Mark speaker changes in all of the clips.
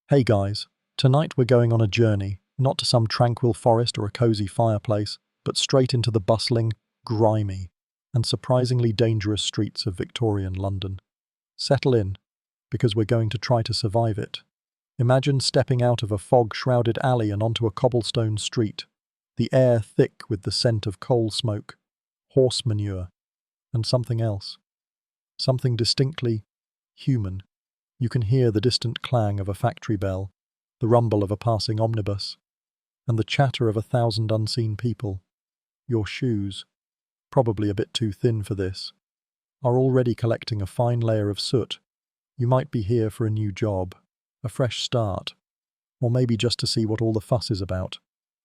Speaker 1: Hey guys, tonight we're going on a journey, not to some tranquil forest or a cozy fireplace, but straight into the bustling, grimy, and surprisingly dangerous streets of Victorian London. Settle in, because we're going to try to survive it. Imagine stepping out of a fog-shrouded alley and onto a cobblestone street, the air thick with the scent of coal smoke, horse manure, and something else. Something distinctly human. You can hear the distant clang of a factory bell, the rumble of a passing omnibus, and the chatter of 1,000 unseen people. Your shoes, probably a bit too thin for this, are already collecting a fine layer of soot. You might be here for a new job, a fresh start, or maybe just to see what all the fuss is about.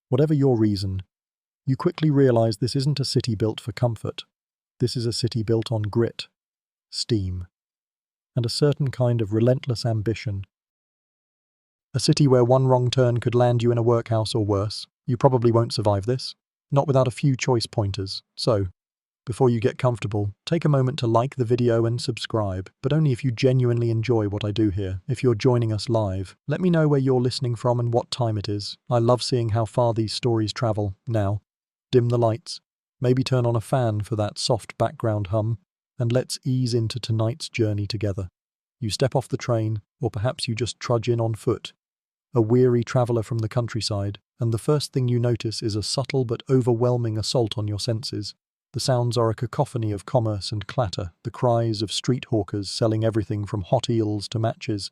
Speaker 1: Whatever your reason, you quickly realize this isn't a city built for comfort. This is a city built on grit, steam, and a certain kind of relentless ambition. A city where one wrong turn could land you in a workhouse or worse. You probably won't survive this, not without a few choice pointers. So, before you get comfortable, take a moment to like the video and subscribe, but only if you genuinely enjoy what I do here. If you're joining us live, let me know where you're listening from and what time it is. I love seeing how far these stories travel. Now, dim the lights, maybe turn on a fan for that soft background hum, and let's ease into tonight's journey together. You step off the train, or perhaps you just trudge in on foot, a weary traveller from the countryside, and the first thing you notice is a subtle but overwhelming assault on your senses. The sounds are a cacophony of commerce and clatter, the cries of street hawkers selling everything from hot eels to matches,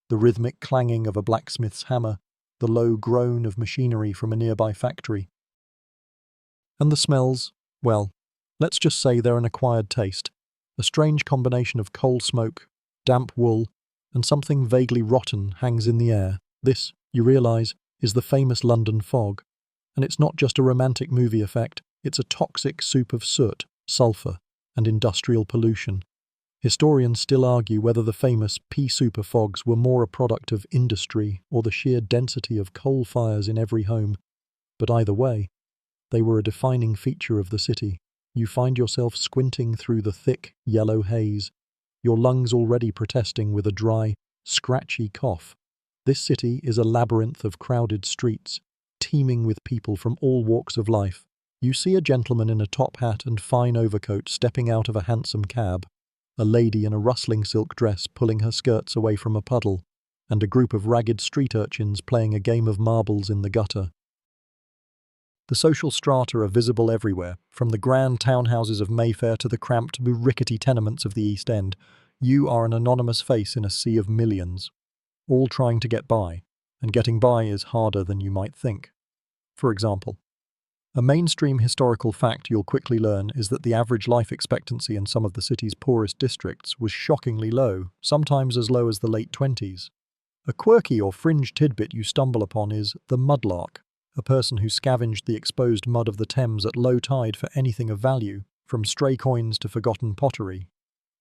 Speaker 1: the rhythmic clanging of a blacksmith's hammer, the low groan of machinery from a nearby factory. And the smells, well, let's just say they're an acquired taste, a strange combination of coal smoke, damp wool, and something vaguely rotten hangs in the air. This, you realise, is the famous London fog. And it's not just a romantic movie effect, it's a toxic soup of soot, sulphur, and industrial pollution. Historians still argue whether the famous pea-soup fogs were more a product of industry or the sheer density of coal fires in every home. But either way, they were a defining feature of the city. You find yourself squinting through the thick, yellow haze, your lungs already protesting with a dry, scratchy cough. This city is a labyrinth of crowded streets, teeming with people from all walks of life. You see a gentleman in a top hat and fine overcoat stepping out of a hansom cab, a lady in a rustling silk dress pulling her skirts away from a puddle, and a group of ragged street urchins playing a game of marbles in the gutter. The social strata are visible everywhere, from the grand townhouses of Mayfair to the cramped, rickety tenements of the East End. You are an anonymous face in a sea of millions, all trying to get by, and getting by is harder than you might think. For example, a mainstream historical fact you'll quickly learn is that the average life expectancy in some of the city's poorest districts was shockingly low, sometimes as low as the late 20s. A quirky or fringe tidbit you stumble upon is the mudlark, a person who scavenged the exposed mud of the Thames at low tide for anything of value, from stray coins to forgotten pottery.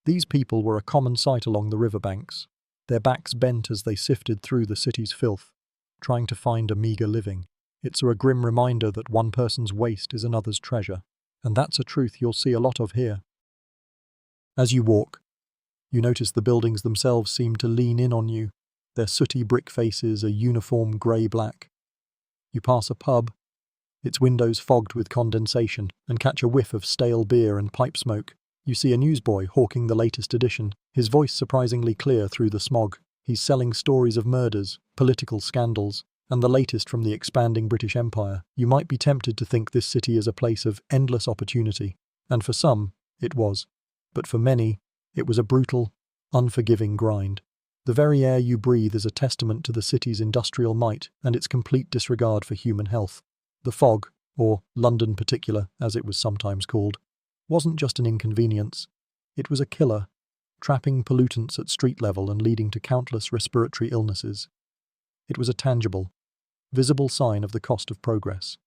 Speaker 1: These people were a common sight along the riverbanks, their backs bent as they sifted through the city's filth, trying to find a meagre living. It's a grim reminder that one person's waste is another's treasure, and that's a truth you'll see a lot of here. As you walk, you notice the buildings themselves seem to lean in on you, their sooty brick faces a uniform grey-black. You pass a pub, its windows fogged with condensation, and catch a whiff of stale beer and pipe smoke. You see a newsboy hawking the latest edition, his voice surprisingly clear through the smog. He's selling stories of murders, political scandals, and the latest from the expanding British Empire. You might be tempted to think this city is a place of endless opportunity, and for some, it was. But for many, it was a brutal, unforgiving grind. The very air you breathe is a testament to the city's industrial might and its complete disregard for human health. The fog, or London particular, as it was sometimes called, wasn't just an inconvenience. It was a killer, trapping pollutants at street level and leading to countless respiratory illnesses. It was a tangible, visible sign of the cost of progress.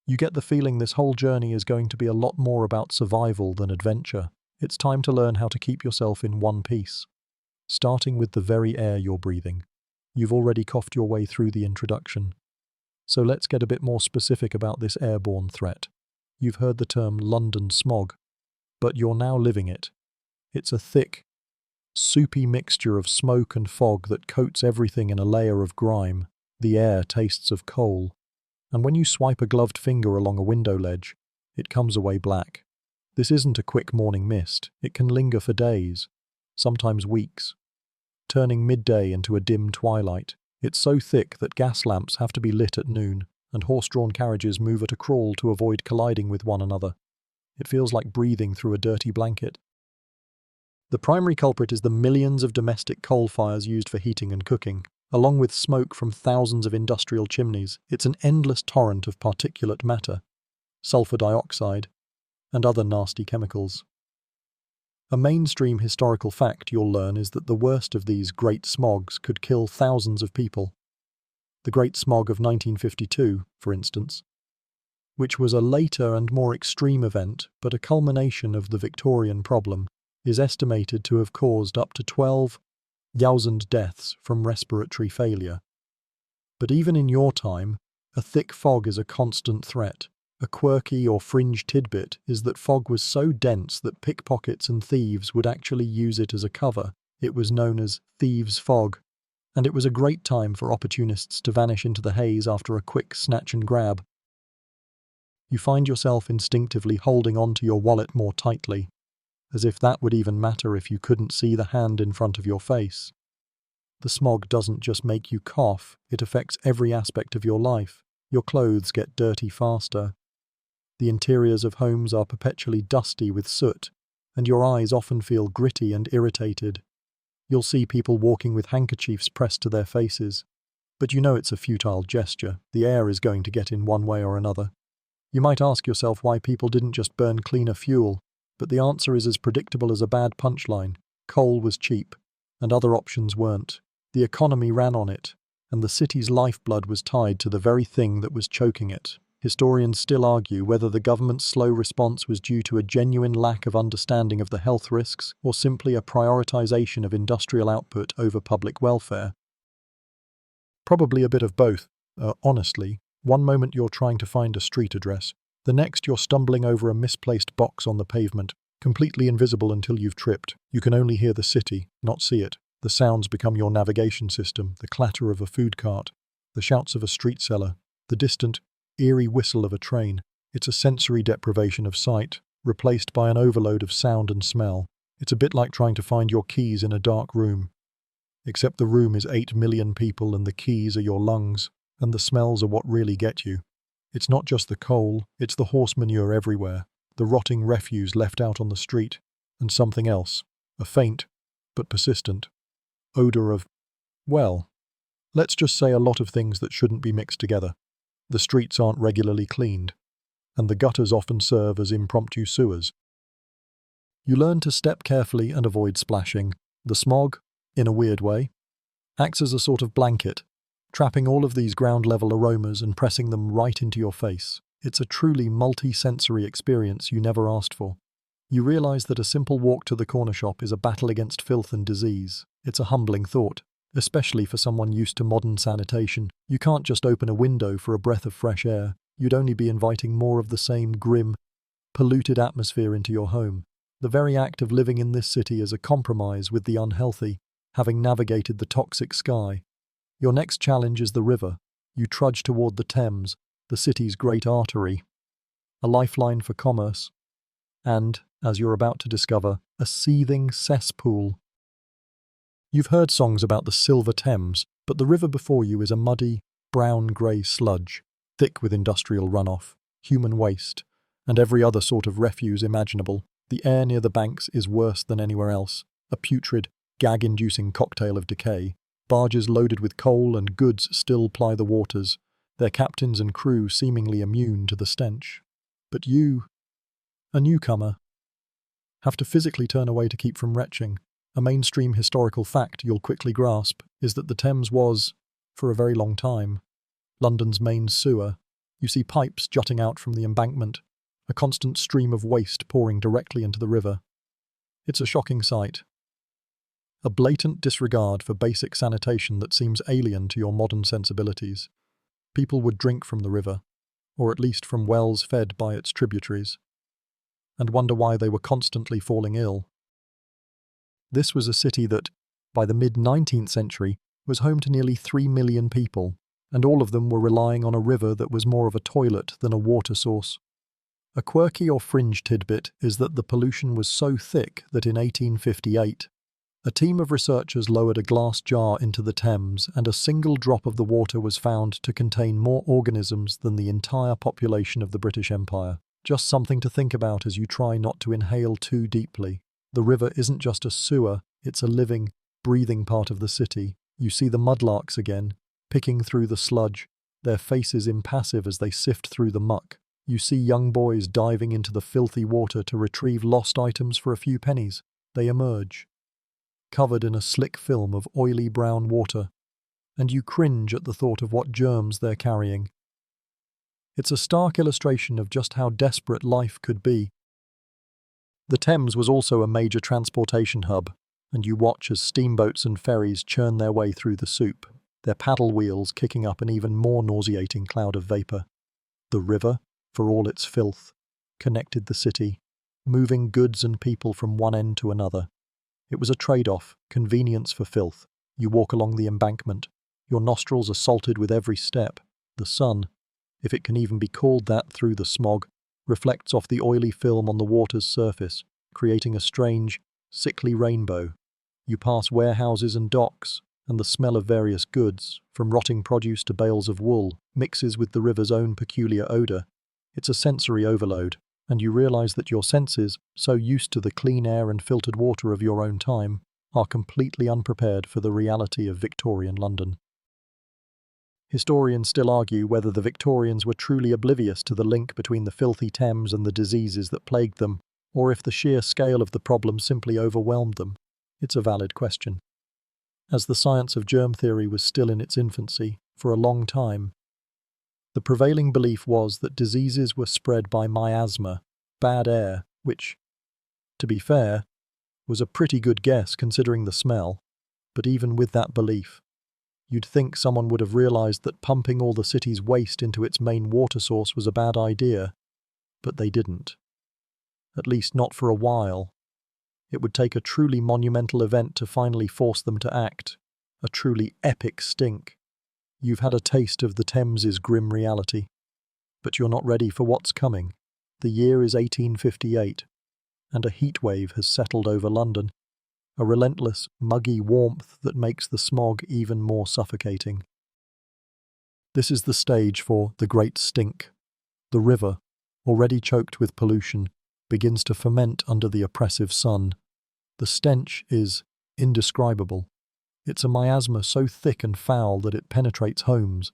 Speaker 1: You get the feeling this whole journey is going to be a lot more about survival than adventure. It's time to learn how to keep yourself in one piece. Starting with the very air you're breathing. You've already coughed your way through the introduction. So let's get a bit more specific about this airborne threat. You've heard the term London smog, but you're now living it. It's a thick, soupy mixture of smoke and fog that coats everything in a layer of grime. The air tastes of coal, and when you swipe a gloved finger along a window ledge, it comes away black. This isn't a quick morning mist. It can linger for days, sometimes weeks, turning midday into a dim twilight. It's so thick that gas lamps have to be lit at noon, and horse-drawn carriages move at a crawl to avoid colliding with one another. It feels like breathing through a dirty blanket. The primary culprit is the millions of domestic coal fires used for heating and cooking. Along with smoke from thousands of industrial chimneys, it's an endless torrent of particulate matter, sulfur dioxide, and other nasty chemicals. A mainstream historical fact you'll learn is that the worst of these great smogs could kill thousands of people. The Great Smog of 1952, for instance, which was a later and more extreme event but a culmination of the Victorian problem, is estimated to have caused up to 12,000 deaths from respiratory failure. But even in your time, a thick fog is a constant threat. A quirky or fringe tidbit is that fog was so dense that pickpockets and thieves would actually use it as a cover. It was known as thieves' fog, and it was a great time for opportunists to vanish into the haze after a quick snatch and grab. You find yourself instinctively holding onto your wallet more tightly, as if that would even matter if you couldn't see the hand in front of your face. The smog doesn't just make you cough, it affects every aspect of your life. Your clothes get dirty faster. The interiors of homes are perpetually dusty with soot, and your eyes often feel gritty and irritated. You'll see people walking with handkerchiefs pressed to their faces, but you know it's a futile gesture. The air is going to get in one way or another. You might ask yourself why people didn't just burn cleaner fuel, but the answer is as predictable as a bad punchline. Coal was cheap, and other options weren't. The economy ran on it, and the city's lifeblood was tied to the very thing that was choking it. Historians still argue whether the government's slow response was due to a genuine lack of understanding of the health risks or simply a prioritization of industrial output over public welfare. Probably a bit of both, honestly. One moment you're trying to find a street address, the next you're stumbling over a misplaced box on the pavement, completely invisible until you've tripped. You can only hear the city, not see it. The sounds become your navigation system, the clatter of a food cart, the shouts of a street seller, the distant, eerie whistle of a train. It's a sensory deprivation of sight, replaced by an overload of sound and smell. It's a bit like trying to find your keys in a dark room. Except the room is 8 million people and the keys are your lungs, and the smells are what really get you. It's not just the coal, it's the horse manure everywhere, the rotting refuse left out on the street, and something else, a faint, but persistent, odor of, well, let's just say a lot of things that shouldn't be mixed together. The streets aren't regularly cleaned, and the gutters often serve as impromptu sewers. You learn to step carefully and avoid splashing. The smog, in a weird way, acts as a sort of blanket, trapping all of these ground-level aromas and pressing them right into your face. It's a truly multi-sensory experience you never asked for. You realize that a simple walk to the corner shop is a battle against filth and disease. It's a humbling thought, especially for someone used to modern sanitation. You can't just open a window for a breath of fresh air. You'd only be inviting more of the same grim, polluted atmosphere into your home. The very act of living in this city is a compromise with the unhealthy, having navigated the toxic sky. Your next challenge is the river. You trudge toward the Thames, the city's great artery, a lifeline for commerce, and, as you're about to discover, a seething cesspool. You've heard songs about the Silver Thames, but the river before you is a muddy, brown-grey sludge, thick with industrial runoff, human waste, and every other sort of refuse imaginable. The air near the banks is worse than anywhere else, a putrid, gag-inducing cocktail of decay. Barges loaded with coal and goods still ply the waters, their captains and crew seemingly immune to the stench. But you, a newcomer, have to physically turn away to keep from retching. A mainstream historical fact you'll quickly grasp is that the Thames was, for a very long time, London's main sewer. You see pipes jutting out from the embankment, a constant stream of waste pouring directly into the river. It's a shocking sight. A blatant disregard for basic sanitation that seems alien to your modern sensibilities. People would drink from the river, or at least from wells fed by its tributaries, and wonder why they were constantly falling ill. This was a city that, by the mid-19th century, was home to nearly 3 million people, and all of them were relying on a river that was more of a toilet than a water source. A quirky or fringe tidbit is that the pollution was so thick that in 1858, a team of researchers lowered a glass jar into the Thames, and a single drop of the water was found to contain more organisms than the entire population of the British Empire. Just something to think about as you try not to inhale too deeply. The river isn't just a sewer, it's a living, breathing part of the city. You see the mudlarks again, picking through the sludge, their faces impassive as they sift through the muck. You see young boys diving into the filthy water to retrieve lost items for a few pennies. They emerge, covered in a slick film of oily brown water, and you cringe at the thought of what germs they're carrying. It's a stark illustration of just how desperate life could be. The Thames was also a major transportation hub, and you watch as steamboats and ferries churn their way through the soup, their paddle wheels kicking up an even more nauseating cloud of vapour. The river, for all its filth, connected the city, moving goods and people from one end to another. It was a trade-off, convenience for filth. You walk along the embankment, your nostrils are salted with every step. The sun, if it can even be called that through the smog, reflects off the oily film on the water's surface, creating a strange, sickly rainbow. You pass warehouses and docks, and the smell of various goods, from rotting produce to bales of wool, mixes with the river's own peculiar odour. It's a sensory overload, and you realise that your senses, so used to the clean air and filtered water of your own time, are completely unprepared for the reality of Victorian London. Historians still argue whether the Victorians were truly oblivious to the link between the filthy Thames and the diseases that plagued them, or if the sheer scale of the problem simply overwhelmed them. It's a valid question. As the science of germ theory was still in its infancy, for a long time, the prevailing belief was that diseases were spread by miasma, bad air, which, to be fair, was a pretty good guess considering the smell, but even with that belief, you'd think someone would have realised that pumping all the city's waste into its main water source was a bad idea, but they didn't. At least not for a while. It would take a truly monumental event to finally force them to act, a truly epic stink. You've had a taste of the Thames's grim reality, but you're not ready for what's coming. The year is 1858, and a heatwave has settled over London, a relentless, muggy warmth that makes the smog even more suffocating. This is the stage for the Great Stink. The river, already choked with pollution, begins to ferment under the oppressive sun. The stench is indescribable. It's a miasma so thick and foul that it penetrates homes,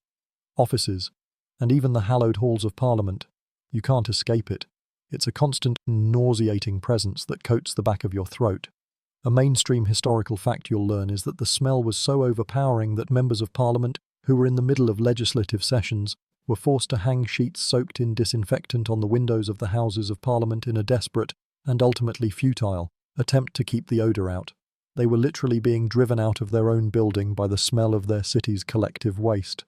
Speaker 1: offices, and even the hallowed halls of Parliament. You can't escape it. It's a constant, nauseating presence that coats the back of your throat. A mainstream historical fact you'll learn is that the smell was so overpowering that members of Parliament, who were in the middle of legislative sessions, were forced to hang sheets soaked in disinfectant on the windows of the Houses of Parliament in a desperate, and ultimately futile, attempt to keep the odour out. They were literally being driven out of their own building by the smell of their city's collective waste.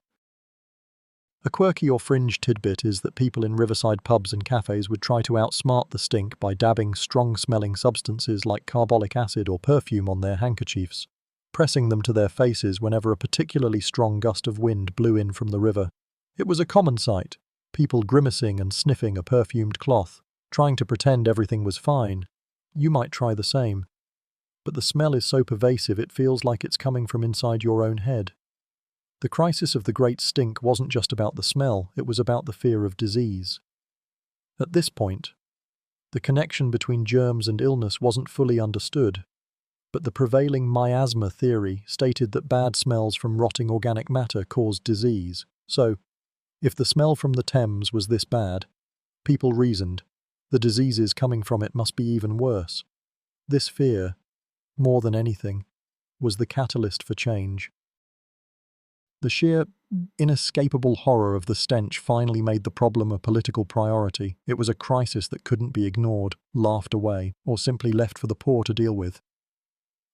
Speaker 1: A quirky or fringe tidbit is that people in riverside pubs and cafes would try to outsmart the stink by dabbing strong-smelling substances like carbolic acid or perfume on their handkerchiefs, pressing them to their faces whenever a particularly strong gust of wind blew in from the river. It was a common sight, people grimacing and sniffing a perfumed cloth, trying to pretend everything was fine. You might try the same. But the smell is so pervasive it feels like it's coming from inside your own head. The crisis of the Great Stink wasn't just about the smell, it was about the fear of disease. At this point, the connection between germs and illness wasn't fully understood, but the prevailing miasma theory stated that bad smells from rotting organic matter caused disease. So, if the smell from the Thames was this bad, people reasoned, the diseases coming from it must be even worse. This fear, more than anything, was the catalyst for change. The sheer, inescapable horror of the stench finally made the problem a political priority. It was a crisis that couldn't be ignored, laughed away, or simply left for the poor to deal with.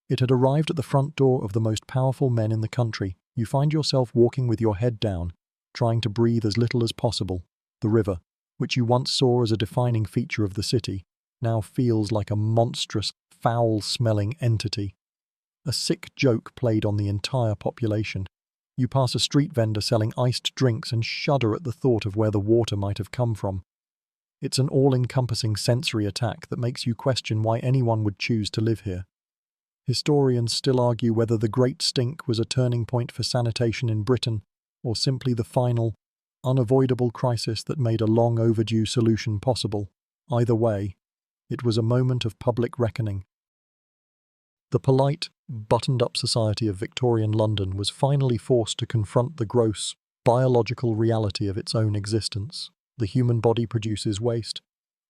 Speaker 1: It had arrived at the front door of the most powerful men in the country. You find yourself walking with your head down, trying to breathe as little as possible. The river, which you once saw as a defining feature of the city, now feels like a monstrous, foul-smelling entity. A sick joke played on the entire population. You pass a street vendor selling iced drinks and shudder at the thought of where the water might have come from. It's an all-encompassing sensory attack that makes you question why anyone would choose to live here. Historians still argue whether the Great Stink was a turning point for sanitation in Britain, or simply the final, unavoidable crisis that made a long overdue solution possible. Either way, it was a moment of public reckoning. The polite, buttoned-up society of Victorian London was finally forced to confront the gross, biological reality of its own existence. The human body produces waste,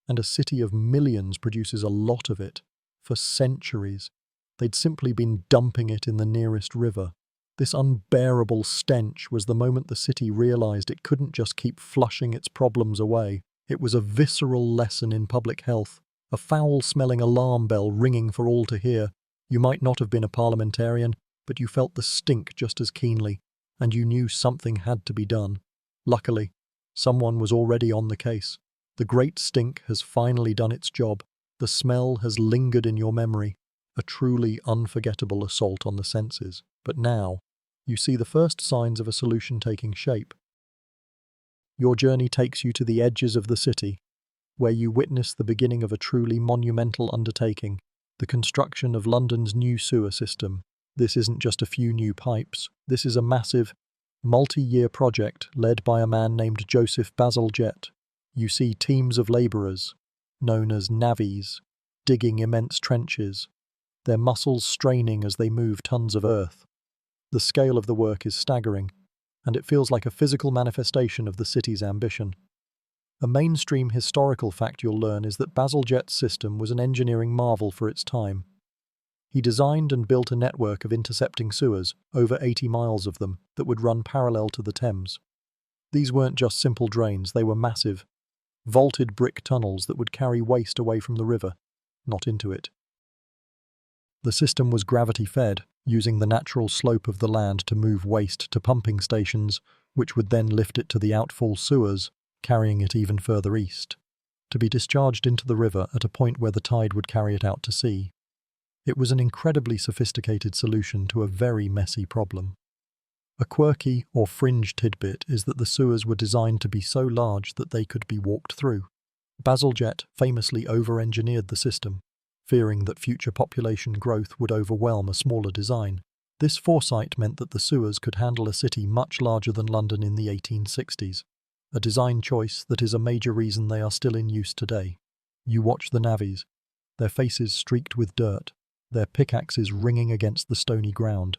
Speaker 1: and a city of millions produces a lot of it. For centuries, they'd simply been dumping it in the nearest river. This unbearable stench was the moment the city realized it couldn't just keep flushing its problems away. It was a visceral lesson in public health, a foul-smelling alarm bell ringing for all to hear. You might not have been a parliamentarian, but you felt the stink just as keenly, and you knew something had to be done. Luckily, someone was already on the case. The Great Stink has finally done its job. The smell has lingered in your memory, a truly unforgettable assault on the senses. But now, you see the first signs of a solution taking shape. Your journey takes you to the edges of the city, where you witness the beginning of a truly monumental undertaking, the construction of London's new sewer system. This isn't just a few new pipes. This is a massive, multi-year project led by a man named Joseph Bazalgette. You see teams of labourers, known as navvies, digging immense trenches, their muscles straining as they move tons of earth. The scale of the work is staggering, and it feels like a physical manifestation of the city's ambition. A mainstream historical fact you'll learn is that Bazalgette's system was an engineering marvel for its time. He designed and built a network of intercepting sewers, over 80 miles of them, that would run parallel to the Thames. These weren't just simple drains, they were massive, vaulted brick tunnels that would carry waste away from the river, not into it. The system was gravity-fed, using the natural slope of the land to move waste to pumping stations, which would then lift it to the outfall sewers, carrying it even further east, to be discharged into the river at a point where the tide would carry it out to sea. It was an incredibly sophisticated solution to a very messy problem. A quirky or fringe tidbit is that the sewers were designed to be so large that they could be walked through. Bazalgette famously over-engineered the system, fearing that future population growth would overwhelm a smaller design. This foresight meant that the sewers could handle a city much larger than London in the 1860s, a design choice that is a major reason they are still in use today. You watch the navvies, their faces streaked with dirt, their pickaxes ringing against the stony ground.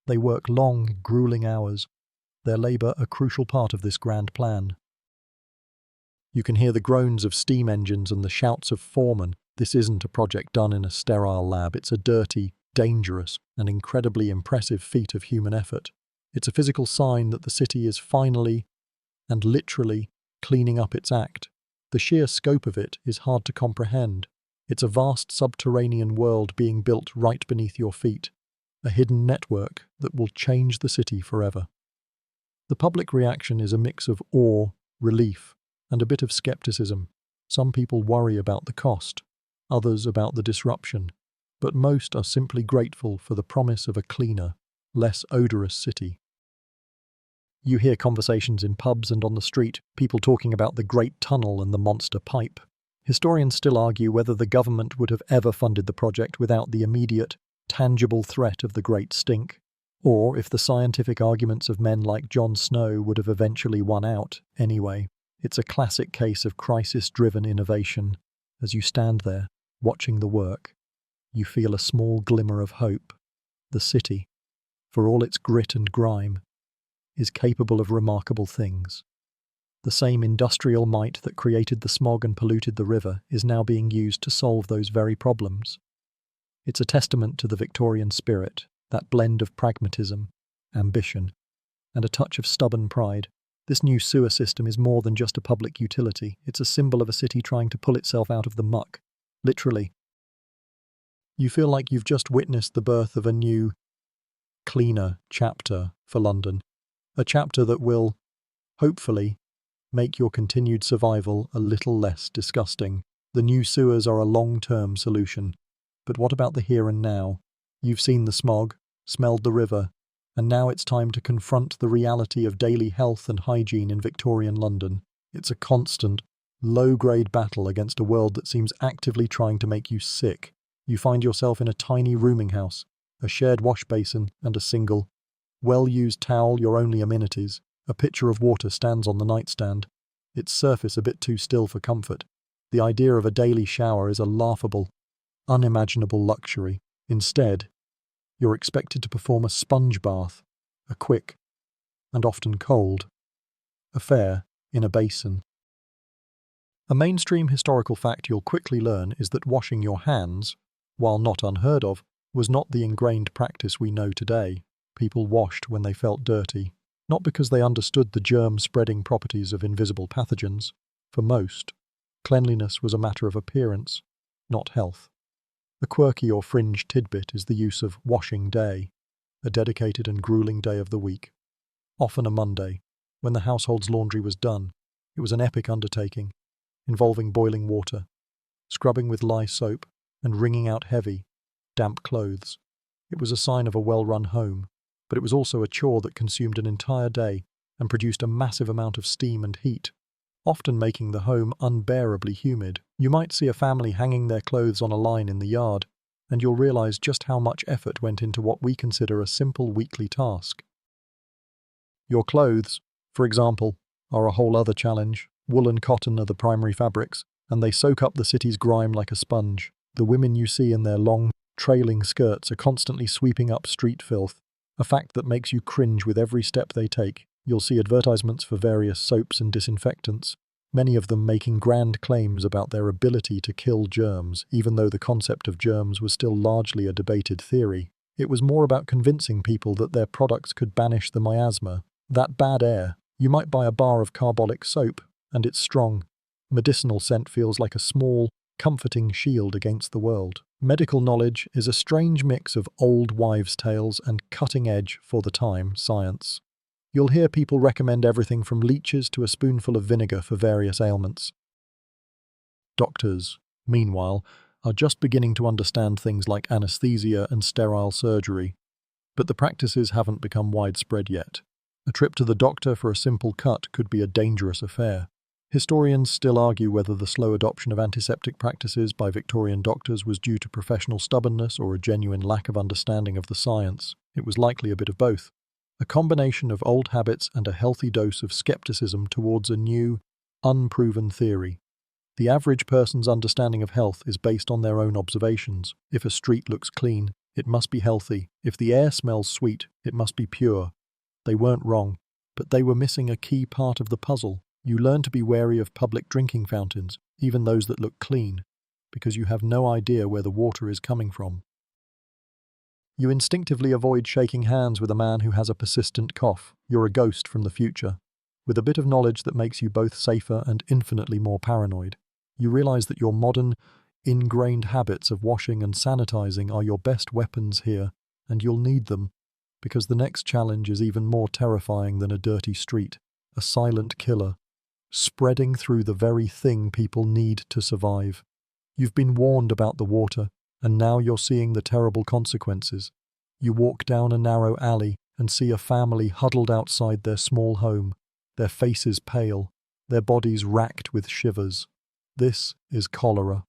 Speaker 1: They work long, grueling hours, their labour a crucial part of this grand plan. You can hear the groans of steam engines and the shouts of foremen. This isn't a project done in a sterile lab, it's a dirty, dangerous, and incredibly impressive feat of human effort. It's a physical sign that the city is finally, and literally, cleaning up its act. The sheer scope of it is hard to comprehend. It's a vast subterranean world being built right beneath your feet, a hidden network that will change the city forever. The public reaction is a mix of awe, relief, and a bit of skepticism. Some people worry about the cost, others about the disruption, but most are simply grateful for the promise of a cleaner, less odorous city. You hear conversations in pubs and on the street, people talking about the Great Tunnel and the monster pipe. Historians still argue whether the government would have ever funded the project without the immediate, tangible threat of the Great Stink, or if the scientific arguments of men like John Snow would have eventually won out anyway. It's a classic case of crisis-driven innovation. As you stand there, watching the work, you feel a small glimmer of hope. The city, for all its grit and grime, is capable of remarkable things. The same industrial might that created the smog and polluted the river is now being used to solve those very problems. It's a testament to the Victorian spirit, that blend of pragmatism, ambition, and a touch of stubborn pride. This new sewer system is more than just a public utility. It's a symbol of a city trying to pull itself out of the muck. Literally. You feel like you've just witnessed the birth of a new, cleaner chapter for London. A chapter that will, hopefully, make your continued survival a little less disgusting. The new sewers are a long-term solution, But what about the here and now? You've seen the smog, smelled the river, and now it's time to confront the reality of daily health and hygiene in Victorian London. It's a constant, low-grade battle against a world that seems actively trying to make you sick. You find yourself in a tiny rooming house, a shared wash basin and a single, well-used towel your only amenities. A pitcher of water stands on the nightstand, its surface a bit too still for comfort. The idea of a daily shower is a laughable, unimaginable luxury. Instead, you're expected to perform a sponge bath, a quick, and often cold, affair in a basin. A mainstream historical fact you'll quickly learn is that washing your hands, while not unheard of, was not the ingrained practice we know today. People washed when they felt dirty, not because they understood the germ-spreading properties of invisible pathogens. For most, cleanliness was a matter of appearance, not health. A quirky or fringe tidbit is the use of washing day, a dedicated and grueling day of the week. Often a Monday, when the household's laundry was done. It was an epic undertaking, involving boiling water, scrubbing with lye soap, and wringing out heavy, damp clothes. It was a sign of a well-run home, but it was also a chore that consumed an entire day and produced a massive amount of steam and heat, often making the home unbearably humid. You might see a family hanging their clothes on a line in the yard, and you'll realize just how much effort went into what we consider a simple weekly task. Your clothes, for example, are a whole other challenge. Wool and cotton are the primary fabrics, and they soak up the city's grime like a sponge. The women you see in their long, trailing skirts are constantly sweeping up street filth, a fact that makes you cringe with every step they take. You'll see advertisements for various soaps and disinfectants, many of them making grand claims about their ability to kill germs, even though the concept of germs was still largely a debated theory. It was more about convincing people that their products could banish the miasma, that bad air. You might buy a bar of carbolic soap, and its strong, medicinal scent feels like a small, comforting shield against the world. Medical knowledge is a strange mix of old wives' tales and cutting-edge, for the time, science. You'll hear people recommend everything from leeches to a spoonful of vinegar for various ailments. Doctors, meanwhile, are just beginning to understand things like anesthesia and sterile surgery, but the practices haven't become widespread yet. A trip to the doctor for a simple cut could be a dangerous affair. Historians still argue whether the slow adoption of antiseptic practices by Victorian doctors was due to professional stubbornness or a genuine lack of understanding of the science. It was likely a bit of both. A combination of old habits and a healthy dose of skepticism towards a new, unproven theory. The average person's understanding of health is based on their own observations. If a street looks clean, it must be healthy. If the air smells sweet, it must be pure. They weren't wrong, but they were missing a key part of the puzzle. You learn to be wary of public drinking fountains, even those that look clean, because you have no idea where the water is coming from. You instinctively avoid shaking hands with a man who has a persistent cough. You're a ghost from the future, with a bit of knowledge that makes you both safer and infinitely more paranoid. You realize that your modern, ingrained habits of washing and sanitizing are your best weapons here, and you'll need them, because the next challenge is even more terrifying than a dirty street, a silent killer, spreading through the very thing people need to survive. You've been warned about the water, and now you're seeing the terrible consequences. You walk down a narrow alley and see a family huddled outside their small home, their faces pale, their bodies racked with shivers. This is cholera,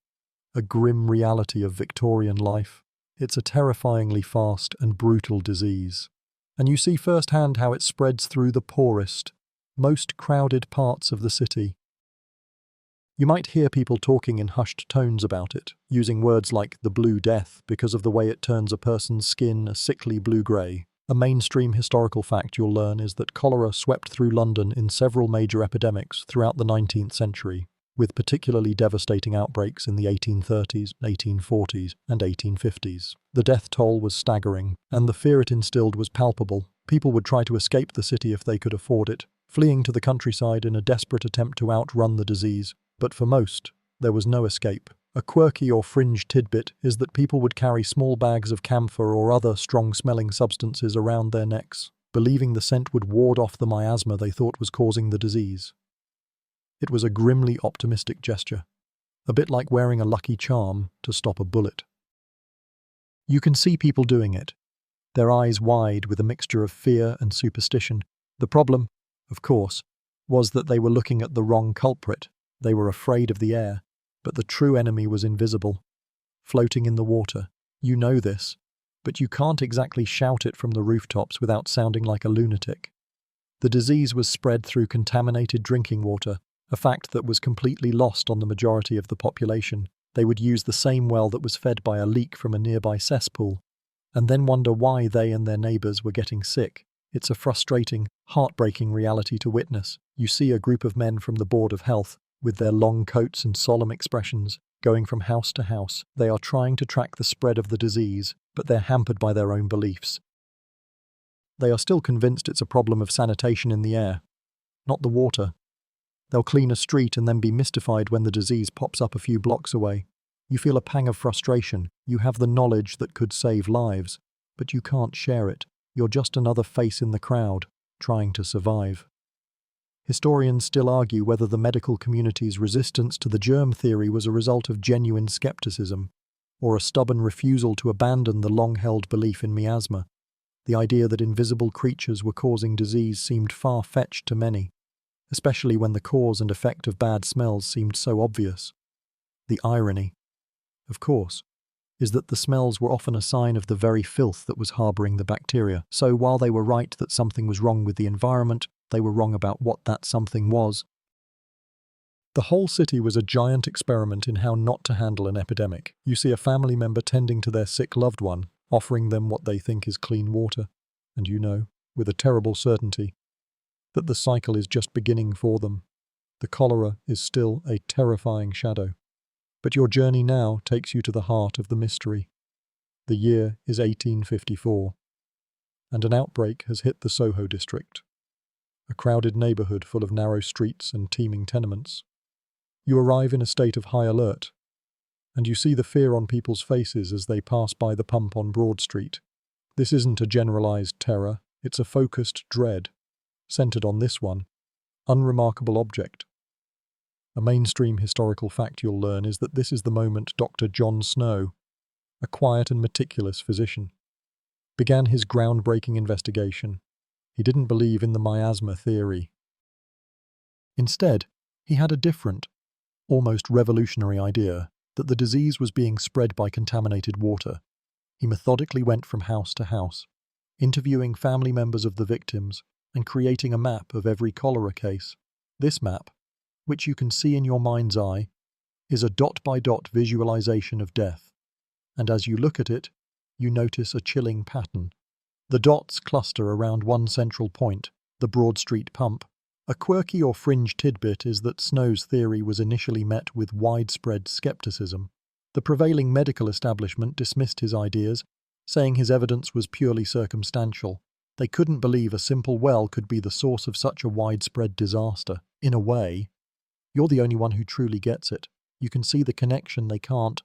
Speaker 1: a grim reality of Victorian life. It's a terrifyingly fast and brutal disease, and you see firsthand how it spreads through the poorest, most crowded parts of the city. You might hear people talking in hushed tones about it, using words like the Blue Death because of the way it turns a person's skin a sickly blue-grey. A mainstream historical fact you'll learn is that cholera swept through London in several major epidemics throughout the 19th century, with particularly devastating outbreaks in the 1830s, 1840s, and 1850s. The death toll was staggering, and the fear it instilled was palpable. People would try to escape the city if they could afford it, fleeing to the countryside in a desperate attempt to outrun the disease. But for most, there was no escape. A quirky or fringe tidbit is that people would carry small bags of camphor or other strong-smelling substances around their necks, believing the scent would ward off the miasma they thought was causing the disease. It was a grimly optimistic gesture, a bit like wearing a lucky charm to stop a bullet. You can see people doing it, their eyes wide with a mixture of fear and superstition. The problem, of course, was that they were looking at the wrong culprit. They were afraid of the air, but the true enemy was invisible, floating in the water. You know this, but you can't exactly shout it from the rooftops without sounding like a lunatic. The disease was spread through contaminated drinking water, a fact that was completely lost on the majority of the population. They would use the same well that was fed by a leak from a nearby cesspool, and then wonder why they and their neighbours were getting sick. It's a frustrating, heartbreaking reality to witness. You see a group of men from the Board of Health, with their long coats and solemn expressions, going from house to house. They are trying to track the spread of the disease, but they're hampered by their own beliefs. They are still convinced it's a problem of sanitation in the air, not the water. They'll clean a street and then be mystified when the disease pops up a few blocks away. You feel a pang of frustration. You have the knowledge that could save lives, but you can't share it. You're just another face in the crowd, trying to survive. Historians still argue whether the medical community's resistance to the germ theory was a result of genuine skepticism, or a stubborn refusal to abandon the long-held belief in miasma. The idea that invisible creatures were causing disease seemed far-fetched to many, especially when the cause and effect of bad smells seemed so obvious. The irony, of course, is that the smells were often a sign of the very filth that was harbouring the bacteria. So while they were right that something was wrong with the environment, they were wrong about what that something was. The whole city was a giant experiment in how not to handle an epidemic. You see a family member tending to their sick loved one, offering them what they think is clean water, and you know, with a terrible certainty, that the cycle is just beginning for them. The cholera is still a terrifying shadow. But your journey now takes you to the heart of the mystery. The year is 1854, and an outbreak has hit the Soho district, a crowded neighbourhood full of narrow streets and teeming tenements. You arrive in a state of high alert, and you see the fear on people's faces as they pass by the pump on Broad Street. This isn't a generalised terror, it's a focused dread, centred on this one, unremarkable object. A mainstream historical fact you'll learn is that this is the moment Dr. John Snow, a quiet and meticulous physician, began his groundbreaking investigation. He didn't believe in the miasma theory. Instead, he had a different, almost revolutionary idea that the disease was being spread by contaminated water. He methodically went from house to house, interviewing family members of the victims and creating a map of every cholera case. This map, which you can see in your mind's eye, is a dot-by-dot visualization of death, and as you look at it, you notice a chilling pattern. The dots cluster around one central point, the Broad Street pump. A quirky or fringe tidbit is that Snow's theory was initially met with widespread skepticism. The prevailing medical establishment dismissed his ideas, saying his evidence was purely circumstantial. They couldn't believe a simple well could be the source of such a widespread disaster. In a way, you're the only one who truly gets it. You can see the connection they can't.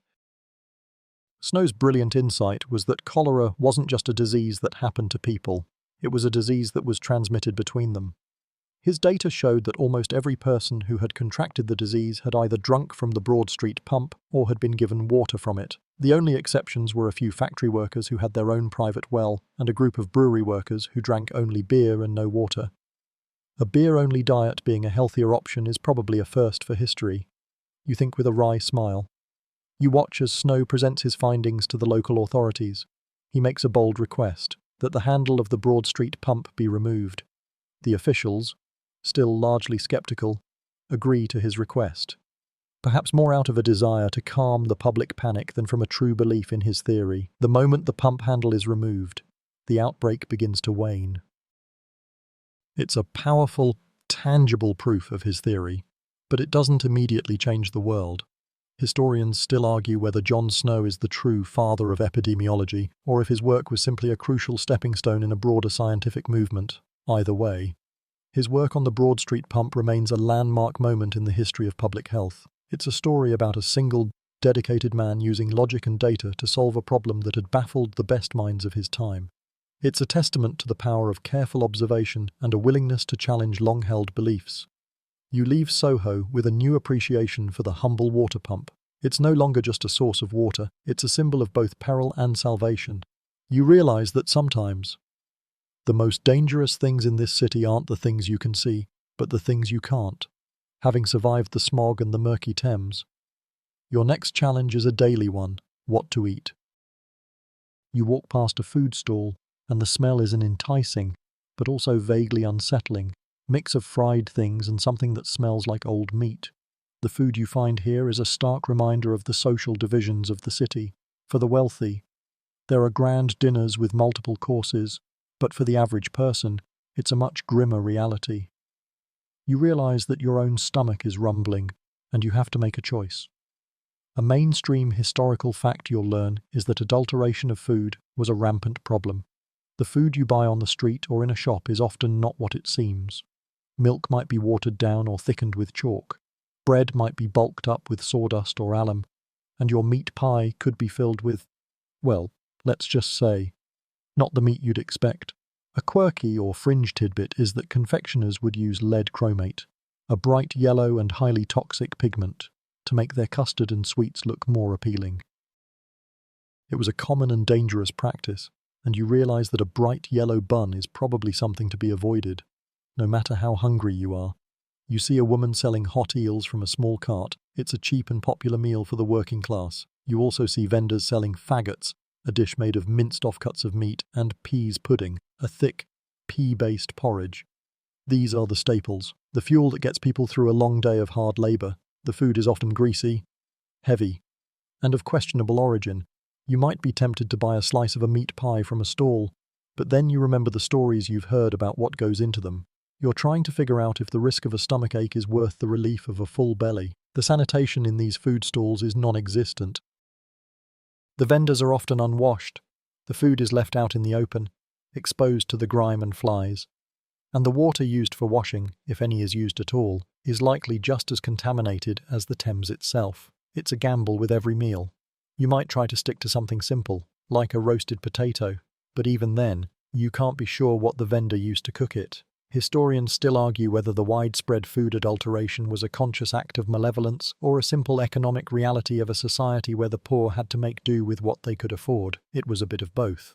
Speaker 1: Snow's brilliant insight was that cholera wasn't just a disease that happened to people, it was a disease that was transmitted between them. His data showed that almost every person who had contracted the disease had either drunk from the Broad Street pump or had been given water from it. The only exceptions were a few factory workers who had their own private well and a group of brewery workers who drank only beer and no water. A beer-only diet being a healthier option is probably a first for history. You think with a wry smile. You watch as Snow presents his findings to the local authorities. He makes a bold request that the handle of the Broad Street pump be removed. The officials, still largely skeptical, agree to his request, perhaps more out of a desire to calm the public panic than from a true belief in his theory. The moment the pump handle is removed, the outbreak begins to wane. It's a powerful, tangible proof of his theory, but it doesn't immediately change the world. Historians still argue whether John Snow is the true father of epidemiology, or if his work was simply a crucial stepping stone in a broader scientific movement. Either way, his work on the Broad Street pump remains a landmark moment in the history of public health. It's a story about a single, dedicated man using logic and data to solve a problem that had baffled the best minds of his time. It's a testament to the power of careful observation and a willingness to challenge long-held beliefs. You leave Soho with a new appreciation for the humble water pump, It's no longer just a source of water, it's a symbol of both peril and salvation. You realize that sometimes the most dangerous things in this city aren't the things you can see, but the things you can't. Having survived the smog and the murky Thames, your next challenge is a daily one: what to eat. You walk past a food stall, and the smell is an enticing, but also vaguely unsettling, mix of fried things and something that smells like old meat. The food you find here is a stark reminder of the social divisions of the city. For the wealthy, there are grand dinners with multiple courses, but for the average person, it's a much grimmer reality. You realize that your own stomach is rumbling, and you have to make a choice. A mainstream historical fact you'll learn is that adulteration of food was a rampant problem. The food you buy on the street or in a shop is often not what it seems. Milk might be watered down or thickened with chalk. Bread might be bulked up with sawdust or alum. And your meat pie could be filled with, well, let's just say, not the meat you'd expect. A quirky or fringe tidbit is that confectioners would use lead chromate, a bright yellow and highly toxic pigment, to make their custard and sweets look more appealing. It was a common and dangerous practice, and you realize that a bright yellow bun is probably something to be avoided, no matter how hungry you are. You see a woman selling hot eels from a small cart. It's a cheap and popular meal for the working class. You also see vendors selling faggots, a dish made of minced offcuts of meat, and peas pudding, a thick, pea-based porridge. These are the staples, the fuel that gets people through a long day of hard labor. The food is often greasy, heavy, and of questionable origin. You might be tempted to buy a slice of a meat pie from a stall, but then you remember the stories you've heard about what goes into them. You're trying to figure out if the risk of a stomachache is worth the relief of a full belly. The sanitation in these food stalls is non-existent. The vendors are often unwashed. The food is left out in the open, exposed to the grime and flies. And the water used for washing, if any is used at all, is likely just as contaminated as the Thames itself. It's a gamble with every meal. You might try to stick to something simple, like a roasted potato, but even then, you can't be sure what the vendor used to cook it. Historians still argue whether the widespread food adulteration was a conscious act of malevolence or a simple economic reality of a society where the poor had to make do with what they could afford. It was a bit of both.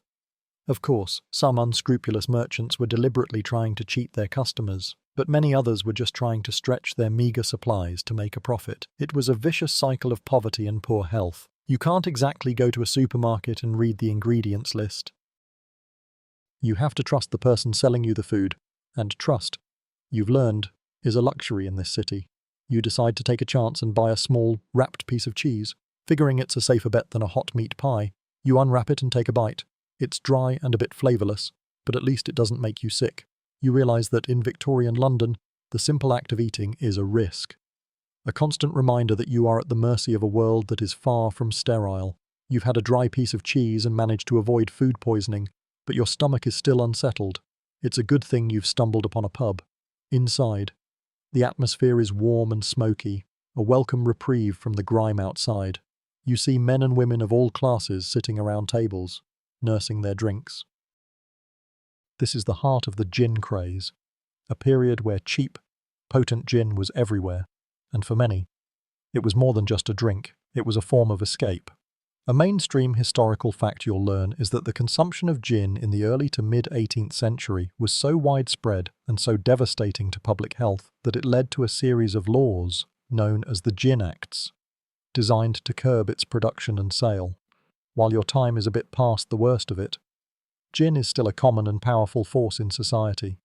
Speaker 1: Of course, some unscrupulous merchants were deliberately trying to cheat their customers, but many others were just trying to stretch their meager supplies to make a profit. It was a vicious cycle of poverty and poor health. You can't exactly go to a supermarket and read the ingredients list. You have to trust the person selling you the food. And trust, you've learned, is a luxury in this city. You decide to take a chance and buy a small, wrapped piece of cheese, figuring it's a safer bet than a hot meat pie. You unwrap it and take a bite. It's dry and a bit flavourless, but at least it doesn't make you sick. You realise that in Victorian London, the simple act of eating is a risk. A constant reminder that you are at the mercy of a world that is far from sterile. You've had a dry piece of cheese and managed to avoid food poisoning, but your stomach is still unsettled. It's a good thing you've stumbled upon a pub. Inside, the atmosphere is warm and smoky, a welcome reprieve from the grime outside. You see men and women of all classes sitting around tables, nursing their drinks. This is the heart of the gin craze, a period where cheap, potent gin was everywhere, and for many, it was more than just a drink, it was a form of escape. A mainstream historical fact you'll learn is that the consumption of gin in the early to mid-18th century was so widespread and so devastating to public health that it led to a series of laws known as the Gin Acts, designed to curb its production and sale. While your time is a bit past the worst of it, gin is still a common and powerful force in society.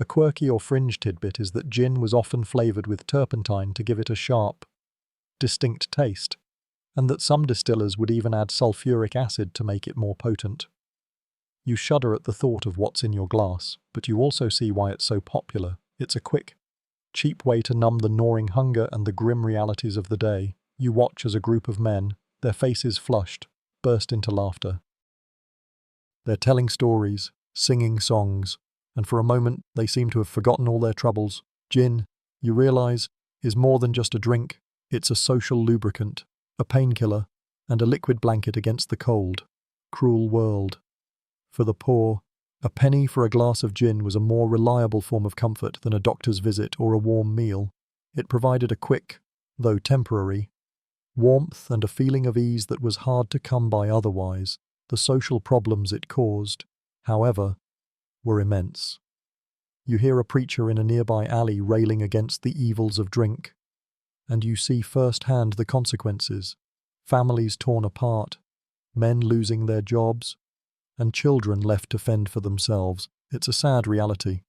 Speaker 1: A quirky or fringe tidbit is that gin was often flavoured with turpentine to give it a sharp, distinct taste, and that some distillers would even add sulfuric acid to make it more potent. You shudder at the thought of what's in your glass, but you also see why it's so popular. It's a quick, cheap way to numb the gnawing hunger and the grim realities of the day. You watch as a group of men, their faces flushed, burst into laughter. They're telling stories, singing songs, and for a moment they seem to have forgotten all their troubles. Gin, you realize, is more than just a drink. It's a social lubricant, a painkiller, and a liquid blanket against the cold, cruel world. For the poor, a penny for a glass of gin was a more reliable form of comfort than a doctor's visit or a warm meal. It provided a quick, though temporary, Warmth and a feeling of ease that was hard to come by otherwise. The social problems it caused, however, were immense. You hear a preacher in a nearby alley railing against the evils of drink, and you see firsthand the consequences: families torn apart, men losing their jobs, and children left to fend for themselves. It's a sad reality,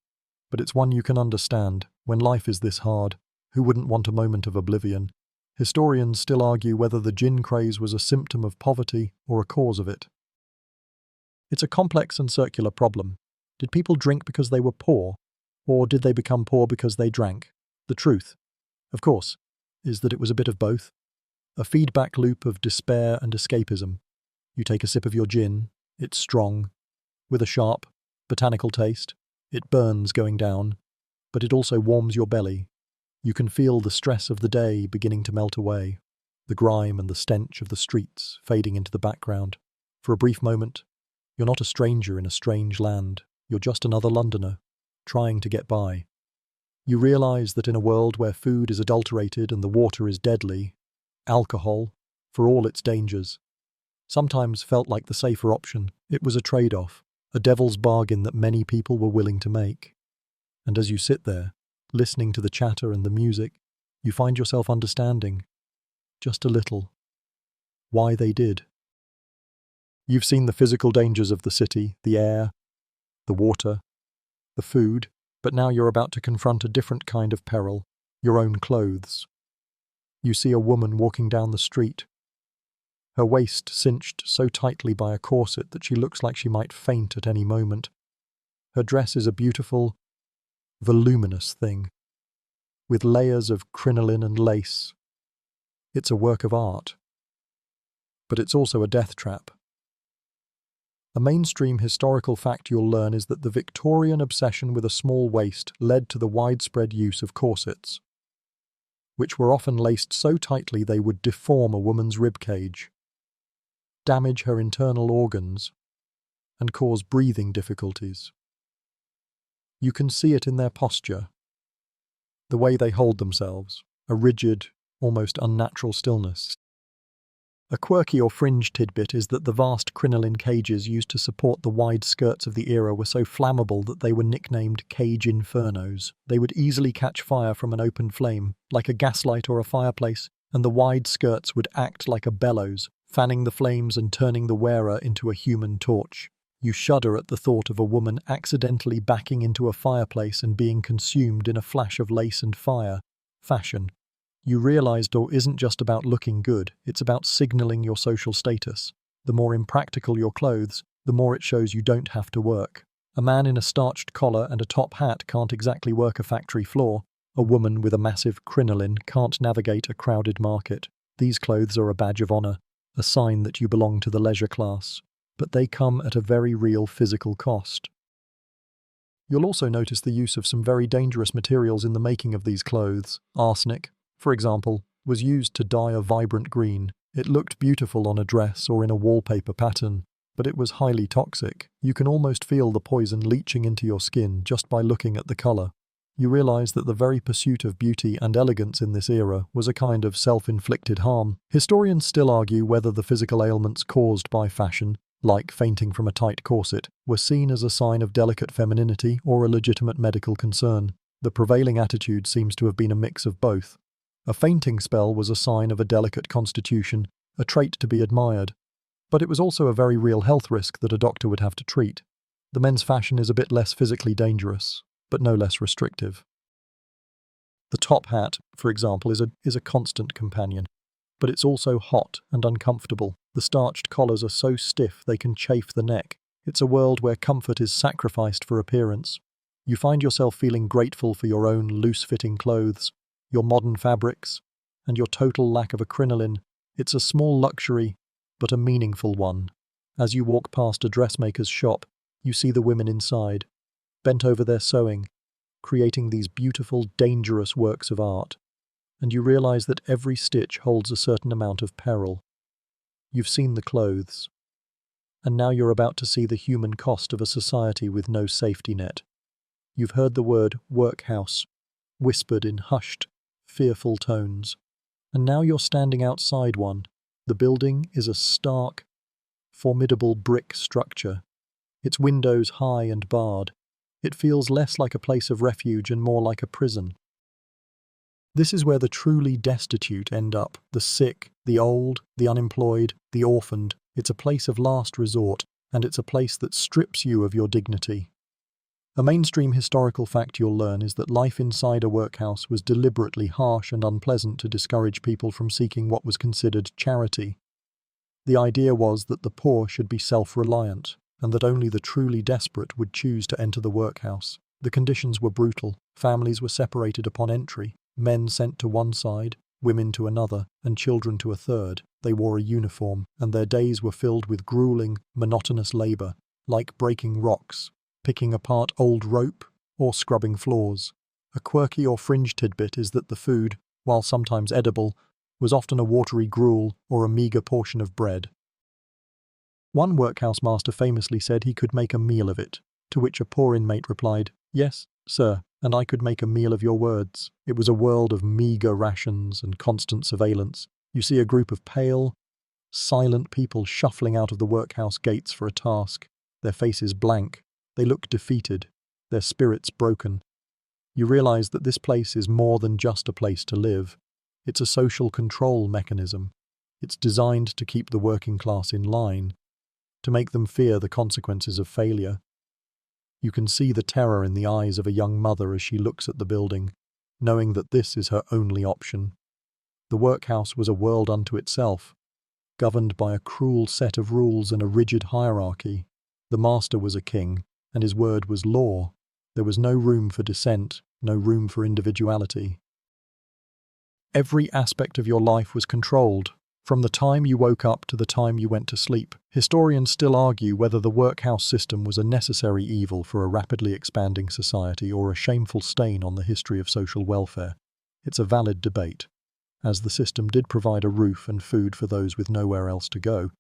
Speaker 1: but it's one you can understand. When life is this hard, who wouldn't want a moment of oblivion? Historians still argue whether the gin craze was a symptom of poverty or a cause of it. It's a complex and circular problem. Did people drink because they were poor, or did they become poor because they drank? The truth, of course, is that it was a bit of both. A feedback loop of despair and escapism. You take a sip of your gin, it's strong, with a sharp, botanical taste. It burns going down, but it also warms your belly. You can feel the stress of the day beginning to melt away, the grime and the stench of the streets fading into the background. For a brief moment, you're not a stranger in a strange land. You're just another Londoner, trying to get by. You realize that in a world where food is adulterated and the water is deadly, alcohol, for all its dangers, sometimes felt like the safer option. It was a trade-off, a devil's bargain that many people were willing to make. And as you sit there, listening to the chatter and the music, you find yourself understanding, just a little, why they did. You've seen the physical dangers of the city, the air, the water, the food, but now you're about to confront a different kind of peril, your own clothes. You see a woman walking down the street, her waist cinched so tightly by a corset that she looks like she might faint at any moment. Her dress is a beautiful, voluminous thing, with layers of crinoline and lace. It's a work of art, but it's also a death trap. A mainstream historical fact you'll learn is that the Victorian obsession with a small waist led to the widespread use of corsets, which were often laced so tightly they would deform a woman's ribcage, damage her internal organs, and cause breathing difficulties. You can see it in their posture, the way they hold themselves, a rigid, almost unnatural stillness. A quirky or fringe tidbit is that the vast crinoline cages used to support the wide skirts of the era were so flammable that they were nicknamed cage infernos. They would easily catch fire from an open flame, like a gaslight or a fireplace, and the wide skirts would act like a bellows, fanning the flames and turning the wearer into a human torch. You shudder at the thought of a woman accidentally backing into a fireplace and being consumed in a flash of lace and fire. Fashion. You realize door isn't just about looking good, it's about signaling your social status. The more impractical your clothes, the more it shows you don't have to work. A man in a starched collar and a top hat can't exactly work a factory floor. A woman with a massive crinoline can't navigate a crowded market. These clothes are a badge of honor, a sign that you belong to the leisure class, but they come at a very real physical cost. You'll also notice the use of some very dangerous materials in the making of these clothes. Arsenic, for example, was used to dye a vibrant green. It looked beautiful on a dress or in a wallpaper pattern, but it was highly toxic. You can almost feel the poison leaching into your skin just by looking at the color. You realize that the very pursuit of beauty and elegance in this era was a kind of self-inflicted harm. Historians still argue whether the physical ailments caused by fashion, like fainting from a tight corset, were seen as a sign of delicate femininity or a legitimate medical concern. The prevailing attitude seems to have been a mix of both. A fainting spell was a sign of a delicate constitution, a trait to be admired, but it was also a very real health risk that a doctor would have to treat. The men's fashion is a bit less physically dangerous, but no less restrictive. The top hat, for example, is a constant companion, but it's also hot and uncomfortable. The starched collars are so stiff they can chafe the neck. It's a world where comfort is sacrificed for appearance. You find yourself feeling grateful for your own loose-fitting clothes, your modern fabrics, and your total lack of a crinoline. It's a small luxury, but a meaningful one. As you walk past a dressmaker's shop, you see the women inside, bent over their sewing, creating these beautiful, dangerous works of art, and you realize that every stitch holds a certain amount of peril. You've seen the clothes, and now you're about to see the human cost of a society with no safety net. You've heard the word workhouse, whispered in hushed, fearful tones, And now you're standing outside one. The building is a stark, formidable brick structure, its windows high and barred. It feels less like a place of refuge and more like a prison. This is where the truly destitute end up, the sick, the old, the unemployed, the orphaned. It's a place of last resort, and it's a place that strips you of your dignity. A mainstream historical fact you'll learn is that life inside a workhouse was deliberately harsh and unpleasant to discourage people from seeking what was considered charity. The idea was that the poor should be self-reliant, and that only the truly desperate would choose to enter the workhouse. The conditions were brutal. Families were separated upon entry, men sent to one side, women to another, and children to a third. They wore a uniform, and their days were filled with grueling, monotonous labor, like breaking rocks, picking apart old rope, or scrubbing floors. A quirky or fringe tidbit is that the food, while sometimes edible, was often a watery gruel or a meagre portion of bread. One workhouse master famously said he could make a meal of it, to which a poor inmate replied, "Yes, sir, and I could make a meal of your words." It was a world of meagre rations and constant surveillance. You see a group of pale, silent people shuffling out of the workhouse gates for a task, their faces blank. They look defeated, their spirits broken. You realize that this place is more than just a place to live. It's a social control mechanism. It's designed to keep the working class in line, to make them fear the consequences of failure. You can see the terror in the eyes of a young mother as she looks at the building, knowing that this is her only option. The workhouse was a world unto itself, governed by a cruel set of rules and a rigid hierarchy. The master was a king, and his word was law. There was no room for dissent, no room for individuality. Every aspect of your life was controlled, from the time you woke up to the time you went to sleep. Historians still argue whether the workhouse system was a necessary evil for a rapidly expanding society or a shameful stain on the history of social welfare. It's a valid debate, as the system did provide a roof and food for those with nowhere else to go,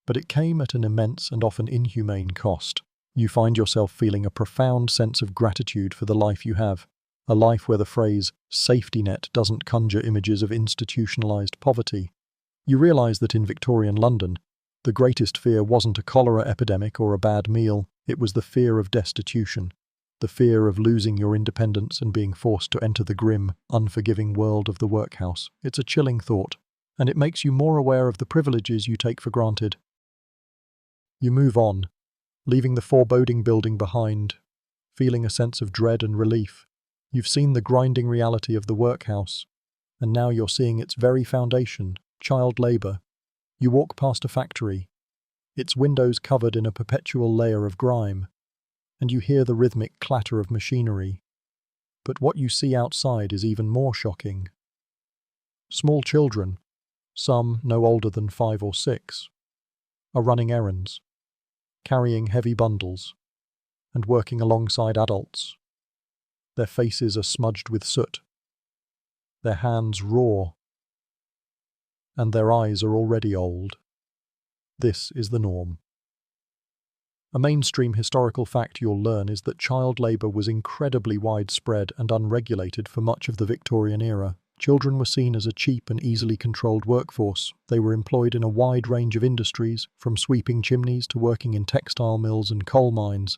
Speaker 1: but it came at an immense and often inhumane cost. You find yourself feeling a profound sense of gratitude for the life you have, a life where the phrase safety net doesn't conjure images of institutionalized poverty. You realize that in Victorian London, the greatest fear wasn't a cholera epidemic or a bad meal, it was the fear of destitution, the fear of losing your independence and being forced to enter the grim, unforgiving world of the workhouse. It's a chilling thought, and it makes you more aware of the privileges you take for granted. You move on, leaving the foreboding building behind, feeling a sense of dread and relief. You've seen the grinding reality of the workhouse, and now you're seeing its very foundation, child labour. You walk past a factory, its windows covered in a perpetual layer of grime, and you hear the rhythmic clatter of machinery. But what you see outside is even more shocking. Small children, some no older than 5 or 6, are running errands, carrying heavy bundles, and working alongside adults. Their faces are smudged with soot, their hands raw, and their eyes are already old. This is the norm. A mainstream historical fact you'll learn is that child labour was incredibly widespread and unregulated for much of the Victorian era. Children were seen as a cheap and easily controlled workforce. They were employed in a wide range of industries, from sweeping chimneys to working in textile mills and coal mines.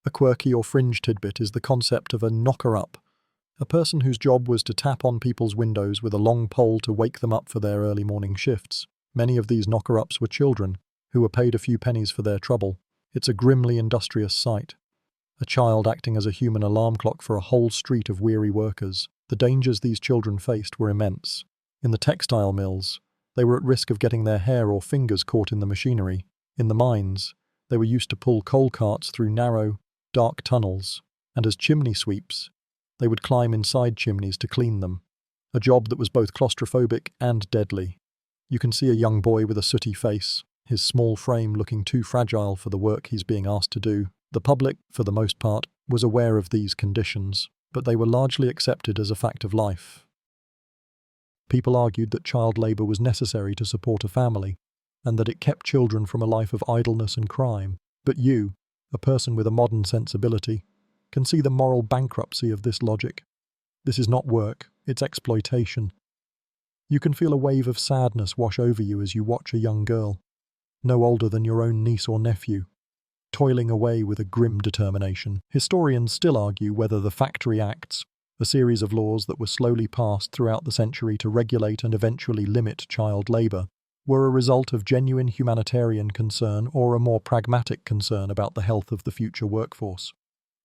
Speaker 1: A quirky or fringe tidbit is the concept of a knocker-up, a person whose job was to tap on people's windows with a long pole to wake them up for their early morning shifts. Many of these knocker-ups were children, who were paid a few pennies for their trouble. It's a grimly industrious sight. A child acting as a human alarm clock for a whole street of weary workers. The dangers these children faced were immense. In the textile mills, they were at risk of getting their hair or fingers caught in the machinery. In the mines, they were used to pull coal carts through narrow, dark tunnels, and as chimney sweeps, they would climb inside chimneys to clean them, a job that was both claustrophobic and deadly. You can see a young boy with a sooty face, his small frame looking too fragile for the work he's being asked to do. The public, for the most part, was aware of these conditions, but they were largely accepted as a fact of life. People argued that child labour was necessary to support a family, and that it kept children from a life of idleness and crime. But you, a person with a modern sensibility, can see the moral bankruptcy of this logic. This is not work, it's exploitation. You can feel a wave of sadness wash over you as you watch a young girl, no older than your own niece or nephew, toiling away with a grim determination. Historians still argue whether the Factory Acts, a series of laws that were slowly passed throughout the century to regulate and eventually limit child labour, were a result of genuine humanitarian concern or a more pragmatic concern about the health of the future workforce.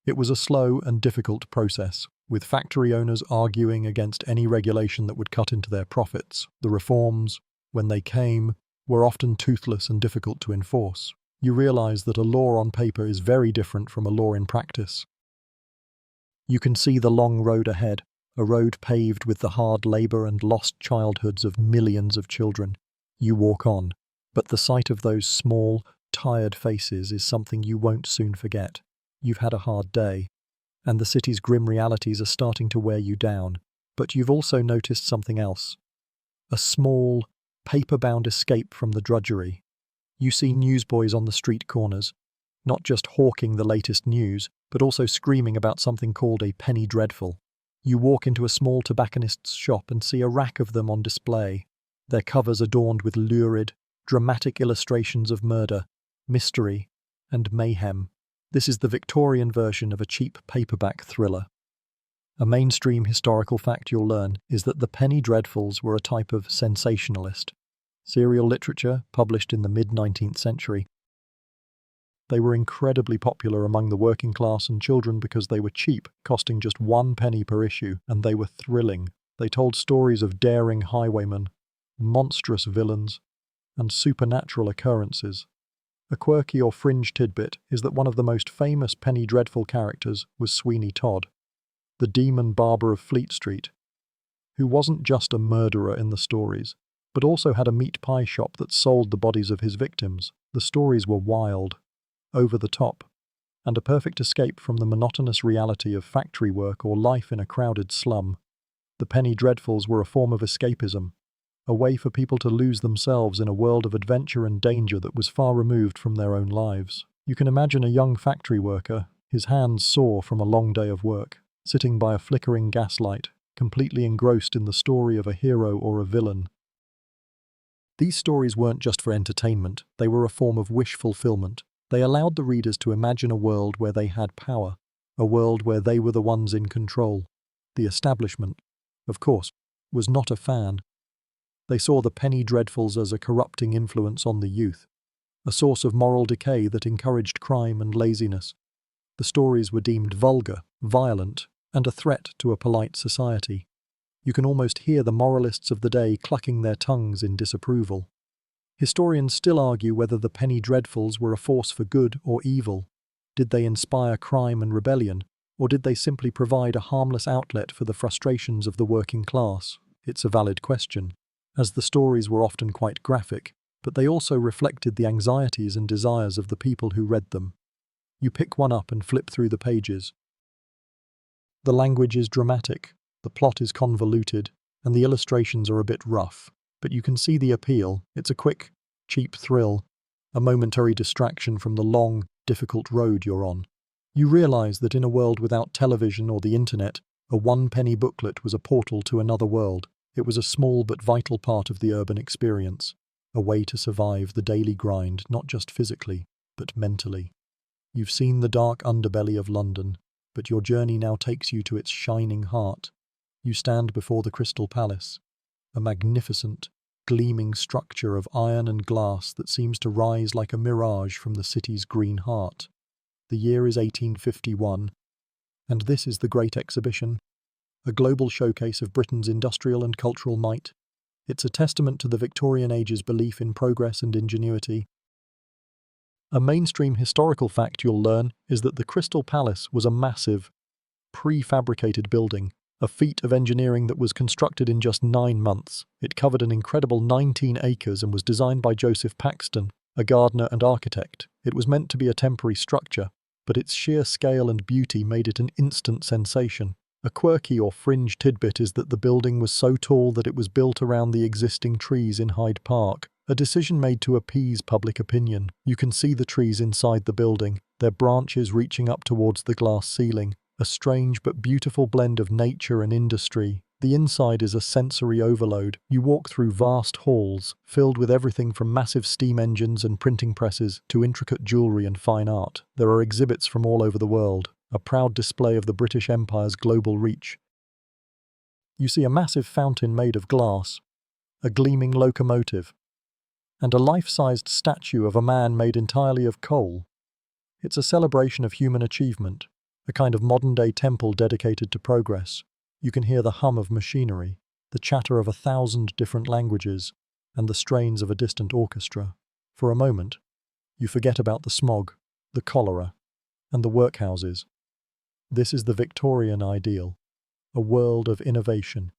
Speaker 1: It was a slow and difficult process, with factory owners arguing against any regulation that would cut into their profits. The reforms, when they came, were often toothless and difficult to enforce. You realise that a law on paper is very different from a law in practice. You can see the long road ahead, a road paved with the hard labour and lost childhoods of millions of children. You walk on, but the sight of those small, tired faces is something you won't soon forget. You've had a hard day, and the city's grim realities are starting to wear you down, but you've also noticed something else. A small, paper-bound escape from the drudgery. You see newsboys on the street corners, not just hawking the latest news, but also screaming about something called a penny dreadful. You walk into a small tobacconist's shop and see a rack of them on display, their covers adorned with lurid, dramatic illustrations of murder, mystery, and mayhem. This is the Victorian version of a cheap paperback thriller. A mainstream historical fact you'll learn is that the penny dreadfuls were a type of sensationalist, serial literature published in the mid-19th century. They were incredibly popular among the working class and children because they were cheap, costing just 1 penny per issue, and they were thrilling. They told stories of daring highwaymen, monstrous villains, and supernatural occurrences. A quirky or fringe tidbit is that one of the most famous penny dreadful characters was Sweeney Todd, the demon barber of Fleet Street, who wasn't just a murderer in the stories, but also had a meat pie shop that sold the bodies of his victims. The stories were wild, over the top, and a perfect escape from the monotonous reality of factory work or life in a crowded slum. The penny dreadfuls were a form of escapism, a way for people to lose themselves in a world of adventure and danger that was far removed from their own lives. You can imagine a young factory worker, his hands sore from a long day of work, sitting by a flickering gaslight, completely engrossed in the story of a hero or a villain. These stories weren't just for entertainment, they were a form of wish fulfillment. They allowed the readers to imagine a world where they had power, a world where they were the ones in control. The establishment, of course, was not a fan. They saw the penny dreadfuls as a corrupting influence on the youth, a source of moral decay that encouraged crime and laziness. The stories were deemed vulgar, violent, and a threat to a polite society. You can almost hear the moralists of the day clucking their tongues in disapproval. Historians still argue whether the penny dreadfuls were a force for good or evil. Did they inspire crime and rebellion, or did they simply provide a harmless outlet for the frustrations of the working class? It's a valid question, as the stories were often quite graphic, but they also reflected the anxieties and desires of the people who read them. You pick one up and flip through the pages. The language is dramatic, the plot is convoluted, and the illustrations are a bit rough, but you can see the appeal. It's a quick, cheap thrill, a momentary distraction from the long, difficult road you're on. You realise that in a world without television or the internet, a 1-penny booklet was a portal to another world. It was a small but vital part of the urban experience, a way to survive the daily grind, not just physically, but mentally. You've seen the dark underbelly of London, but your journey now takes you to its shining heart. You stand before the Crystal Palace, a magnificent, gleaming structure of iron and glass that seems to rise like a mirage from the city's green heart. The year is 1851, and this is the Great Exhibition, a global showcase of Britain's industrial and cultural might. It's a testament to the Victorian age's belief in progress and ingenuity. A mainstream historical fact you'll learn is that the Crystal Palace was a massive, prefabricated building, a feat of engineering that was constructed in just 9 months. It covered an incredible 19 acres and was designed by Joseph Paxton, a gardener and architect. It was meant to be a temporary structure, but its sheer scale and beauty made it an instant sensation. A quirky or fringe tidbit is that the building was so tall that it was built around the existing trees in Hyde Park, a decision made to appease public opinion. You can see the trees inside the building, their branches reaching up towards the glass ceiling. a strange but beautiful blend of nature and industry. The inside is a sensory overload. You walk through vast halls, filled with everything from massive steam engines and printing presses to intricate jewelry and fine art. There are exhibits from all over the world, a proud display of the British Empire's global reach. You see a massive fountain made of glass, a gleaming locomotive, and a life-sized statue of a man made entirely of coal. It's a celebration of human achievement, a kind of modern-day temple dedicated to progress. You can hear the hum of machinery, the chatter of 1,000 different languages, and the strains of a distant orchestra. For a moment, you forget about the smog, the cholera, and the workhouses. This is the Victorian ideal, a world of innovation,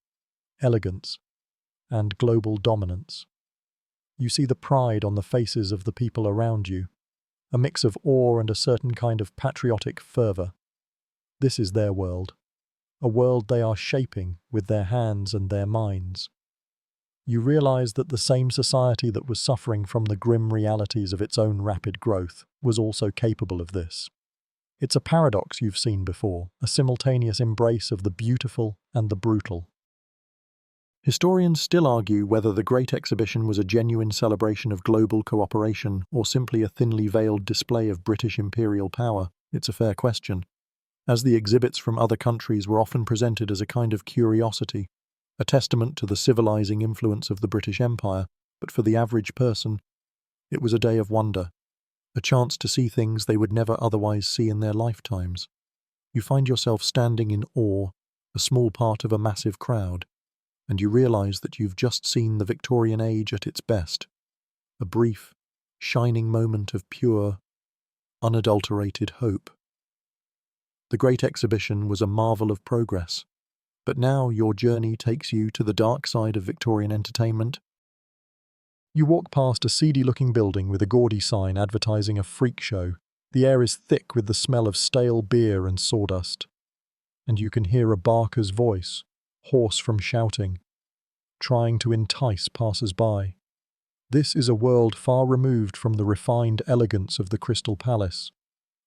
Speaker 1: elegance, and global dominance. You see the pride on the faces of the people around you, a mix of awe and a certain kind of patriotic fervour. This is their world, a world they are shaping with their hands and their minds. You realize that the same society that was suffering from the grim realities of its own rapid growth was also capable of this. It's a paradox you've seen before, a simultaneous embrace of the beautiful and the brutal. Historians still argue whether the Great Exhibition was a genuine celebration of global cooperation or simply a thinly veiled display of British imperial power. It's a fair question, as the exhibits from other countries were often presented as a kind of curiosity, a testament to the civilizing influence of the British Empire. But for the average person, it was a day of wonder, a chance to see things they would never otherwise see in their lifetimes. You find yourself standing in awe, a small part of a massive crowd, and you realize that you've just seen the Victorian age at its best, a brief, shining moment of pure, unadulterated hope. The Great Exhibition was a marvel of progress, but now your journey takes you to the dark side of Victorian entertainment. You walk past a seedy-looking building with a gaudy sign advertising a freak show. The air is thick with the smell of stale beer and sawdust, and you can hear a barker's voice, hoarse from shouting, trying to entice passers-by. This is a world far removed from the refined elegance of the Crystal Palace.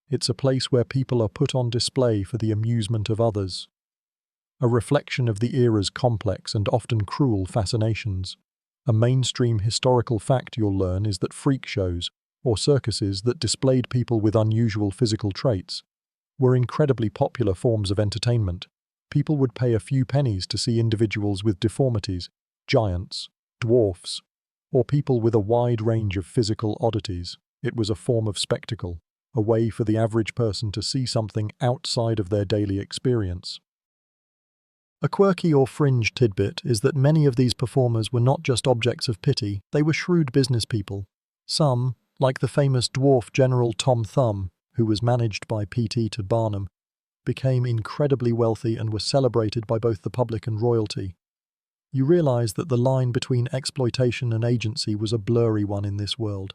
Speaker 1: It's a place where people are put on display for the amusement of others, a reflection of the era's complex and often cruel fascinations. A mainstream historical fact you'll learn is that freak shows, or circuses that displayed people with unusual physical traits, were incredibly popular forms of entertainment. People would pay a few pennies to see individuals with deformities, giants, dwarfs, or people with a wide range of physical oddities. It was a form of spectacle, a way for the average person to see something outside of their daily experience. A quirky or fringe tidbit is that many of these performers were not just objects of pity, they were shrewd business people. Some, like the famous dwarf General Tom Thumb, who was managed by P.T. to Barnum, became incredibly wealthy and were celebrated by both the public and royalty. You realize that the line between exploitation and agency was a blurry one in this world.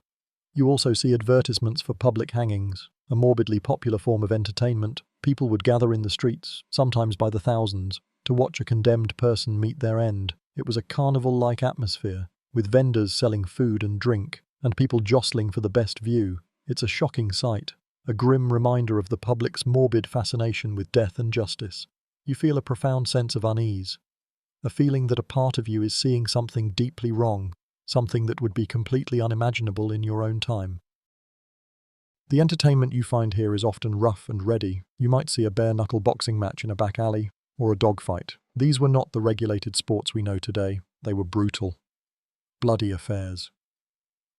Speaker 1: You also see advertisements for public hangings, a morbidly popular form of entertainment. People would gather in the streets, sometimes by the thousands, to watch a condemned person meet their end. It was a carnival-like atmosphere, with vendors selling food and drink, and people jostling for the best view. It's a shocking sight, a grim reminder of the public's morbid fascination with death and justice. You feel a profound sense of unease, a feeling that a part of you is seeing something deeply wrong, something that would be completely unimaginable in your own time. The entertainment you find here is often rough and ready. You might see a bare-knuckle boxing match in a back alley, or a dogfight. These were not the regulated sports we know today. They were brutal, bloody affairs.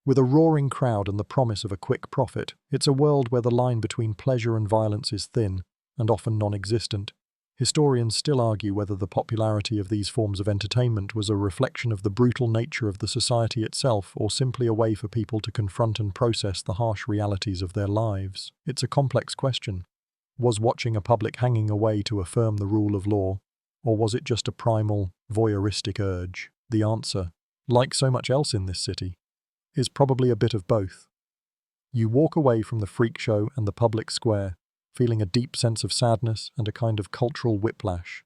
Speaker 1: With a roaring crowd and the promise of a quick profit, it's a world where the line between pleasure and violence is thin, and often non-existent. Historians still argue whether the popularity of these forms of entertainment was a reflection of the brutal nature of the society itself, or simply a way for people to confront and process the harsh realities of their lives. It's a complex question. Was watching a public hanging a way to affirm the rule of law, or was it just a primal, voyeuristic urge? The answer, like so much else in this city, is probably a bit of both. You walk away from the freak show and the public square, feeling a deep sense of sadness and a kind of cultural whiplash.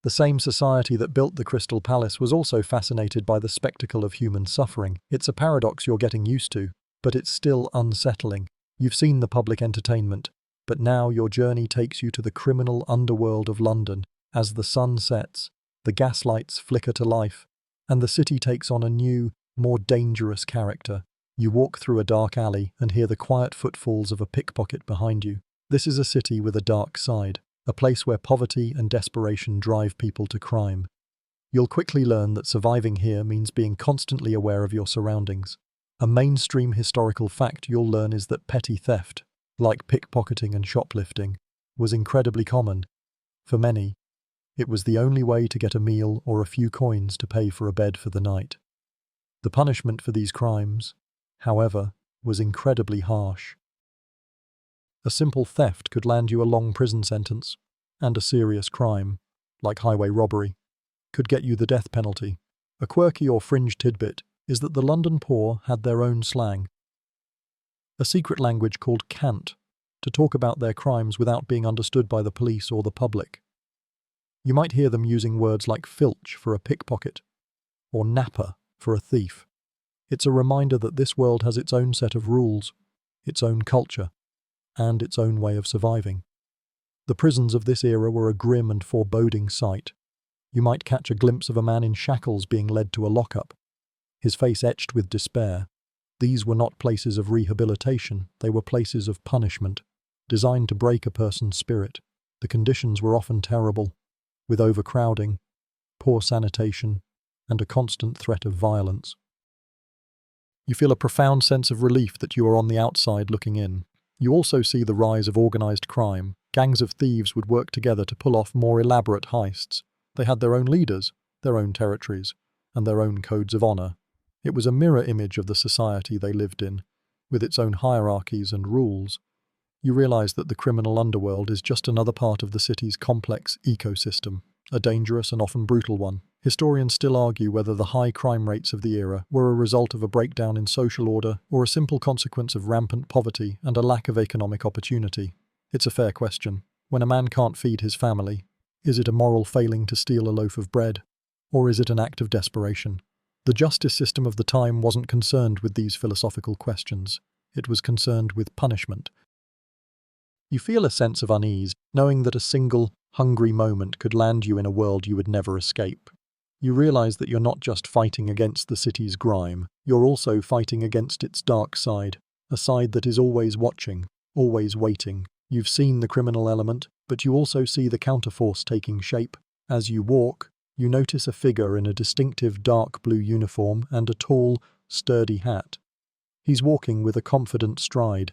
Speaker 1: The same society that built the Crystal Palace was also fascinated by the spectacle of human suffering. It's a paradox you're getting used to, but it's still unsettling. You've seen the public entertainment, But now your journey takes you to the criminal underworld of London. As the sun sets, the gaslights flicker to life, and the city takes on a new, more dangerous character. You walk through a dark alley and hear the quiet footfalls of a pickpocket behind you. This is a city with a dark side, a place where poverty and desperation drive people to crime. You'll quickly learn that surviving here means being constantly aware of your surroundings. A mainstream historical fact you'll learn is that petty theft, like pickpocketing and shoplifting, was incredibly common. For many, it was the only way to get a meal or a few coins to pay for a bed for the night. The punishment for these crimes, however, was incredibly harsh. A simple theft could land you a long prison sentence, and a serious crime, like highway robbery, could get you the death penalty. A quirky or fringe tidbit is that the London poor had their own slang, a secret language called cant, to talk about their crimes without being understood by the police or the public. You might hear them using words like filch for a pickpocket, or napper for a thief. It's a reminder that this world has its own set of rules, its own culture, and its own way of surviving. The prisons of this era were a grim and foreboding sight. You might catch a glimpse of a man in shackles being led to a lockup, his face etched with despair. These were not places of rehabilitation, they were places of punishment, designed to break a person's spirit. The conditions were often terrible, with overcrowding, poor sanitation, and a constant threat of violence. You feel a profound sense of relief that you are on the outside looking in. You also see the rise of organized crime. Gangs of thieves would work together to pull off more elaborate heists. They had their own leaders, their own territories, and their own codes of honor. It was a mirror image of the society they lived in, with its own hierarchies and rules. You realize that the criminal underworld is just another part of the city's complex ecosystem, a dangerous and often brutal one. Historians still argue whether the high crime rates of the era were a result of a breakdown in social order or a simple consequence of rampant poverty and a lack of economic opportunity. It's a fair question. When a man can't feed his family, is it a moral failing to steal a loaf of bread, or is it an act of desperation? The justice system of the time wasn't concerned with these philosophical questions. It was concerned with punishment. You feel a sense of unease, knowing that a single, hungry moment could land you in a world you would never escape. You realize that you're not just fighting against the city's grime, you're also fighting against its dark side, a side that is always watching, always waiting. You've seen the criminal element, but you also see the counterforce taking shape. As you walk, you notice a figure in a distinctive dark blue uniform and a tall, sturdy hat. He's walking with a confident stride,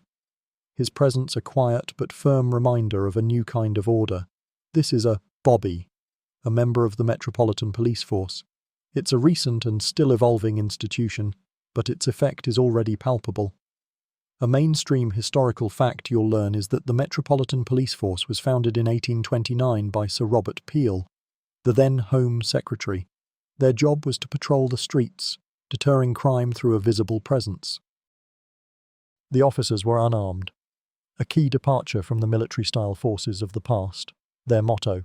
Speaker 1: his presence a quiet but firm reminder of a new kind of order. This is a Bobby, a member of the Metropolitan Police Force. It's a recent and still evolving institution, but its effect is already palpable. A mainstream historical fact you'll learn is that the Metropolitan Police Force was founded in 1829 by Sir Robert Peel, the then Home Secretary. Their job was to patrol the streets, deterring crime through a visible presence. The officers were unarmed, a key departure from the military-style forces of the past. Their motto,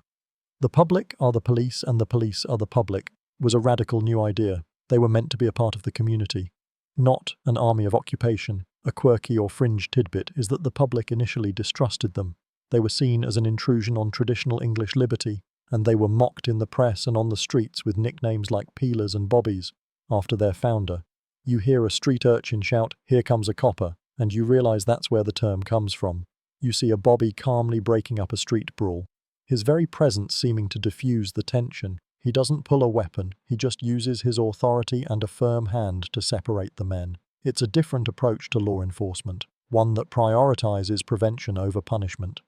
Speaker 1: "The public are the police and the police are the public," was a radical new idea. They were meant to be a part of the community, not an army of occupation. A quirky or fringe tidbit is that the public initially distrusted them. They were seen as an intrusion on traditional English liberty, and they were mocked in the press and on the streets with nicknames like Peelers and Bobbies, after their founder. You hear a street urchin shout, "Here comes a copper," and you realize that's where the term comes from. You see a Bobby calmly breaking up a street brawl, his very presence seeming to diffuse the tension. He doesn't pull a weapon, he just uses his authority and a firm hand to separate the men. It's a different approach to law enforcement, one that prioritizes prevention over punishment.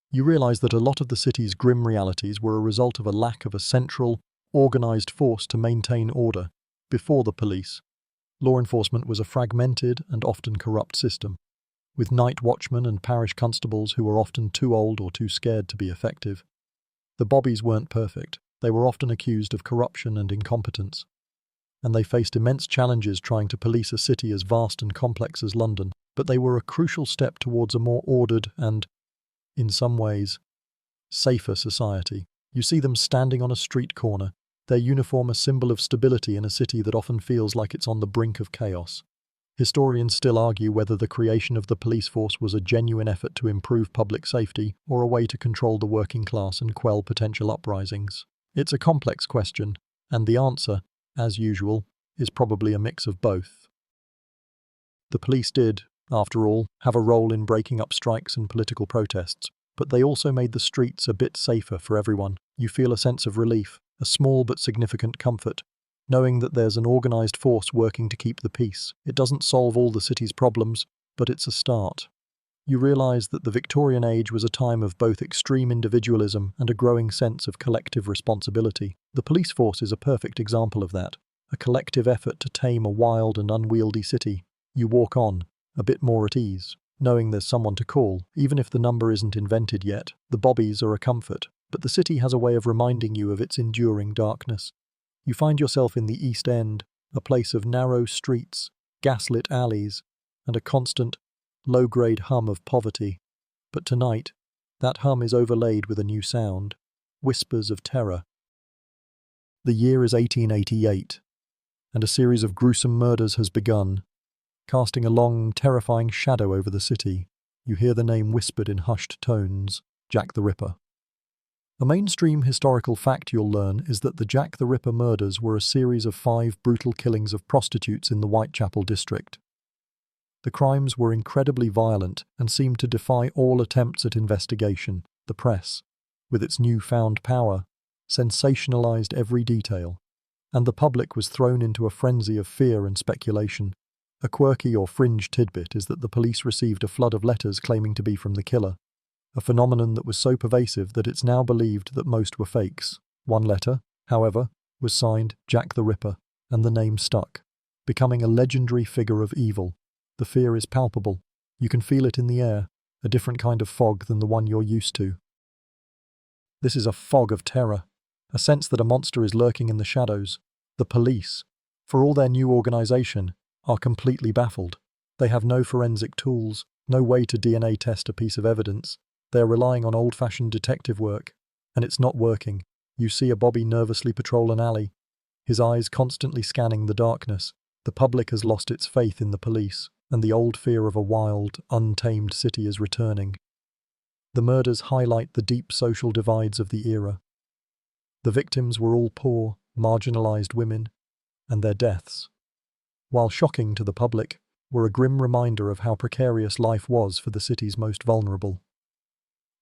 Speaker 1: You realize that a lot of the city's grim realities were a result of a lack of a central, organized force to maintain order. Before the police, law enforcement was a fragmented and often corrupt system, with night watchmen and parish constables who were often too old or too scared to be effective. The Bobbies weren't perfect. They were often accused of corruption and incompetence, and they faced immense challenges trying to police a city as vast and complex as London. But they were a crucial step towards a more ordered and, in some ways, safer society. You see them standing on a street corner, their uniform a symbol of stability in a city that often feels like it's on the brink of chaos. Historians still argue whether the creation of the police force was a genuine effort to improve public safety or a way to control the working class and quell potential uprisings. It's a complex question, and the answer, as usual, is probably a mix of both. The police did, after all, have a role in breaking up strikes and political protests, but they also made the streets a bit safer for everyone. You feel a sense of relief, a small but significant comfort, knowing that there's an organized force working to keep the peace. It doesn't solve all the city's problems, but it's a start. You realize that the Victorian age was a time of both extreme individualism and a growing sense of collective responsibility. The police force is a perfect example of that, a collective effort to tame a wild and unwieldy city. You walk on, a bit more at ease, knowing there's someone to call, even if the number isn't invented yet. The bobbies are a comfort, but the city has a way of reminding you of its enduring darkness. You find yourself in the East End, a place of narrow streets, gaslit alleys, and a constant, low-grade hum of poverty. But tonight, that hum is overlaid with a new sound, whispers of terror. The year is 1888, and a series of gruesome murders has begun, casting a long, terrifying shadow over the city. You hear the name whispered in hushed tones, Jack the Ripper. A mainstream historical fact you'll learn is that the Jack the Ripper murders were a series of 5 brutal killings of prostitutes in the Whitechapel district. The crimes were incredibly violent and seemed to defy all attempts at investigation. The press, with its newfound power, sensationalized every detail, and the public was thrown into a frenzy of fear and speculation. A quirky or fringe tidbit is that the police received a flood of letters claiming to be from the killer, a phenomenon that was so pervasive that it's now believed that most were fakes. One letter, however, was signed Jack the Ripper, and the name stuck, becoming a legendary figure of evil. The fear is palpable. You can feel it in the air, a different kind of fog than the one you're used to. This is a fog of terror, a sense that a monster is lurking in the shadows. The police, for all their new organization, are completely baffled. They have no forensic tools, no way to DNA test a piece of evidence. They're relying on old-fashioned detective work, and it's not working. You see a bobby nervously patrol an alley, his eyes constantly scanning the darkness. The public has lost its faith in the police, and the old fear of a wild, untamed city is returning. The murders highlight the deep social divides of the era. The victims were all poor, marginalized women, and their deaths, while shocking to the public, were a grim reminder of how precarious life was for the city's most vulnerable.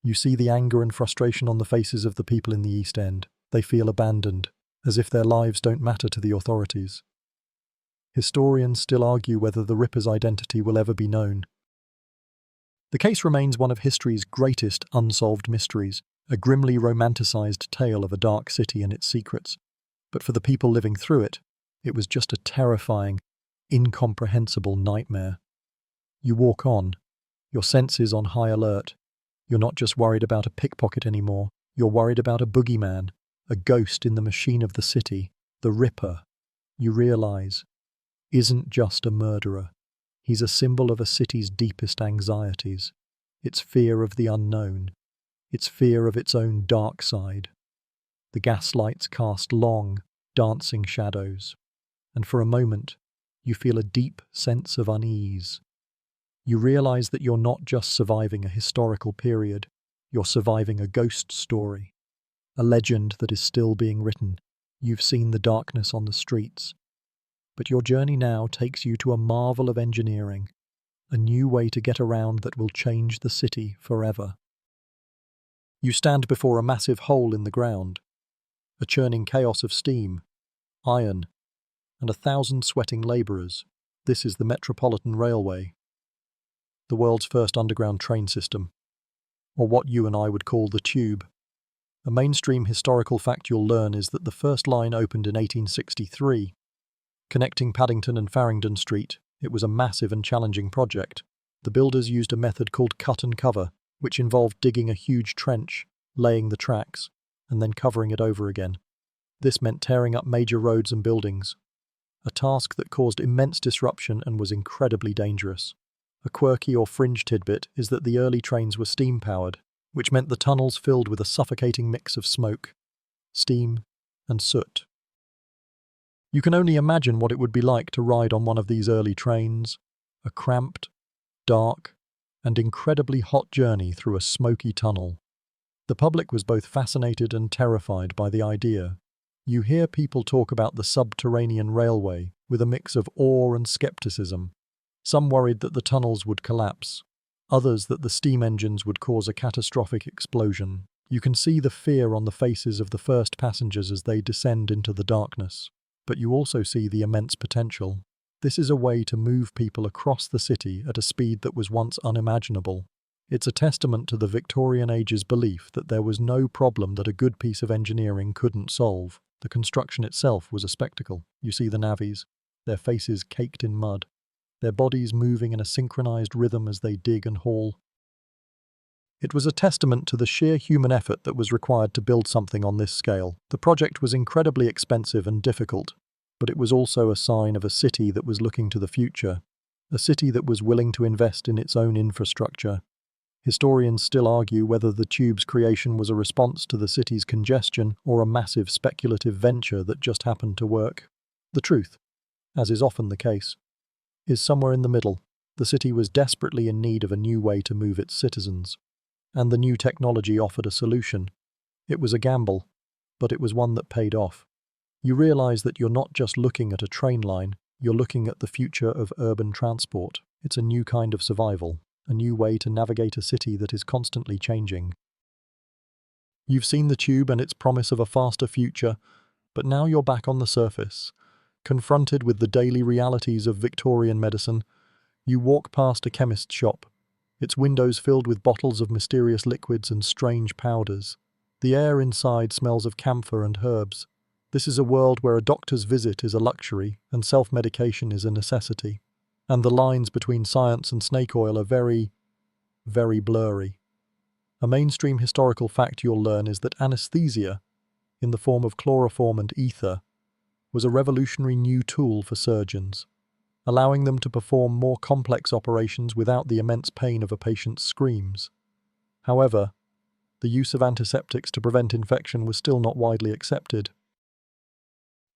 Speaker 1: You see the anger and frustration on the faces of the people in the East End. They feel abandoned, as if their lives don't matter to the authorities. Historians still argue whether the Ripper's identity will ever be known. The case remains one of history's greatest unsolved mysteries, a grimly romanticized tale of a dark city and its secrets. But for the people living through it, it was just a terrifying, incomprehensible nightmare. You walk on, your senses on high alert. You're not just worried about a pickpocket anymore. You're worried about a boogeyman, a ghost in the machine of the city. The Ripper, you realize, isn't just a murderer. He's a symbol of a city's deepest anxieties, its fear of the unknown, its fear of its own dark side. The gaslights cast long, dancing shadows, and for a moment, you feel a deep sense of unease. You realize that you're not just surviving a historical period, you're surviving a ghost story, a legend that is still being written. You've seen the darkness on the streets, but your journey now takes you to a marvel of engineering, a new way to get around that will change the city forever. You stand before a massive hole in the ground, a churning chaos of steam, iron, and 1,000 sweating labourers. This is the Metropolitan Railway, the world's first underground train system, or what you and I would call the Tube. A mainstream historical fact you'll learn is that the first line opened in 1863. Connecting Paddington and Farringdon Street, it was a massive and challenging project. The builders used a method called cut and cover, which involved digging a huge trench, laying the tracks, and then covering it over again. This meant tearing up major roads and buildings, a task that caused immense disruption and was incredibly dangerous. A quirky or fringe tidbit is that the early trains were steam-powered, which meant the tunnels filled with a suffocating mix of smoke, steam, and soot. You can only imagine what it would be like to ride on one of these early trains, a cramped, dark, and incredibly hot journey through a smoky tunnel. The public was both fascinated and terrified by the idea. You hear people talk about the subterranean railway with a mix of awe and skepticism. Some worried that the tunnels would collapse, others that the steam engines would cause a catastrophic explosion. You can see the fear on the faces of the first passengers as they descend into the darkness, but you also see the immense potential. This is a way to move people across the city at a speed that was once unimaginable. It's a testament to the Victorian age's belief that there was no problem that a good piece of engineering couldn't solve. The construction itself was a spectacle. You see the navvies, their faces caked in mud, their bodies moving in a synchronized rhythm as they dig and haul. It was a testament to the sheer human effort that was required to build something on this scale. The project was incredibly expensive and difficult, but it was also a sign of a city that was looking to the future, a city that was willing to invest in its own infrastructure. Historians still argue whether the tube's creation was a response to the city's congestion or a massive speculative venture that just happened to work. The truth, as is often the case, is somewhere in the middle. The city was desperately in need of a new way to move its citizens, and the new technology offered a solution. It was a gamble, but it was one that paid off. You realize that you're not just looking at a train line, you're looking at the future of urban transport. It's a new kind of survival, a new way to navigate a city that is constantly changing. You've seen the tube and its promise of a faster future, but now you're back on the surface. Confronted with the daily realities of Victorian medicine, you walk past a chemist's shop, its windows filled with bottles of mysterious liquids and strange powders. The air inside smells of camphor and herbs. This is a world where a doctor's visit is a luxury and self-medication is a necessity. And the lines between science and snake oil are very, very blurry. A mainstream historical fact you'll learn is that anesthesia, in the form of chloroform and ether, was a revolutionary new tool for surgeons, allowing them to perform more complex operations without the immense pain of a patient's screams. However, the use of antiseptics to prevent infection was still not widely accepted.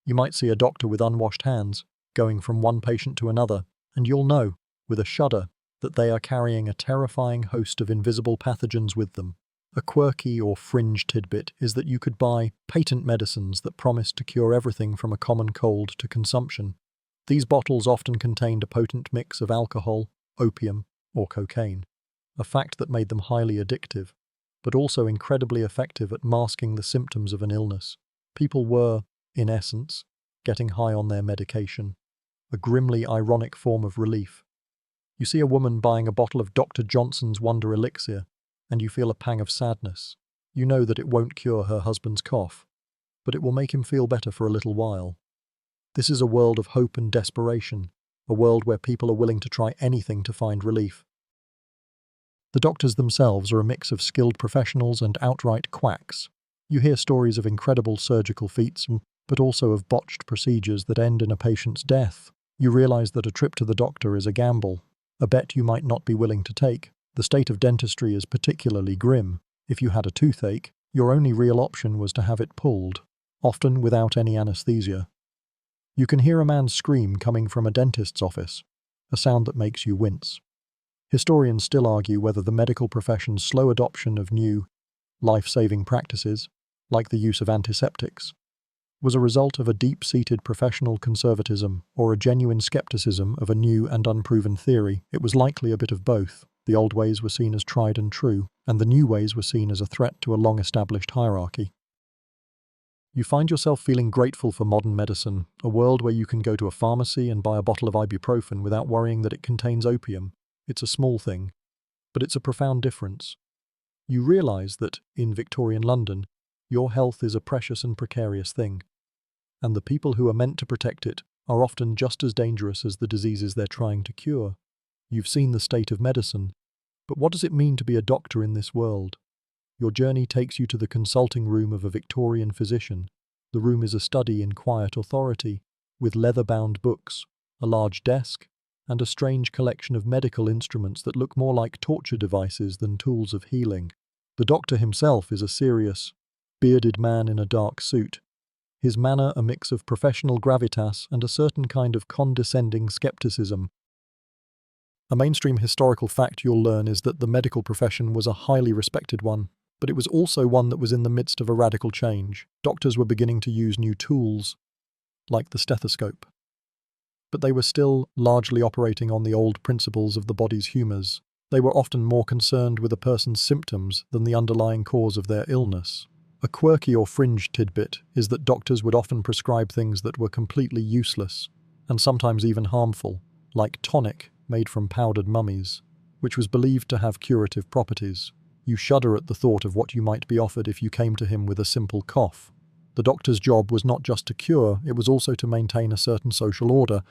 Speaker 1: You might see a doctor with unwashed hands, going from one patient to another, and you'll know, with a shudder, that they are carrying a terrifying host of invisible pathogens with them. A quirky or fringe tidbit is that you could buy patent medicines that promised to cure everything from a common cold to consumption. These bottles often contained a potent mix of alcohol, opium, or cocaine, a fact that made them highly addictive, but also incredibly effective at masking the symptoms of an illness. People were, in essence, getting high on their medication, a grimly ironic form of relief. You see a woman buying a bottle of Dr. Johnson's Wonder Elixir, and you feel a pang of sadness. You know that it won't cure her husband's cough, but it will make him feel better for a little while. This is a world of hope and desperation, a world where people are willing to try anything to find relief. The doctors themselves are a mix of skilled professionals and outright quacks. You hear stories of incredible surgical feats, but also of botched procedures that end in a patient's death. You realize that a trip to the doctor is a gamble, a bet you might not be willing to take. The state of dentistry is particularly grim. If you had a toothache, your only real option was to have it pulled, often without any anesthesia. You can hear a man scream coming from a dentist's office, a sound that makes you wince. Historians still argue whether the medical profession's slow adoption of new, life-saving practices, like the use of antiseptics, was a result of a deep-seated professional conservatism or a genuine skepticism of a new and unproven theory. It was likely a bit of both. The old ways were seen as tried and true, and the new ways were seen as a threat to a long-established hierarchy. You find yourself feeling grateful for modern medicine, a world where you can go to a pharmacy and buy a bottle of ibuprofen without worrying that it contains opium. It's a small thing, but it's a profound difference. You realize that, in Victorian London, your health is a precious and precarious thing, and the people who are meant to protect it are often just as dangerous as the diseases they're trying to cure. You've seen the state of medicine, but what does it mean to be a doctor in this world? Your journey takes you to the consulting room of a Victorian physician. The room is a study in quiet authority, with leather-bound books, a large desk, and a strange collection of medical instruments that look more like torture devices than tools of healing. The doctor himself is a serious, bearded man in a dark suit, his manner a mix of professional gravitas and a certain kind of condescending skepticism. A mainstream historical fact you'll learn is that the medical profession was a highly respected one, but it was also one that was in the midst of a radical change. Doctors were beginning to use new tools, like the stethoscope. But they were still largely operating on the old principles of the body's humours. They were often more concerned with a person's symptoms than the underlying cause of their illness. A quirky or fringe tidbit is that doctors would often prescribe things that were completely useless, and sometimes even harmful, like tonic made from powdered mummies, which was believed to have curative properties. You shudder at the thought of what you might be offered if you came to him with a simple cough. The doctor's job was not just to cure, it was also to maintain a certain social order.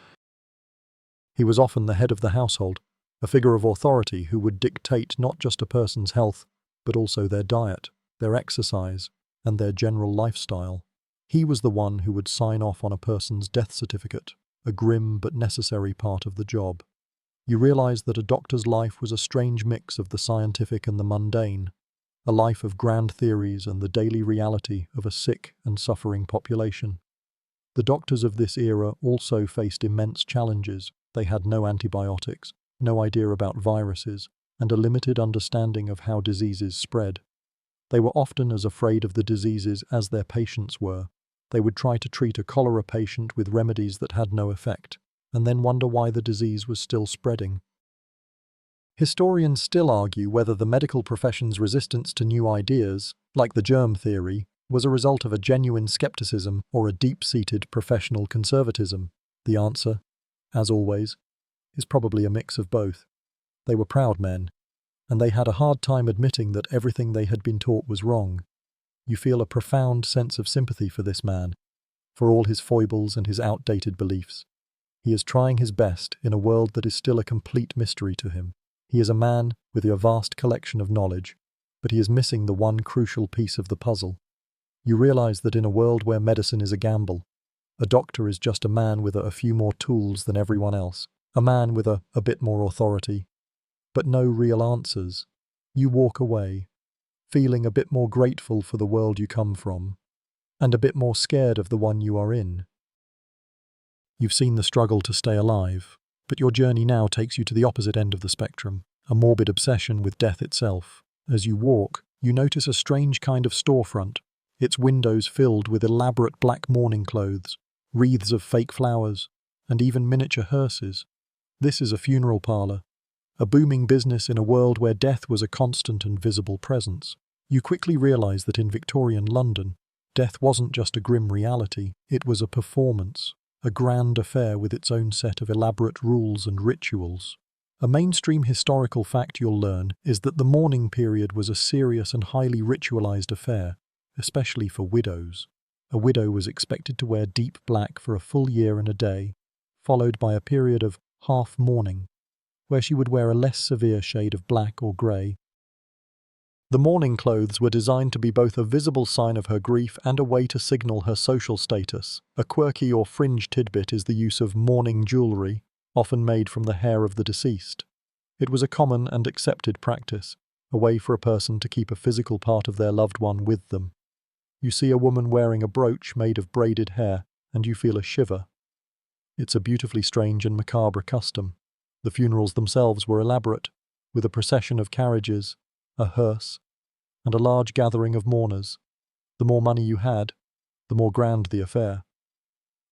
Speaker 1: He was often the head of the household, a figure of authority who would dictate not just a person's health, but also their diet, their exercise, and their general lifestyle. He was the one who would sign off on a person's death certificate, a grim but necessary part of the job. You realize that a doctor's life was a strange mix of the scientific and the mundane, a life of grand theories and the daily reality of a sick and suffering population. The doctors of this era also faced immense challenges. They had no antibiotics, no idea about viruses, and a limited understanding of how diseases spread. They were often as afraid of the diseases as their patients were. They would try to treat a cholera patient with remedies that had no effect, and then wonder why the disease was still spreading. Historians still argue whether the medical profession's resistance to new ideas, like the germ theory, was a result of a genuine skepticism or a deep-seated professional conservatism. The answer, as always, is probably a mix of both. They were proud men, and they had a hard time admitting that everything they had been taught was wrong. You feel a profound sense of sympathy for this man, for all his foibles and his outdated beliefs. He is trying his best in a world that is still a complete mystery to him. He is a man with a vast collection of knowledge, but he is missing the one crucial piece of the puzzle. You realize that in a world where medicine is a gamble, a doctor is just a man with a few more tools than everyone else, a man with a bit more authority, but no real answers. You walk away, feeling a bit more grateful for the world you come from, and a bit more scared of the one you are in. You've seen the struggle to stay alive, but your journey now takes you to the opposite end of the spectrum, a morbid obsession with death itself. As you walk, you notice a strange kind of storefront, its windows filled with elaborate black mourning clothes, wreaths of fake flowers, and even miniature hearses. This is a funeral parlour, a booming business in a world where death was a constant and visible presence. You quickly realize that in Victorian London, death wasn't just a grim reality, it was a performance, a grand affair with its own set of elaborate rules and rituals. A mainstream historical fact you'll learn is that the mourning period was a serious and highly ritualized affair, especially for widows. A widow was expected to wear deep black for a full year and a day, followed by a period of half mourning, where she would wear a less severe shade of black or grey. The mourning clothes were designed to be both a visible sign of her grief and a way to signal her social status. A quirky or fringe tidbit is the use of mourning jewellery, often made from the hair of the deceased. It was a common and accepted practice, a way for a person to keep a physical part of their loved one with them. You see a woman wearing a brooch made of braided hair, and you feel a shiver. It's a beautifully strange and macabre custom. The funerals themselves were elaborate, with a procession of carriages, a hearse, and a large gathering of mourners. The more money you had, the more grand the affair.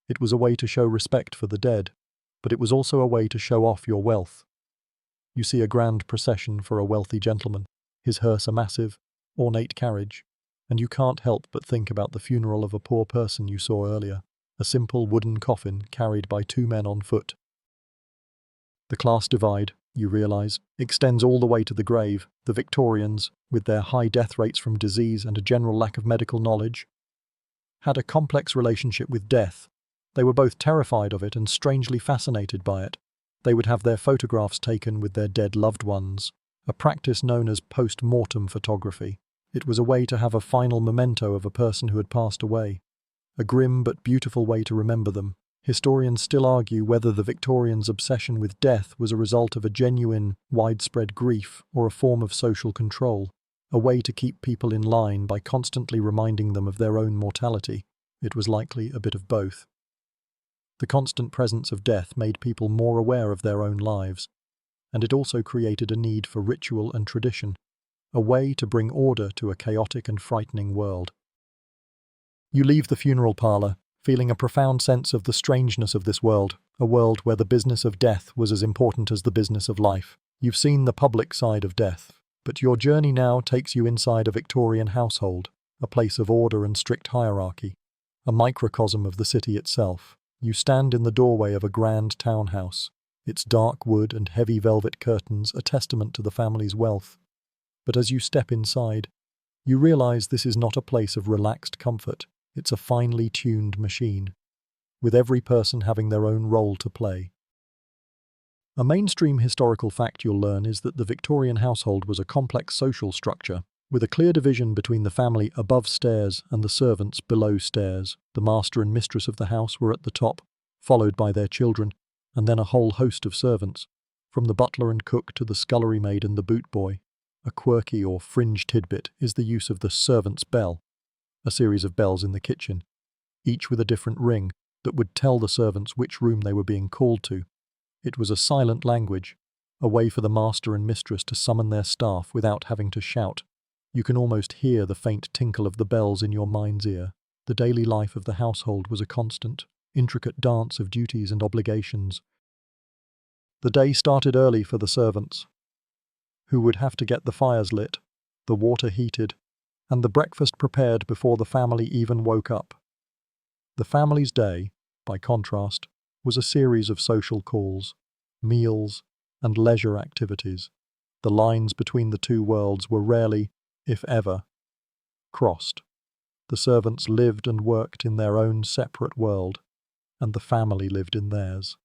Speaker 1: It was a way to show respect for the dead, but it was also a way to show off your wealth. You see a grand procession for a wealthy gentleman, his hearse a massive, ornate carriage, and you can't help but think about the funeral of a poor person you saw earlier, a simple wooden coffin carried by two men on foot. The class divide, you realize, extends all the way to the grave. The Victorians, with their high death rates from disease and a general lack of medical knowledge, had a complex relationship with death. They were both terrified of it and strangely fascinated by it. They would have their photographs taken with their dead loved ones, a practice known as post-mortem photography. It was a way to have a final memento of a person who had passed away, a grim but beautiful way to remember them. Historians still argue whether the Victorians' obsession with death was a result of a genuine, widespread grief or a form of social control, a way to keep people in line by constantly reminding them of their own mortality. It was likely a bit of both. The constant presence of death made people more aware of their own lives, and it also created a need for ritual and tradition, a way to bring order to a chaotic and frightening world. You leave the funeral parlor, feeling a profound sense of the strangeness of this world, a world where the business of death was as important as the business of life. You've seen the public side of death, but your journey now takes you inside a Victorian household, a place of order and strict hierarchy, a microcosm of the city itself. You stand in the doorway of a grand townhouse, its dark wood and heavy velvet curtains a testament to the family's wealth. But as you step inside, you realize this is not a place of relaxed comfort. It's a finely tuned machine, with every person having their own role to play. A mainstream historical fact you'll learn is that the Victorian household was a complex social structure, with a clear division between the family above stairs and the servants below stairs. The master and mistress of the house were at the top, followed by their children, and then a whole host of servants, from the butler and cook to the scullery maid and the boot boy. A quirky or fringe tidbit is the use of the servant's bell, a series of bells in the kitchen, each with a different ring that would tell the servants which room they were being called to. It was a silent language, a way for the master and mistress to summon their staff without having to shout. You can almost hear the faint tinkle of the bells in your mind's ear. The daily life of the household was a constant, intricate dance of duties and obligations. The day started early for the servants, who would have to get the fires lit, the water heated, and the breakfast prepared before the family even woke up. The family's day, by contrast, was a series of social calls, meals, and leisure activities. The lines between the two worlds were rarely, if ever, crossed. The servants lived and worked in their own separate world, and the family lived in theirs.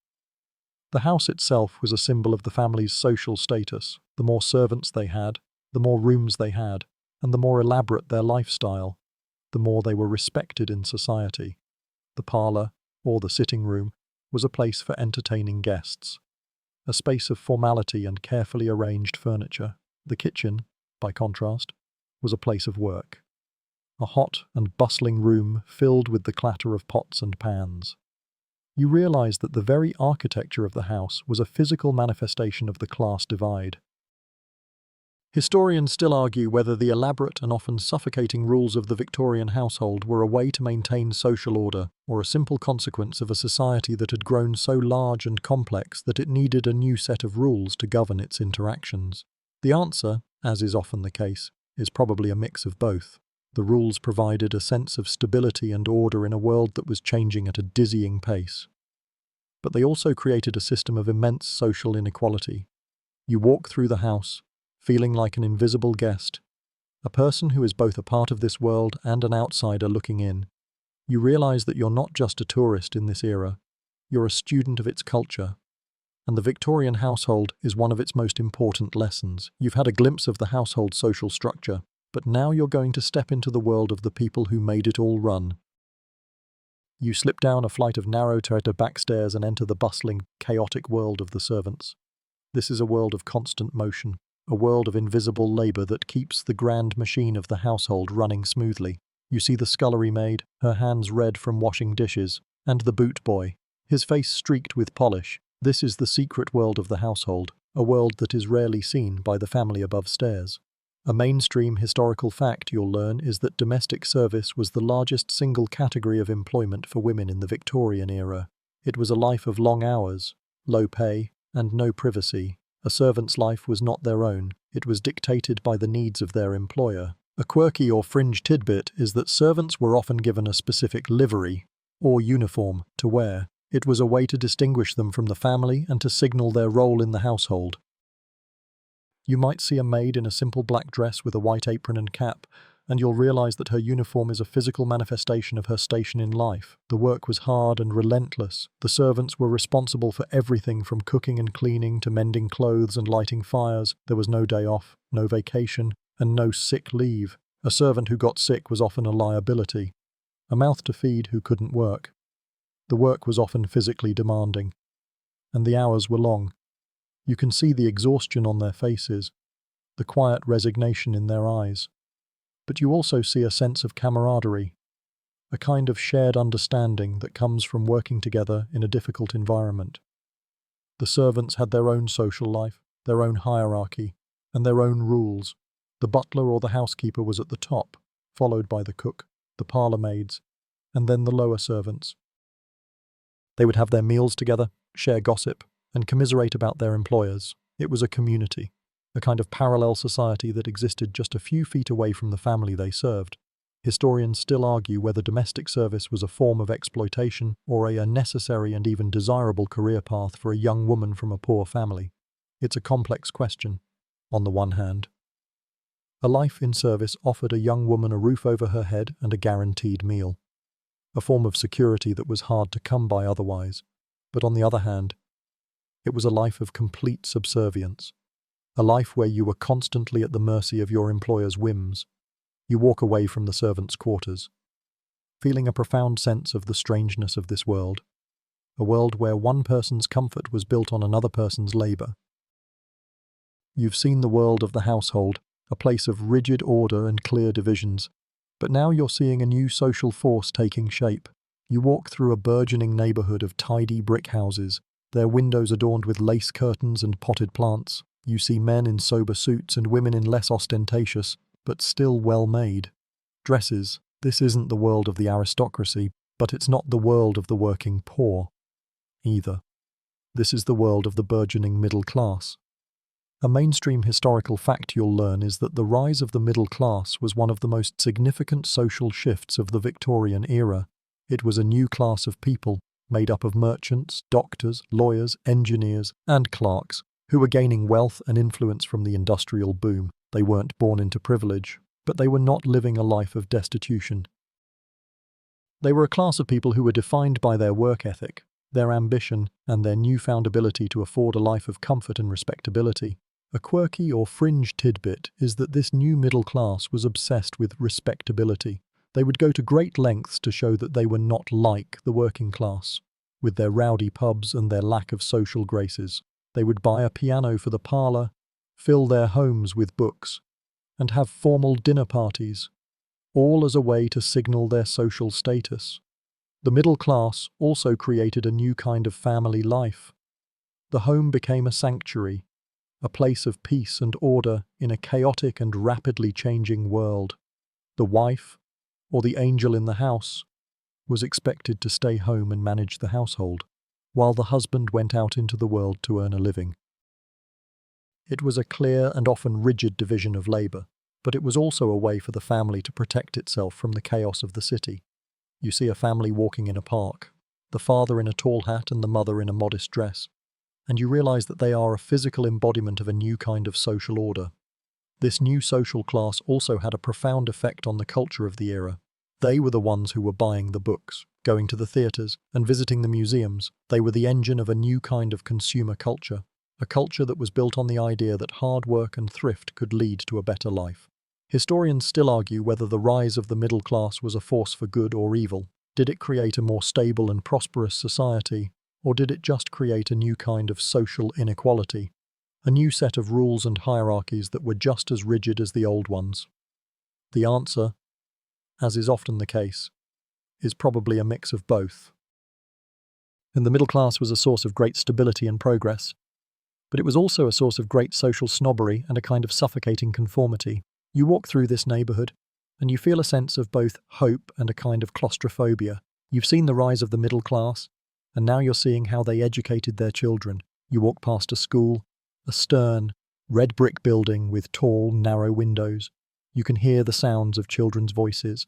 Speaker 1: The house itself was a symbol of the family's social status. The more servants they had, the more rooms they had, and the more elaborate their lifestyle, the more they were respected in society. The parlour, or the sitting room, was a place for entertaining guests, a space of formality and carefully arranged furniture. The kitchen, by contrast, was a place of work, a hot and bustling room filled with the clatter of pots and pans. You realize that the very architecture of the house was a physical manifestation of the class divide. Historians still argue whether the elaborate and often suffocating rules of the Victorian household were a way to maintain social order, or a simple consequence of a society that had grown so large and complex that it needed a new set of rules to govern its interactions. The answer, as is often the case, is probably a mix of both. The rules provided a sense of stability and order in a world that was changing at a dizzying pace. But they also created a system of immense social inequality. You walk through the house, feeling like an invisible guest, a person who is both a part of this world and an outsider looking in. You realize that you're not just a tourist in this era, you're a student of its culture, and the Victorian household is one of its most important lessons. You've had a glimpse of the household social structure, but now you're going to step into the world of the people who made it all run. You slip down a flight of narrow back stairs and enter the bustling, chaotic world of the servants. This is a world of constant motion, a world of invisible labour that keeps the grand machine of the household running smoothly. You see the scullery maid, her hands red from washing dishes, and the boot boy, his face streaked with polish. This is the secret world of the household, a world that is rarely seen by the family above stairs. A mainstream historical fact you'll learn is that domestic service was the largest single category of employment for women in the Victorian era. It was a life of long hours, low pay, and no privacy. A servant's life was not their own, it was dictated by the needs of their employer. A quirky or fringe tidbit is that servants were often given a specific livery, or uniform, to wear. It was a way to distinguish them from the family and to signal their role in the household. You might see a maid in a simple black dress with a white apron and cap, and you'll realize that her uniform is a physical manifestation of her station in life. The work was hard and relentless. The servants were responsible for everything from cooking and cleaning to mending clothes and lighting fires. There was no day off, no vacation, and no sick leave. A servant who got sick was often a liability, a mouth to feed who couldn't work. The work was often physically demanding, and the hours were long. You can see the exhaustion on their faces, the quiet resignation in their eyes. But you also see a sense of camaraderie, a kind of shared understanding that comes from working together in a difficult environment. The servants had their own social life, their own hierarchy, and their own rules. The butler or the housekeeper was at the top, followed by the cook, the parlour maids, and then the lower servants. They would have their meals together, share gossip, and commiserate about their employers. It was a community, a kind of parallel society that existed just a few feet away from the family they served. Historians still argue whether domestic service was a form of exploitation or a necessary and even desirable career path for a young woman from a poor family. It's a complex question. On the one hand, a life in service offered a young woman a roof over her head and a guaranteed meal, a form of security that was hard to come by otherwise. But on the other hand, it was a life of complete subservience, a life where you were constantly at the mercy of your employer's whims. You walk away from the servants' quarters, feeling a profound sense of the strangeness of this world, a world where one person's comfort was built on another person's labour. You've seen the world of the household, a place of rigid order and clear divisions, but now you're seeing a new social force taking shape. You walk through a burgeoning neighbourhood of tidy brick houses, their windows adorned with lace curtains and potted plants. You see men in sober suits and women in less ostentatious, but still well-made dresses. This isn't the world of the aristocracy, but it's not the world of the working poor either. This is the world of the burgeoning middle class. A mainstream historical fact you'll learn is that the rise of the middle class was one of the most significant social shifts of the Victorian era. It was a new class of people, made up of merchants, doctors, lawyers, engineers, and clerks, who were gaining wealth and influence from the industrial boom. They weren't born into privilege, but they were not living a life of destitution. They were a class of people who were defined by their work ethic, their ambition, and their newfound ability to afford a life of comfort and respectability. A quirky or fringe tidbit is that this new middle class was obsessed with respectability. They would go to great lengths to show that they were not like the working class, with their rowdy pubs and their lack of social graces. They would buy a piano for the parlour, fill their homes with books, and have formal dinner parties, all as a way to signal their social status. The middle class also created a new kind of family life. The home became a sanctuary, a place of peace and order in a chaotic and rapidly changing world. The wife, or the angel in the house, was expected to stay home and manage the household, while the husband went out into the world to earn a living. It was a clear and often rigid division of labour, but it was also a way for the family to protect itself from the chaos of the city. You see a family walking in a park, the father in a tall hat and the mother in a modest dress, and you realise that they are a physical embodiment of a new kind of social order. This new social class also had a profound effect on the culture of the era. They were the ones who were buying the books, going to the theatres, and visiting the museums. They were the engine of a new kind of consumer culture, a culture that was built on the idea that hard work and thrift could lead to a better life. Historians still argue whether the rise of the middle class was a force for good or evil. Did it create a more stable and prosperous society, or did it just create a new kind of social inequality, a new set of rules and hierarchies that were just as rigid as the old ones? The answer, as is often the case, is probably a mix of both. And the middle class was a source of great stability and progress, but it was also a source of great social snobbery and a kind of suffocating conformity. You walk through this neighbourhood, and you feel a sense of both hope and a kind of claustrophobia. You've seen the rise of the middle class, and now you're seeing how they educated their children. You walk past a school, a stern, red brick building with tall, narrow windows. You can hear the sounds of children's voices,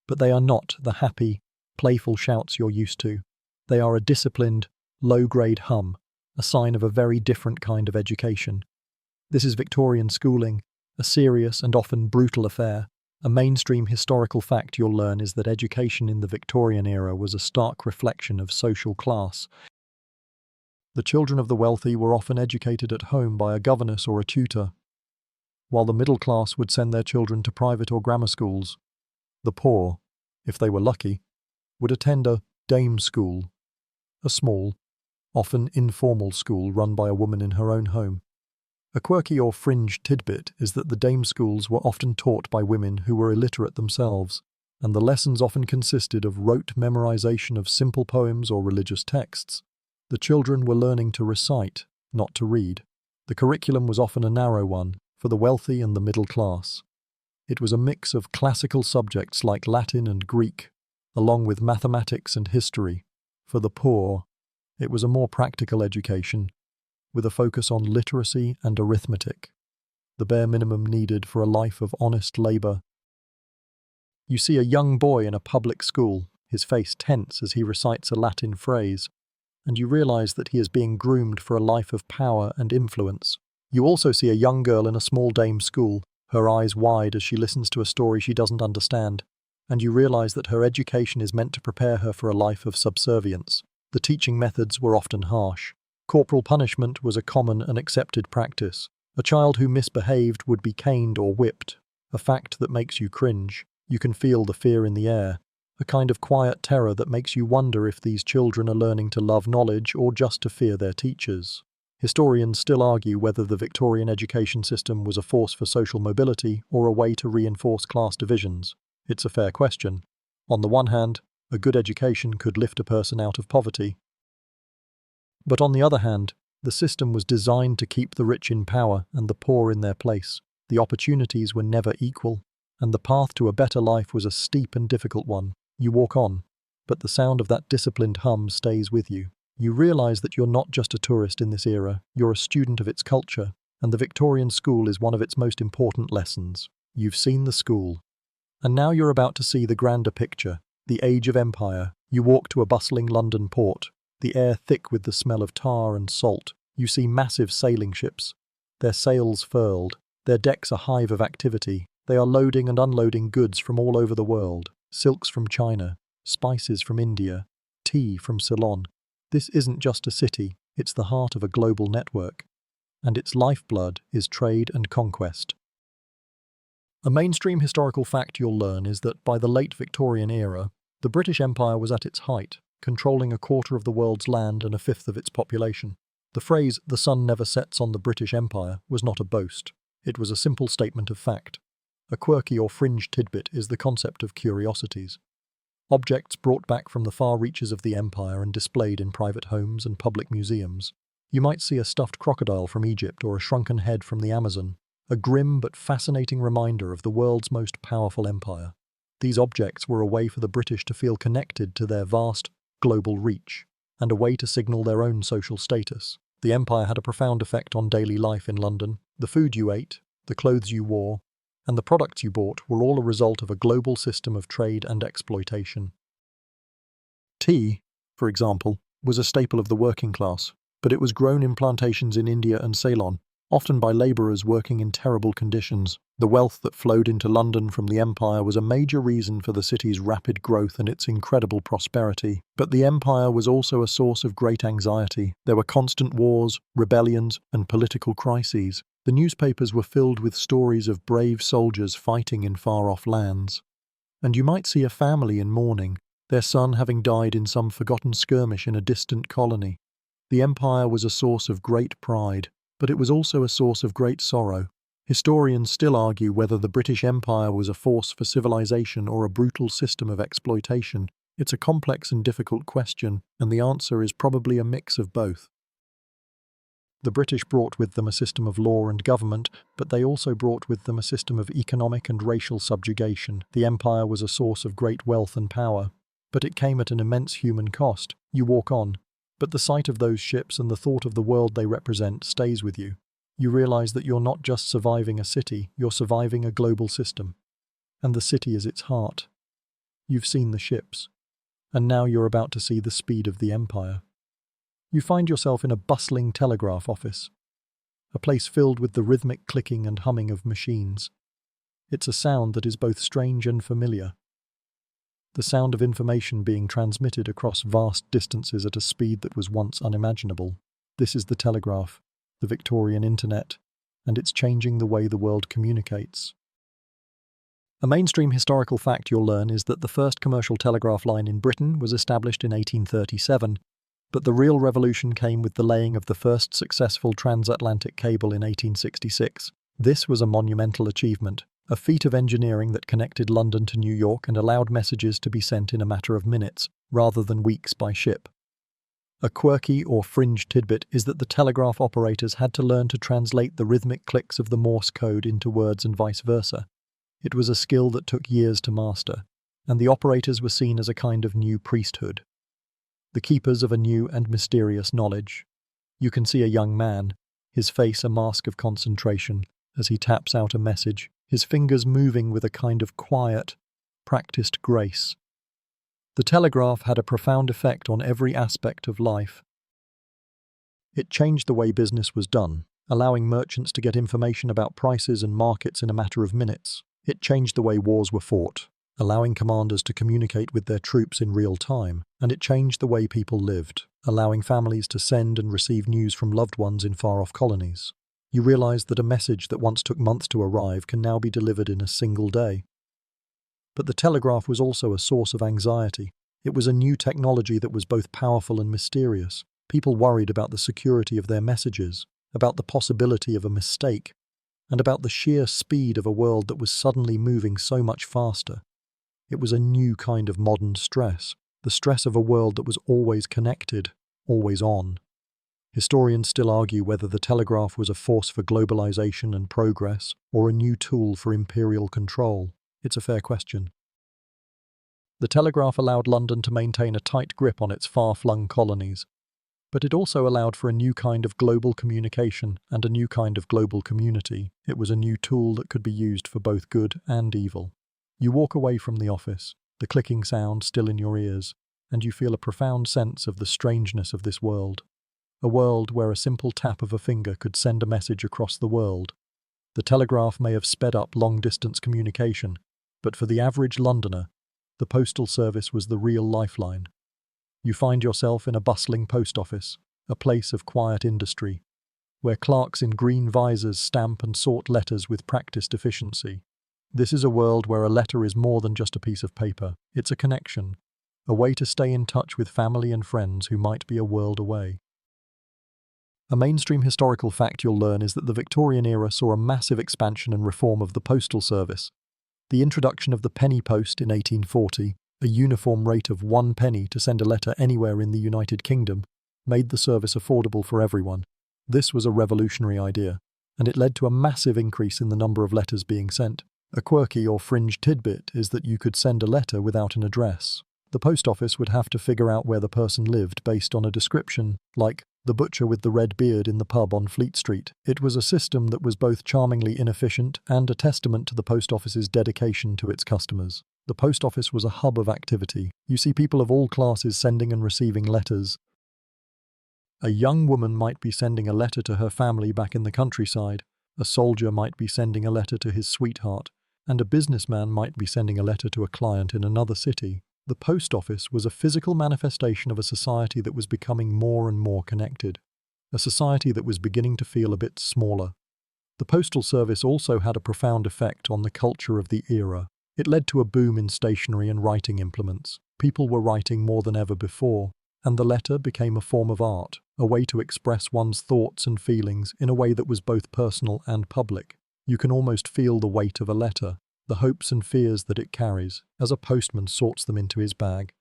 Speaker 1: but they are not the happy, playful shouts you're used to. They are a disciplined, low-grade hum, a sign of a very different kind of education. This is Victorian schooling, a serious and often brutal affair. A mainstream historical fact you'll learn is that education in the Victorian era was a stark reflection of social class. The children of the wealthy were often educated at home by a governess or a tutor, while the middle class would send their children to private or grammar schools. The poor, if they were lucky, would attend a dame school, a small, often informal school run by a woman in her own home. A quirky or fringe tidbit is that the dame schools were often taught by women who were illiterate themselves. and the lessons often consisted of rote memorization of simple poems or religious texts. The children were learning to recite, not to read. The curriculum was often a narrow one, for the wealthy and the middle class. It was a mix of classical subjects like Latin and Greek, along with mathematics and history. For the poor, it was a more practical education, with a focus on literacy and arithmetic, the bare minimum needed for a life of honest labour. You see a young boy in a public school, his face tense as he recites a Latin phrase, and you realise that he is being groomed for a life of power and influence. You also see a young girl in a small dame school, her eyes wide as she listens to a story she doesn't understand, and you realise that her education is meant to prepare her for a life of subservience. The teaching methods were often harsh. Corporal punishment was a common and accepted practice. A child who misbehaved would be caned or whipped, a fact that makes you cringe. You can feel the fear in the air, a kind of quiet terror that makes you wonder if these children are learning to love knowledge or just to fear their teachers. Historians still argue whether the Victorian education system was a force for social mobility or a way to reinforce class divisions. It's a fair question. On the one hand, a good education could lift a person out of poverty. But on the other hand, the system was designed to keep the rich in power and the poor in their place. The opportunities were never equal, and the path to a better life was a steep and difficult one. You walk on, but the sound of that disciplined hum stays with you. You realise that you're not just a tourist in this era, you're a student of its culture, and the Victorian school is one of its most important lessons. You've seen the school, and now you're about to see the grander picture, the age of empire. You walk to a bustling London port, the air thick with the smell of tar and salt. You see massive sailing ships, their sails furled, their decks a hive of activity. They are loading and unloading goods from all over the world, silks from China, spices from India, tea from Ceylon. This isn't just a city, it's the heart of a global network, and its lifeblood is trade and conquest. A mainstream historical fact you'll learn is that by the late Victorian era, the British Empire was at its height, controlling a quarter of the world's land and a fifth of its population. The phrase, "the sun never sets on the British Empire," was not a boast. It was a simple statement of fact. A quirky or fringe tidbit is the concept of curiosities. Objects brought back from the far reaches of the empire and displayed in private homes and public museums. You might see a stuffed crocodile from Egypt or a shrunken head from the Amazon, a grim but fascinating reminder of the world's most powerful empire. These objects were a way for the British to feel connected to their vast, global reach, and a way to signal their own social status. The empire had a profound effect on daily life in London. The food you ate, the clothes you wore, and the products you bought were all a result of a global system of trade and exploitation. Tea, for example, was a staple of the working class, but it was grown in plantations in India and Ceylon, often by labourers working in terrible conditions. The wealth that flowed into London from the empire was a major reason for the city's rapid growth and its incredible prosperity. But the empire was also a source of great anxiety. There were constant wars, rebellions, and political crises. The newspapers were filled with stories of brave soldiers fighting in far-off lands. And you might see a family in mourning, their son having died in some forgotten skirmish in a distant colony. The empire was a source of great pride, but it was also a source of great sorrow. Historians still argue whether the British Empire was a force for civilization or a brutal system of exploitation. It's a complex and difficult question, and the answer is probably a mix of both. The British brought with them a system of law and government, but they also brought with them a system of economic and racial subjugation. The empire was a source of great wealth and power, but it came at an immense human cost. You walk on, but the sight of those ships and the thought of the world they represent stays with you. You realise that you're not just surviving a city, you're surviving a global system. And the city is its heart. You've seen the ships, and now you're about to see the speed of the empire. You find yourself in a bustling telegraph office, a place filled with the rhythmic clicking and humming of machines. It's a sound that is both strange and familiar. The sound of information being transmitted across vast distances at a speed that was once unimaginable. This is the telegraph, the Victorian internet, and it's changing the way the world communicates. A mainstream historical fact you'll learn is that the first commercial telegraph line in Britain was established in 1837, but the real revolution came with the laying of the first successful transatlantic cable in 1866. This was a monumental achievement, a feat of engineering that connected London to New York and allowed messages to be sent in a matter of minutes, rather than weeks by ship. A quirky or fringe tidbit is that the telegraph operators had to learn to translate the rhythmic clicks of the Morse code into words and vice versa. It was a skill that took years to master, and the operators were seen as a kind of new priesthood, the keepers of a new and mysterious knowledge. You can see a young man, his face a mask of concentration, as he taps out a message, his fingers moving with a kind of quiet, practiced grace. The telegraph had a profound effect on every aspect of life. It changed the way business was done, allowing merchants to get information about prices and markets in a matter of minutes. It changed the way wars were fought, allowing commanders to communicate with their troops in real time, and it changed the way people lived, allowing families to send and receive news from loved ones in far-off colonies. You realize that a message that once took months to arrive can now be delivered in a single day. But the telegraph was also a source of anxiety. It was a new technology that was both powerful and mysterious. People worried about the security of their messages, about the possibility of a mistake, and about the sheer speed of a world that was suddenly moving so much faster. It was a new kind of modern stress, the stress of a world that was always connected, always on. Historians still argue whether the telegraph was a force for globalization and progress, or a new tool for imperial control. It's a fair question. The telegraph allowed London to maintain a tight grip on its far-flung colonies, but it also allowed for a new kind of global communication and a new kind of global community. It was a new tool that could be used for both good and evil. You walk away from the office, the clicking sound still in your ears, and you feel a profound sense of the strangeness of this world. A world where a simple tap of a finger could send a message across the world. The telegraph may have sped up long-distance communication, but for the average Londoner, the postal service was the real lifeline. You find yourself in a bustling post office, a place of quiet industry, where clerks in green visors stamp and sort letters with practiced efficiency. This is a world where a letter is more than just a piece of paper. It's a connection, a way to stay in touch with family and friends who might be a world away. A mainstream historical fact you'll learn is that the Victorian era saw a massive expansion and reform of the postal service. The introduction of the penny post in 1840, a uniform rate of 1 penny to send a letter anywhere in the United Kingdom, made the service affordable for everyone. This was a revolutionary idea, and it led to a massive increase in the number of letters being sent. A quirky or fringe tidbit is that you could send a letter without an address. The post office would have to figure out where the person lived based on a description, like the butcher with the red beard in the pub on Fleet Street. It was a system that was both charmingly inefficient and a testament to the post office's dedication to its customers. The post office was a hub of activity. You see people of all classes sending and receiving letters. A young woman might be sending a letter to her family back in the countryside, a soldier might be sending a letter to his sweetheart, and a businessman might be sending a letter to a client in another city. The post office was a physical manifestation of a society that was becoming more and more connected, a society that was beginning to feel a bit smaller. The postal service also had a profound effect on the culture of the era. It led to a boom in stationery and writing implements. People were writing more than ever before, and the letter became a form of art, a way to express one's thoughts and feelings in a way that was both personal and public. You can almost feel the weight of a letter, the hopes and fears that it carries, as a postman sorts them into his bag.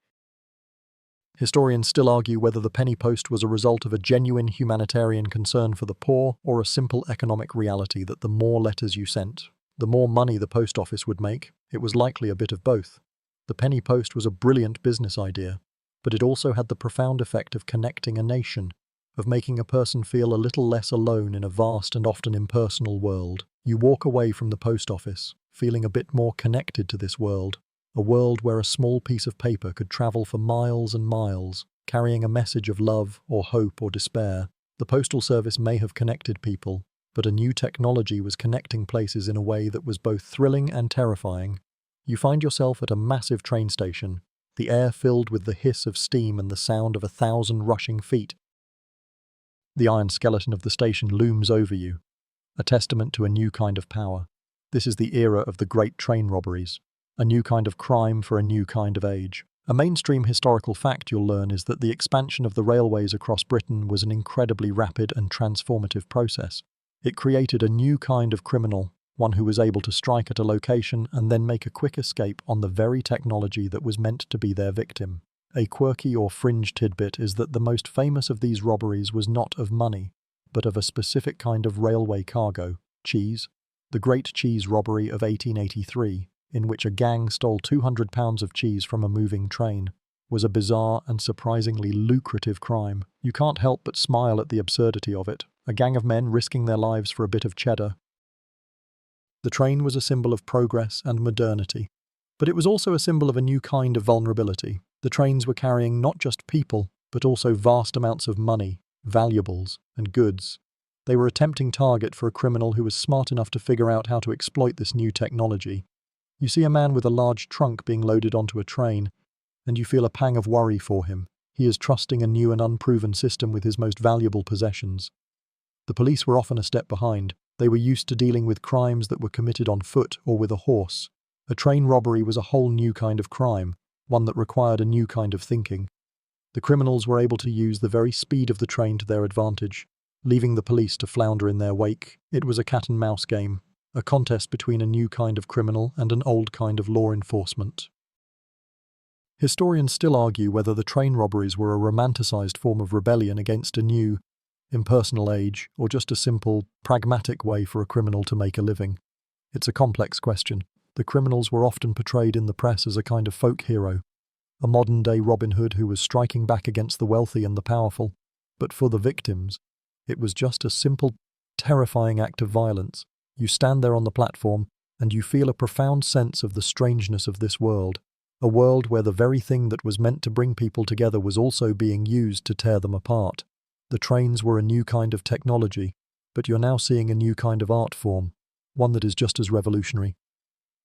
Speaker 1: Historians still argue whether the penny post was a result of a genuine humanitarian concern for the poor or a simple economic reality that the more letters you sent, the more money the post office would make. It was likely a bit of both. The penny post was a brilliant business idea, but it also had the profound effect of connecting a nation, of making a person feel a little less alone in a vast and often impersonal world. You walk away from the post office, feeling a bit more connected to this world, a world where a small piece of paper could travel for miles and miles, carrying a message of love or hope or despair. The postal service may have connected people, but a new technology was connecting places in a way that was both thrilling and terrifying. You find yourself at a massive train station, the air filled with the hiss of steam and the sound of 1,000 rushing feet. The iron skeleton of the station looms over you, a testament to a new kind of power. This is the era of the great train robberies, a new kind of crime for a new kind of age. A mainstream historical fact you'll learn is that the expansion of the railways across Britain was an incredibly rapid and transformative process. It created a new kind of criminal, one who was able to strike at a location and then make a quick escape on the very technology that was meant to be their victim. A quirky or fringe tidbit is that the most famous of these robberies was not of money, but of a specific kind of railway cargo, cheese. The Great Cheese Robbery of 1883, in which a gang stole 200 pounds of cheese from a moving train, was a bizarre and surprisingly lucrative crime. You can't help but smile at the absurdity of it. A gang of men risking their lives for a bit of cheddar. The train was a symbol of progress and modernity, but it was also a symbol of a new kind of vulnerability. The trains were carrying not just people, but also vast amounts of money, valuables, and goods. They were a tempting target for a criminal who was smart enough to figure out how to exploit this new technology. You see a man with a large trunk being loaded onto a train, and you feel a pang of worry for him. He is trusting a new and unproven system with his most valuable possessions. The police were often a step behind. They were used to dealing with crimes that were committed on foot or with a horse. A train robbery was a whole new kind of crime, one that required a new kind of thinking. The criminals were able to use the very speed of the train to their advantage, leaving the police to flounder in their wake. It was a cat-and-mouse game, a contest between a new kind of criminal and an old kind of law enforcement. Historians still argue whether the train robberies were a romanticized form of rebellion against a new, impersonal age, or just a simple, pragmatic way for a criminal to make a living. It's a complex question. The criminals were often portrayed in the press as a kind of folk hero, a modern-day Robin Hood who was striking back against the wealthy and the powerful. But for the victims, it was just a simple, terrifying act of violence. You stand there on the platform, and you feel a profound sense of the strangeness of this world, a world where the very thing that was meant to bring people together was also being used to tear them apart. The trains were a new kind of technology, but you're now seeing a new kind of art form, one that is just as revolutionary.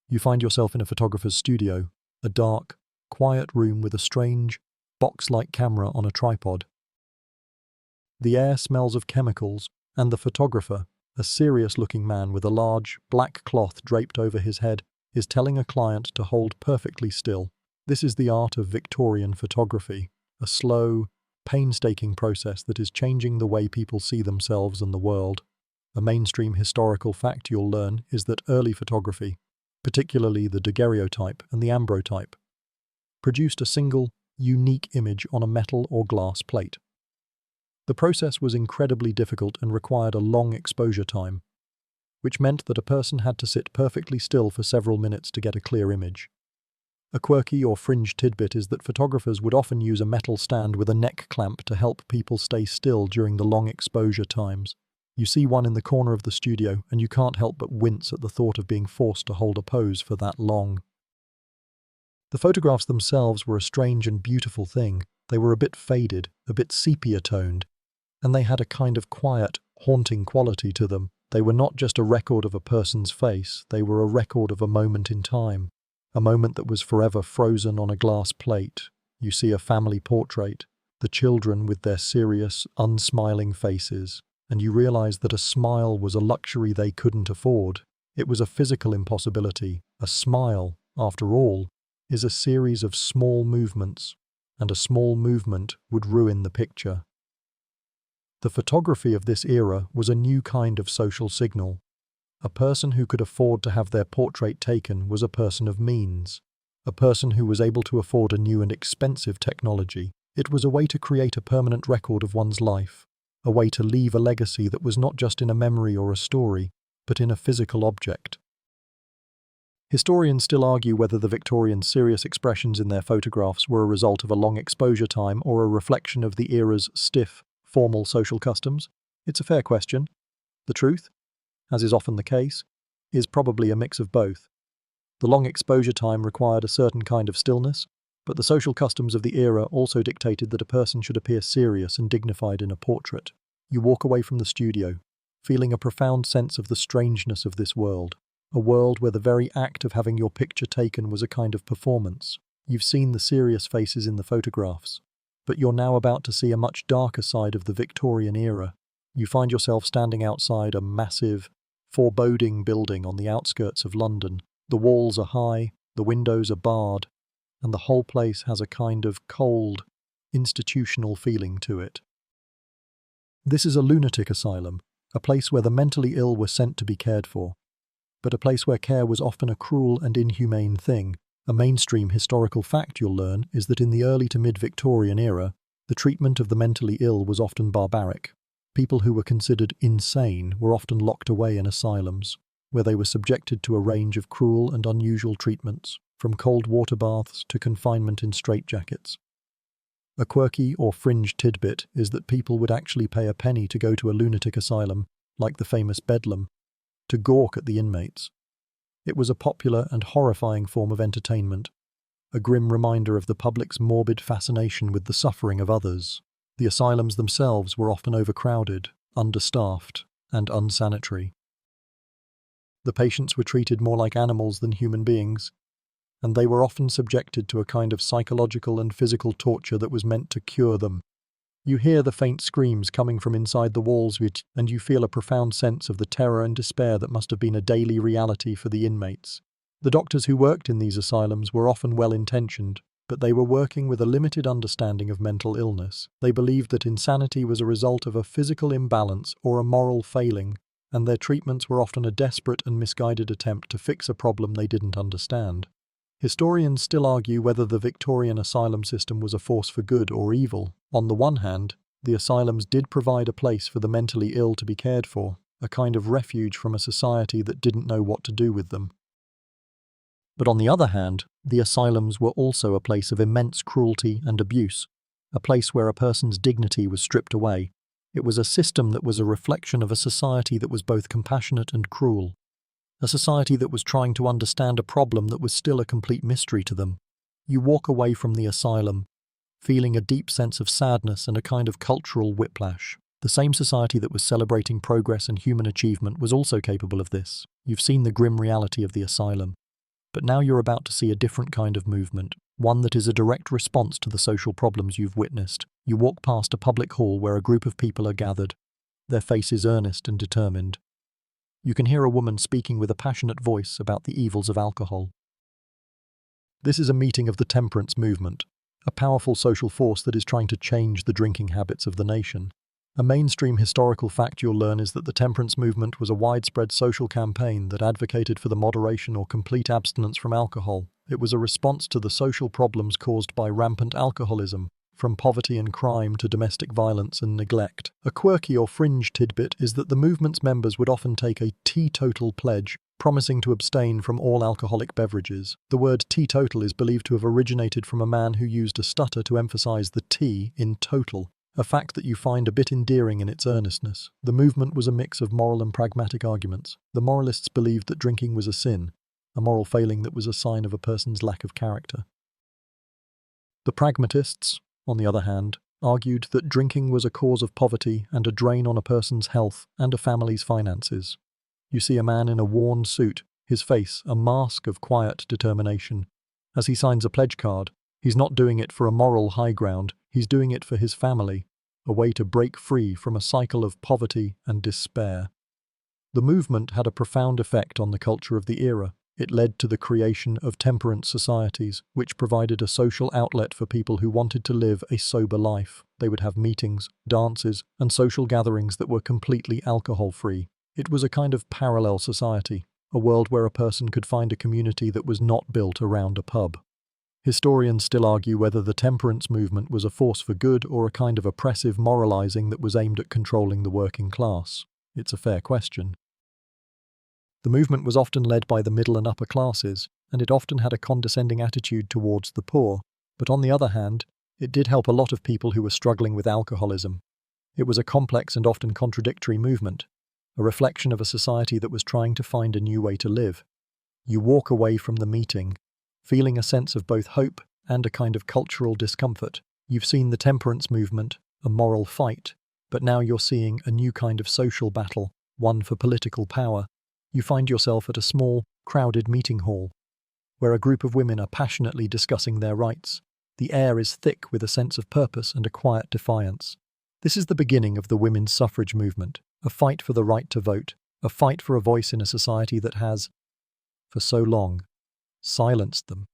Speaker 1: You find yourself in a photographer's studio, a dark, quiet room with a strange, box-like camera on a tripod. The air smells of chemicals, and the photographer, a serious-looking man with a large, black cloth draped over his head, is telling a client to hold perfectly still. This is the art of Victorian photography, a slow, painstaking process that is changing the way people see themselves and the world. A mainstream historical fact you'll learn is that early photography, particularly the daguerreotype and the ambrotype, produced a single, unique image on a metal or glass plate. The process was incredibly difficult and required a long exposure time, which meant that a person had to sit perfectly still for several minutes to get a clear image. A quirky or fringe tidbit is that photographers would often use a metal stand with a neck clamp to help people stay still during the long exposure times. You see one in the corner of the studio, and you can't help but wince at the thought of being forced to hold a pose for that long. The photographs themselves were a strange and beautiful thing. They were a bit faded, a bit sepia-toned, and they had a kind of quiet, haunting quality to them. They were not just a record of a person's face, they were a record of a moment in time, a moment that was forever frozen on a glass plate. You see a family portrait, the children with their serious, unsmiling faces, and you realize that a smile was a luxury they couldn't afford. It was a physical impossibility. A smile, after all, is a series of small movements, and a small movement would ruin the picture. The photography of this era was a new kind of social signal. A person who could afford to have their portrait taken was a person of means, a person who was able to afford a new and expensive technology. It was a way to create a permanent record of one's life, a way to leave a legacy that was not just in a memory or a story, but in a physical object. Historians still argue whether the Victorians' serious expressions in their photographs were a result of a long exposure time or a reflection of the era's stiff, formal social customs. It's a fair question. The truth, as is often the case, is probably a mix of both. The long exposure time required a certain kind of stillness, but the social customs of the era also dictated that a person should appear serious and dignified in a portrait. You walk away from the studio, feeling a profound sense of the strangeness of this world, a world where the very act of having your picture taken was a kind of performance. You've seen the serious faces in the photographs, but you're now about to see a much darker side of the Victorian era. You find yourself standing outside a massive, foreboding building on the outskirts of London. The walls are high, the windows are barred, and the whole place has a kind of cold, institutional feeling to it. This is a lunatic asylum, a place where the mentally ill were sent to be cared for. but a place where care was often a cruel and inhumane thing. A mainstream historical fact you'll learn is that in the early to mid-Victorian era, the treatment of the mentally ill was often barbaric. People who were considered insane were often locked away in asylums, where they were subjected to a range of cruel and unusual treatments, from cold water baths to confinement in straitjackets. A quirky or fringe tidbit is that people would actually pay a penny to go to a lunatic asylum, like the famous Bedlam, to gawk at the inmates. It was a popular and horrifying form of entertainment, a grim reminder of the public's morbid fascination with the suffering of others. The asylums themselves were often overcrowded, understaffed, and unsanitary. The patients were treated more like animals than human beings, and they were often subjected to a kind of psychological and physical torture that was meant to cure them. You hear the faint screams coming from inside the walls, and you feel a profound sense of the terror and despair that must have been a daily reality for the inmates. The doctors who worked in these asylums were often well-intentioned, but they were working with a limited understanding of mental illness. They believed that insanity was a result of a physical imbalance or a moral failing, and their treatments were often a desperate and misguided attempt to fix a problem they didn't understand. Historians still argue whether the Victorian asylum system was a force for good or evil. On the one hand, the asylums did provide a place for the mentally ill to be cared for, a kind of refuge from a society that didn't know what to do with them. But on the other hand, the asylums were also a place of immense cruelty and abuse, a place where a person's dignity was stripped away. It was a system that was a reflection of a society that was both compassionate and cruel. A society that was trying to understand a problem that was still a complete mystery to them. You walk away from the asylum, feeling a deep sense of sadness and a kind of cultural whiplash. The same society that was celebrating progress and human achievement was also capable of this. You've seen the grim reality of the asylum. But now you're about to see a different kind of movement, one that is a direct response to the social problems you've witnessed. You walk past a public hall where a group of people are gathered, their faces earnest and determined. You can hear a woman speaking with a passionate voice about the evils of alcohol. This is a meeting of the temperance movement, a powerful social force that is trying to change the drinking habits of the nation. A mainstream historical fact you'll learn is that the temperance movement was a widespread social campaign that advocated for the moderation or complete abstinence from alcohol. It was a response to the social problems caused by rampant alcoholism, from poverty and crime to domestic violence and neglect. A quirky or fringe tidbit is that the movement's members would often take a teetotal pledge, promising to abstain from all alcoholic beverages. The word teetotal is believed to have originated from a man who used a stutter to emphasize the T in total, a fact that you find a bit endearing in its earnestness. The movement was a mix of moral and pragmatic arguments. The moralists believed that drinking was a sin, a moral failing that was a sign of a person's lack of character. The pragmatists, on the other hand, argued that drinking was a cause of poverty and a drain on a person's health and a family's finances. You see a man in a worn suit, his face a mask of quiet determination. As he signs a pledge card, he's not doing it for a moral high ground, he's doing it for his family, a way to break free from a cycle of poverty and despair. The movement had a profound effect on the culture of the era. It led to the creation of temperance societies, which provided a social outlet for people who wanted to live a sober life. They would have meetings, dances, and social gatherings that were completely alcohol-free. It was a kind of parallel society, a world where a person could find a community that was not built around a pub. Historians still argue whether the temperance movement was a force for good or a kind of oppressive moralizing that was aimed at controlling the working class. It's a fair question. The movement was often led by the middle and upper classes, and it often had a condescending attitude towards the poor. But on the other hand, it did help a lot of people who were struggling with alcoholism. It was a complex and often contradictory movement, a reflection of a society that was trying to find a new way to live. You walk away from the meeting, feeling a sense of both hope and a kind of cultural discomfort. You've seen the temperance movement, a moral fight, but now you're seeing a new kind of social battle, one for political power. You find yourself at a small, crowded meeting hall, where a group of women are passionately discussing their rights. The air is thick with a sense of purpose and a quiet defiance. This is the beginning of the women's suffrage movement, a fight for the right to vote, a fight for a voice in a society that has, for so long, silenced them.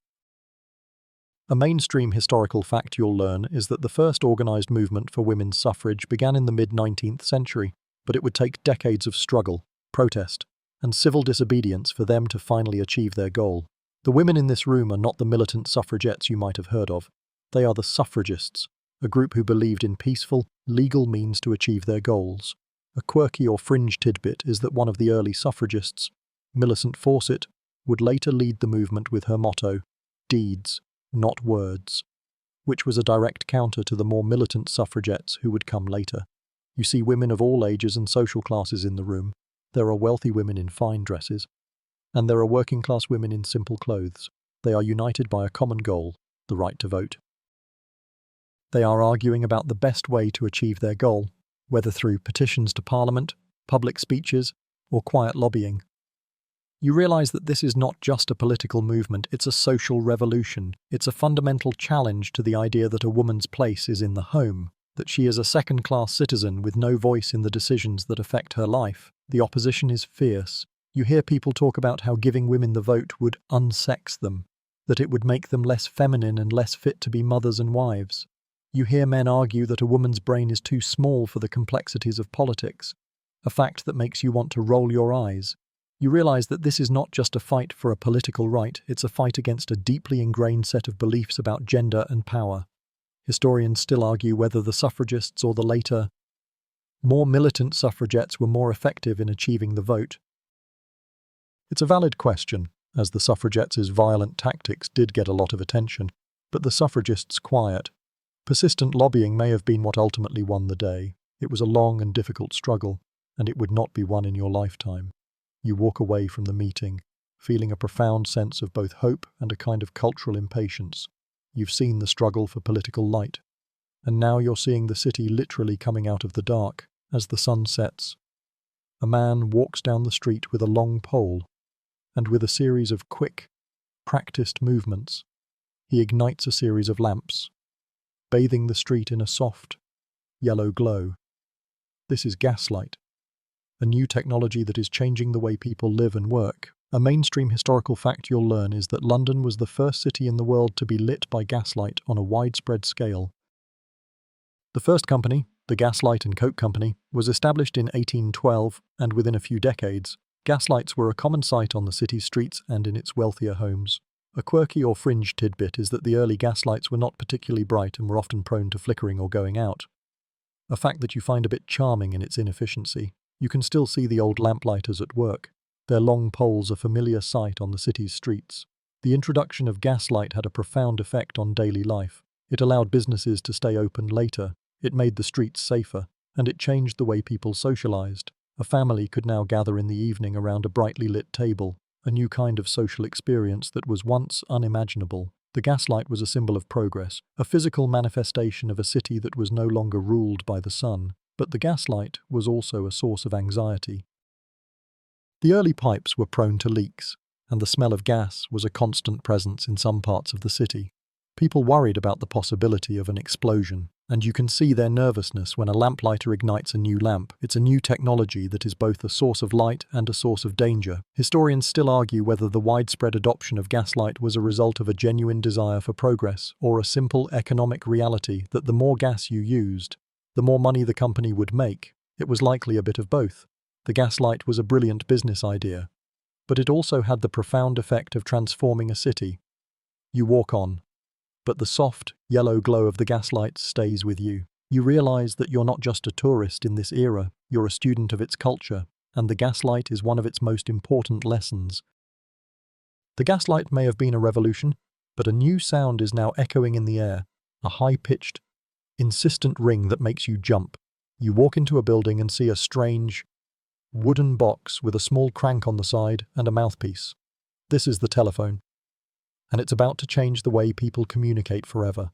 Speaker 1: A mainstream historical fact you'll learn is that the first organized movement for women's suffrage began in the mid-19th century, but it would take decades of struggle, protest, and civil disobedience for them to finally achieve their goal. The women in this room are not the militant suffragettes you might have heard of. They are the suffragists, a group who believed in peaceful, legal means to achieve their goals. A quirky or fringe tidbit is that one of the early suffragists, Millicent Fawcett, would later lead the movement with her motto, "Deeds, not words," which was a direct counter to the more militant suffragettes who would come later. You see women of all ages and social classes in the room. There are wealthy women in fine dresses, and there are working-class women in simple clothes. They are united by a common goal, the right to vote. They are arguing about the best way to achieve their goal, whether through petitions to Parliament, public speeches, or quiet lobbying. You realize that this is not just a political movement, it's a social revolution. It's a fundamental challenge to the idea that a woman's place is in the home, that she is a second-class citizen with no voice in the decisions that affect her life. The opposition is fierce. You hear people talk about how giving women the vote would unsex them, that it would make them less feminine and less fit to be mothers and wives. You hear men argue that a woman's brain is too small for the complexities of politics, a fact that makes you want to roll your eyes. You realize that this is not just a fight for a political right, it's a fight against a deeply ingrained set of beliefs about gender and power. Historians still argue whether the suffragists or the later, more militant suffragettes were more effective in achieving the vote. It's a valid question, as the suffragettes' violent tactics did get a lot of attention, but the suffragists' quiet, persistent lobbying may have been what ultimately won the day. It was a long and difficult struggle, and it would not be won in your lifetime. You walk away from the meeting, feeling a profound sense of both hope and a kind of cultural impatience. You've seen the struggle for political light, and now you're seeing the city literally coming out of the dark as the sun sets. A man walks down the street with a long pole, and with a series of quick, practiced movements, he ignites a series of lamps, bathing the street in a soft, yellow glow. This is gaslight, a new technology that is changing the way people live and work. A mainstream historical fact you'll learn is that London was the first city in the world to be lit by gaslight on a widespread scale. The first company, the Gaslight and Coke Company, was established in 1812, and within a few decades, gaslights were a common sight on the city's streets and in its wealthier homes. A quirky or fringe tidbit is that the early gaslights were not particularly bright and were often prone to flickering or going out, a fact that you find a bit charming in its inefficiency. You can still see the old lamplighters at work, their long poles a familiar sight on the city's streets. The introduction of gaslight had a profound effect on daily life. It allowed businesses to stay open later, it made the streets safer, and it changed the way people socialized. A family could now gather in the evening around a brightly lit table, a new kind of social experience that was once unimaginable. The gaslight was a symbol of progress, a physical manifestation of a city that was no longer ruled by the sun. But the gaslight was also a source of anxiety. The early pipes were prone to leaks, and the smell of gas was a constant presence in some parts of the city. People worried about the possibility of an explosion, and you can see their nervousness when a lamplighter ignites a new lamp. It's a new technology that is both a source of light and a source of danger. Historians still argue whether the widespread adoption of gaslight was a result of a genuine desire for progress or a simple economic reality that the more gas you used, the more money the company would make. It was likely a bit of both. The gaslight was a brilliant business idea, but it also had the profound effect of transforming a city. You walk on, but the soft, yellow glow of the gaslight stays with you. You realize that you're not just a tourist in this era, you're a student of its culture, and the gaslight is one of its most important lessons. The gaslight may have been a revolution, but a new sound is now echoing in the air, a high-pitched, insistent ring that makes you jump. You walk into a building and see a strange, wooden box with a small crank on the side and a mouthpiece. This is the telephone, and it's about to change the way people communicate forever.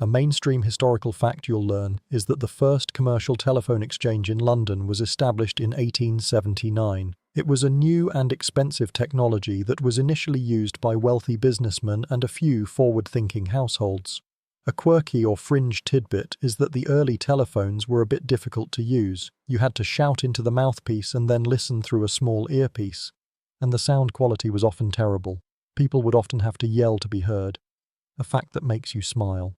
Speaker 1: A mainstream historical fact you'll learn is that the first commercial telephone exchange in London was established in 1879. It was a new and expensive technology that was initially used by wealthy businessmen and a few forward-thinking households. A quirky or fringe tidbit is that the early telephones were a bit difficult to use. You had to shout into the mouthpiece and then listen through a small earpiece, and the sound quality was often terrible. People would often have to yell to be heard, a fact that makes you smile.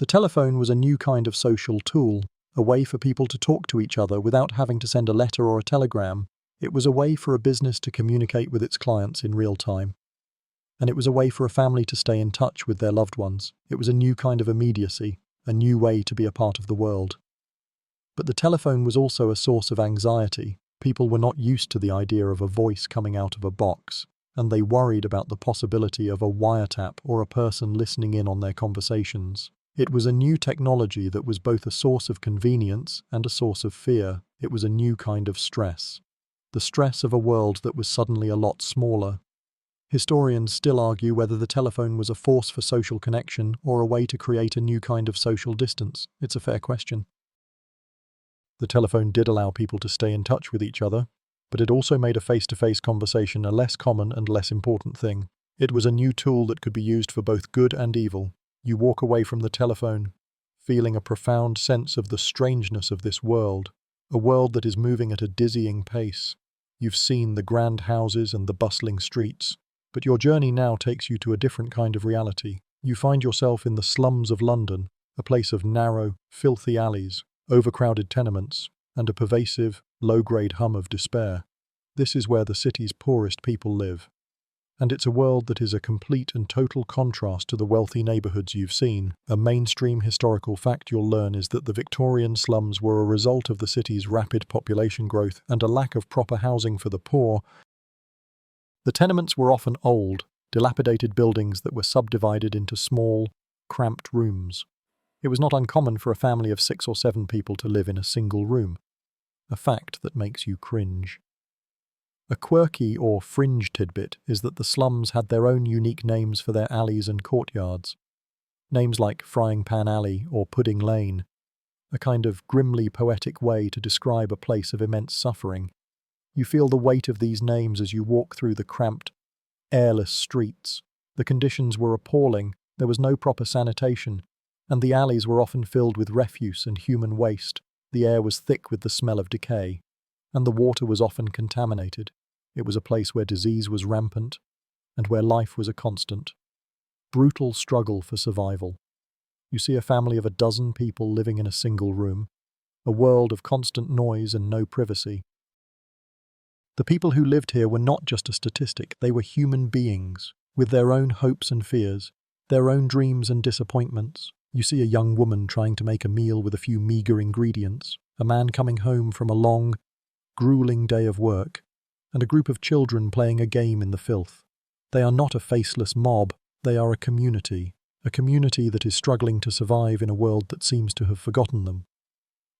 Speaker 1: The telephone was a new kind of social tool, a way for people to talk to each other without having to send a letter or a telegram. It was a way for a business to communicate with its clients in real time. And it was a way for a family to stay in touch with their loved ones. It was a new kind of immediacy, a new way to be a part of the world. But the telephone was also a source of anxiety. People were not used to the idea of a voice coming out of a box, and they worried about the possibility of a wiretap or a person listening in on their conversations. It was a new technology that was both a source of convenience and a source of fear. It was a new kind of stress. The stress of a world that was suddenly a lot smaller. Historians still argue whether the telephone was a force for social connection or a way to create a new kind of social distance. It's a fair question. The telephone did allow people to stay in touch with each other, but it also made a face-to-face conversation a less common and less important thing. It was a new tool that could be used for both good and evil. You walk away from the telephone, feeling a profound sense of the strangeness of this world, a world that is moving at a dizzying pace. You've seen the grand houses and the bustling streets, but your journey now takes you to a different kind of reality. You find yourself in the slums of London, a place of narrow, filthy alleys, overcrowded tenements, and a pervasive, low-grade hum of despair. This is where the city's poorest people live. And it's a world that is a complete and total contrast to the wealthy neighbourhoods you've seen. A mainstream historical fact you'll learn is that the Victorian slums were a result of the city's rapid population growth and a lack of proper housing for the poor. The tenements were often old, dilapidated buildings that were subdivided into small, cramped rooms. It was not uncommon for a family of 6 or 7 people to live in a single room, a fact that makes you cringe. A quirky or fringe tidbit is that the slums had their own unique names for their alleys and courtyards. Names like Frying Pan Alley or Pudding Lane, a kind of grimly poetic way to describe a place of immense suffering. You feel the weight of these names as you walk through the cramped, airless streets. The conditions were appalling, there was no proper sanitation, and the alleys were often filled with refuse and human waste. The air was thick with the smell of decay, and the water was often contaminated. It was a place where disease was rampant, and where life was a constant, brutal struggle for survival. You see a family of a dozen people living in a single room, a world of constant noise and no privacy. The people who lived here were not just a statistic, they were human beings, with their own hopes and fears, their own dreams and disappointments. You see a young woman trying to make a meal with a few meagre ingredients, a man coming home from a long, grueling day of work, and a group of children playing a game in the filth. They are not a faceless mob, they are a community that is struggling to survive in a world that seems to have forgotten them.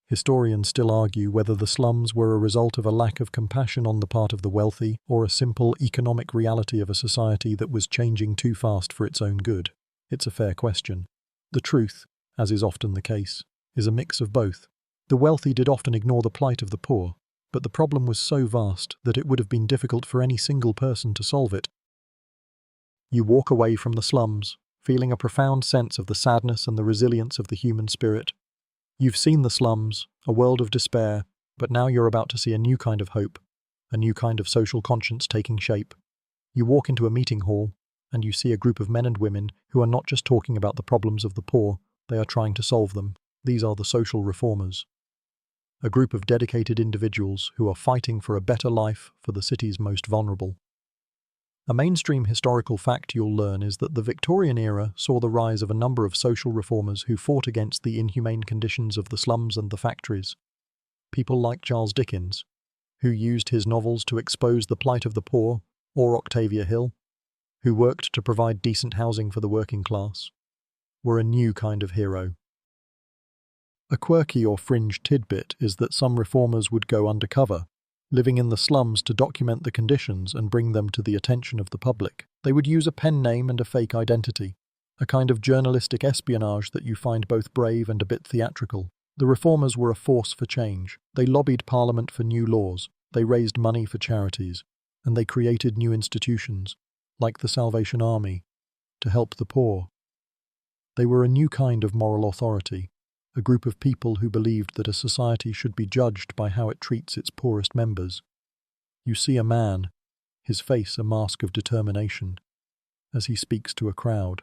Speaker 1: Historians still argue whether the slums were a result of a lack of compassion on the part of the wealthy or a simple economic reality of a society that was changing too fast for its own good. It's a fair question. The truth, as is often the case, is a mix of both. The wealthy did often ignore the plight of the poor, but the problem was so vast that it would have been difficult for any single person to solve it. You walk away from the slums, feeling a profound sense of the sadness and the resilience of the human spirit. You've seen the slums, a world of despair, but now you're about to see a new kind of hope, a new kind of social conscience taking shape. You walk into a meeting hall, and you see a group of men and women who are not just talking about the problems of the poor, they are trying to solve them. These are the social reformers. A group of dedicated individuals who are fighting for a better life for the city's most vulnerable. A mainstream historical fact you'll learn is that the Victorian era saw the rise of a number of social reformers who fought against the inhumane conditions of the slums and the factories. People like Charles Dickens, who used his novels to expose the plight of the poor, or Octavia Hill, who worked to provide decent housing for the working class, were a new kind of hero. A quirky or fringe tidbit is that some reformers would go undercover, living in the slums to document the conditions and bring them to the attention of the public. They would use a pen name and a fake identity, a kind of journalistic espionage that you find both brave and a bit theatrical. The reformers were a force for change. They lobbied Parliament for new laws, they raised money for charities, and they created new institutions, like the Salvation Army, to help the poor. They were a new kind of moral authority, a group of people who believed that a society should be judged by how it treats its poorest members. You see a man, his face a mask of determination, as he speaks to a crowd,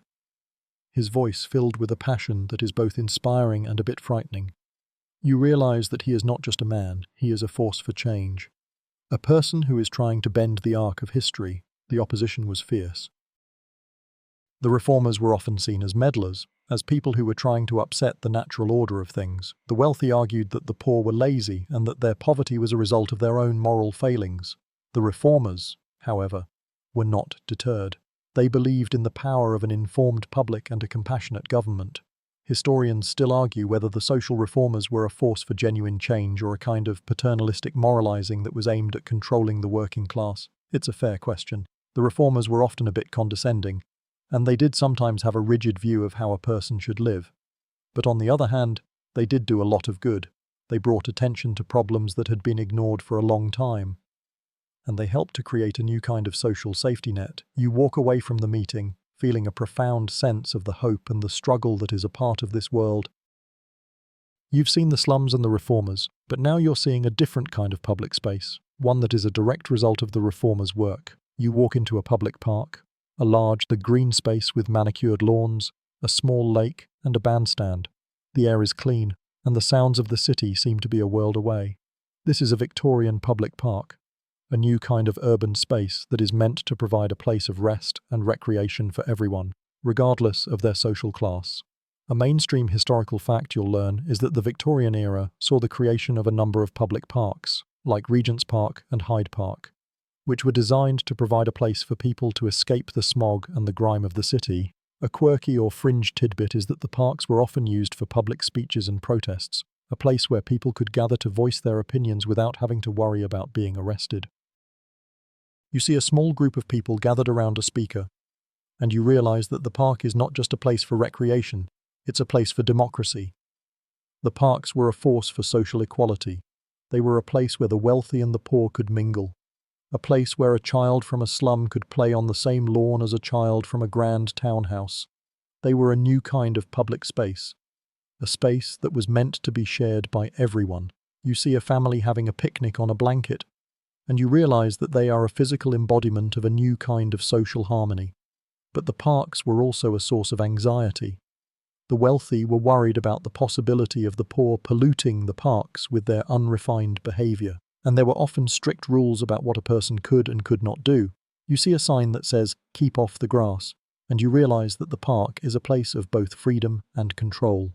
Speaker 1: his voice filled with a passion that is both inspiring and a bit frightening. You realize that he is not just a man, he is a force for change, A person who is trying to bend the arc of history. The opposition was fierce. The reformers were often seen as meddlers, as people who were trying to upset the natural order of things. The wealthy argued that the poor were lazy and that their poverty was a result of their own moral failings. The reformers, however, were not deterred. They believed in the power of an informed public and a compassionate government. Historians still argue whether the social reformers were a force for genuine change or a kind of paternalistic moralizing that was aimed at controlling the working class. It's a fair question. The reformers were often a bit condescending, and they did sometimes have a rigid view of how a person should live. But on the other hand, they did do a lot of good. They brought attention to problems that had been ignored for a long time. And they helped to create a new kind of social safety net. You walk away from the meeting, feeling a profound sense of the hope and the struggle that is a part of this world. You've seen the slums and the reformers, but now you're seeing a different kind of public space, one that is a direct result of the reformers' work. You walk into a public park, a large, green space with manicured lawns, a small lake, and a bandstand. The air is clean, and the sounds of the city seem to be a world away. This is a Victorian public park, a new kind of urban space that is meant to provide a place of rest and recreation for everyone, regardless of their social class. A mainstream historical fact you'll learn is that the Victorian era saw the creation of a number of public parks, like Regent's Park and Hyde Park, which were designed to provide a place for people to escape the smog and the grime of the city. A quirky or fringe tidbit is that the parks were often used for public speeches and protests, a place where people could gather to voice their opinions without having to worry about being arrested. You see a small group of people gathered around a speaker, and you realize that the park is not just a place for recreation, it's a place for democracy. The parks were a force for social equality. They were a place where the wealthy and the poor could mingle. A place where a child from a slum could play on the same lawn as a child from a grand townhouse. They were a new kind of public space, a space that was meant to be shared by everyone. You see a family having a picnic on a blanket, and you realize that they are a physical embodiment of a new kind of social harmony. But the parks were also a source of anxiety. The wealthy were worried about the possibility of the poor polluting the parks with their unrefined behavior. And there were often strict rules about what a person could and could not do. You see a sign that says, "Keep off the grass," and you realize that the park is a place of both freedom and control.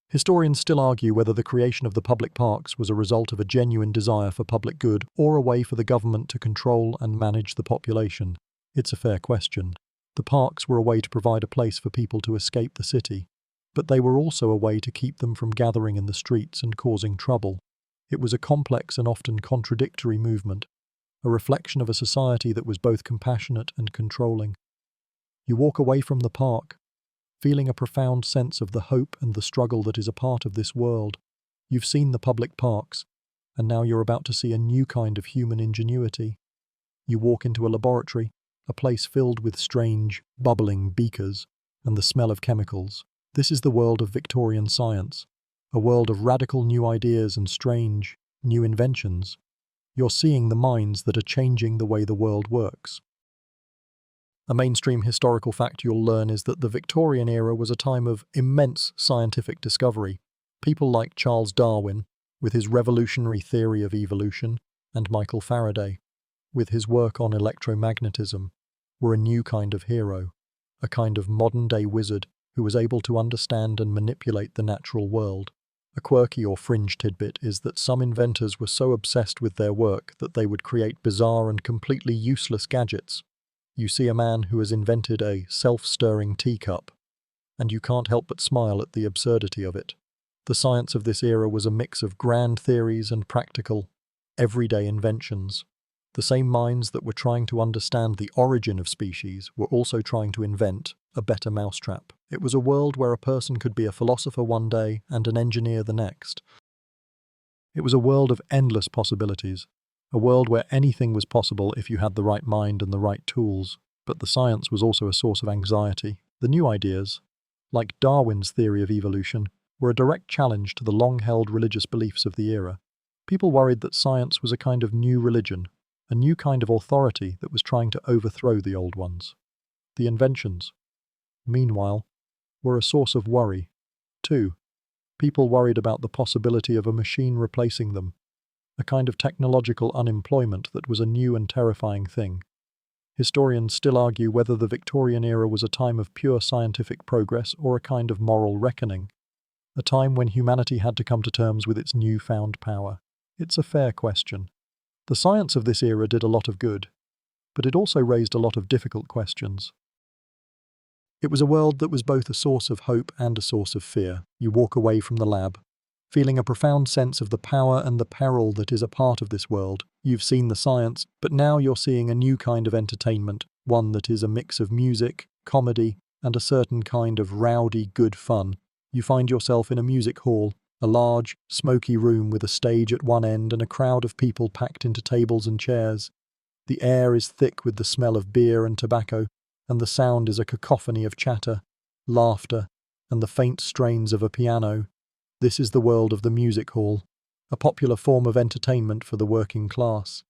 Speaker 1: Historians still argue whether the creation of the public parks was a result of a genuine desire for public good or a way for the government to control and manage the population. It's a fair question. The parks were a way to provide a place for people to escape the city, but they were also a way to keep them from gathering in the streets and causing trouble. It was a complex and often contradictory movement, a reflection of a society that was both compassionate and controlling. You walk away from the park, feeling a profound sense of the hope and the struggle that is a part of this world. You've seen the public parks, and now you're about to see a new kind of human ingenuity. You walk into a laboratory, a place filled with strange, bubbling beakers and the smell of chemicals. This is the world of Victorian science. A world of radical new ideas and strange, new inventions. You're seeing the minds that are changing the way the world works. A mainstream historical fact you'll learn is that the Victorian era was a time of immense scientific discovery. People like Charles Darwin, with his revolutionary theory of evolution, and Michael Faraday, with his work on electromagnetism, were a new kind of hero, a kind of modern-day wizard who was able to understand and manipulate the natural world. A quirky or fringe tidbit is that some inventors were so obsessed with their work that they would create bizarre and completely useless gadgets. You see a man who has invented a self-stirring teacup, and you can't help but smile at the absurdity of it. The science of this era was a mix of grand theories and practical, everyday inventions. The same minds that were trying to understand the origin of species were also trying to invent a better mousetrap. It was a world where a person could be a philosopher one day and an engineer the next. It was a world of endless possibilities, a world where anything was possible if you had the right mind and the right tools. But the science was also a source of anxiety. The new ideas, like Darwin's theory of evolution, were a direct challenge to the long-held religious beliefs of the era. People worried that science was a kind of new religion, a new kind of authority that was trying to overthrow the old ones. The inventions, meanwhile, were a source of worry, too. People worried about the possibility of a machine replacing them, a kind of technological unemployment that was a new and terrifying thing. Historians still argue whether the Victorian era was a time of pure scientific progress or a kind of moral reckoning, a time when humanity had to come to terms with its newfound power. It's a fair question. The science of this era did a lot of good, but it also raised a lot of difficult questions. It was a world that was both a source of hope and a source of fear. You walk away from the lab, feeling a profound sense of the power and the peril that is a part of this world. You've seen the science, but now you're seeing a new kind of entertainment, one that is a mix of music, comedy, and a certain kind of rowdy good fun. You find yourself in a music hall, a large, smoky room with a stage at one end and a crowd of people packed into tables and chairs. The air is thick with the smell of beer and tobacco, and the sound is a cacophony of chatter, laughter, and the faint strains of a piano. This is the world of the music hall, a popular form of entertainment for the working class.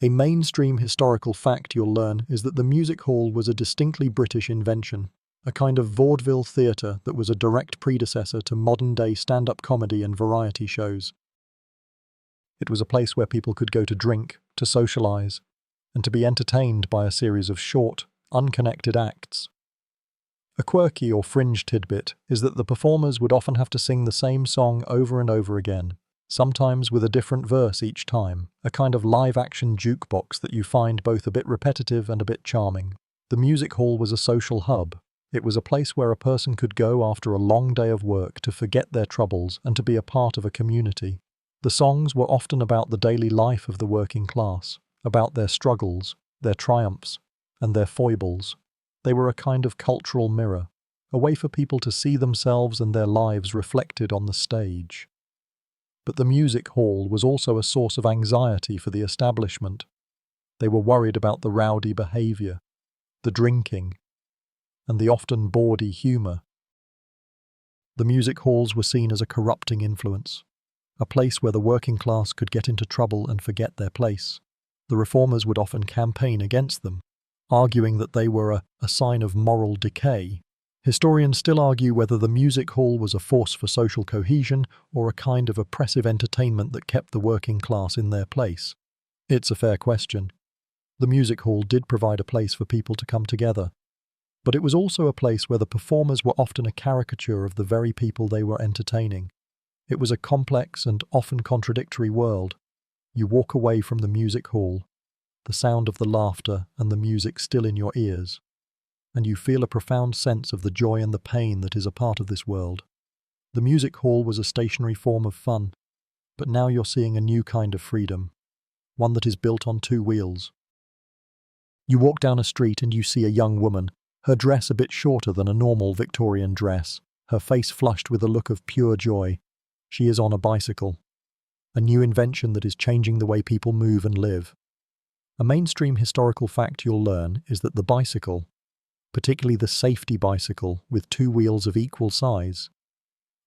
Speaker 1: A mainstream historical fact you'll learn is that the music hall was a distinctly British invention, a kind of vaudeville theatre that was a direct predecessor to modern-day stand-up comedy and variety shows. It was a place where people could go to drink, to socialise, and to be entertained by a series of short, unconnected acts. A quirky or fringe tidbit is that the performers would often have to sing the same song over and over again, sometimes with a different verse each time, a kind of live-action jukebox that you find both a bit repetitive and a bit charming. The music hall was a social hub. It was a place where a person could go after a long day of work to forget their troubles and to be a part of a community. The songs were often about the daily life of the working class, about their struggles, their triumphs, and their foibles. They were a kind of cultural mirror, a way for people to see themselves and their lives reflected on the stage. But the music hall was also a source of anxiety for the establishment. They were worried about the rowdy behaviour, the drinking, and the often bawdy humour. The music halls were seen as a corrupting influence, a place where the working class could get into trouble and forget their place. The reformers would often campaign against them, arguing that they were a sign of moral decay. Historians still argue whether the music hall was a force for social cohesion or a kind of oppressive entertainment that kept the working class in their place. It's a fair question. The music hall did provide a place for people to come together, but it was also a place where the performers were often a caricature of the very people they were entertaining. It was a complex and often contradictory world. You walk away from the music hall, the sound of the laughter and the music still in your ears, and you feel a profound sense of the joy and the pain that is a part of this world. The music hall was a stationary form of fun, but now you're seeing a new kind of freedom, one that is built on two wheels. You walk down a street and you see a young woman, her dress a bit shorter than a normal Victorian dress, her face flushed with a look of pure joy. She is on a bicycle, a new invention that is changing the way people move and live. A mainstream historical fact you'll learn is that the bicycle, particularly the safety bicycle with two wheels of equal size,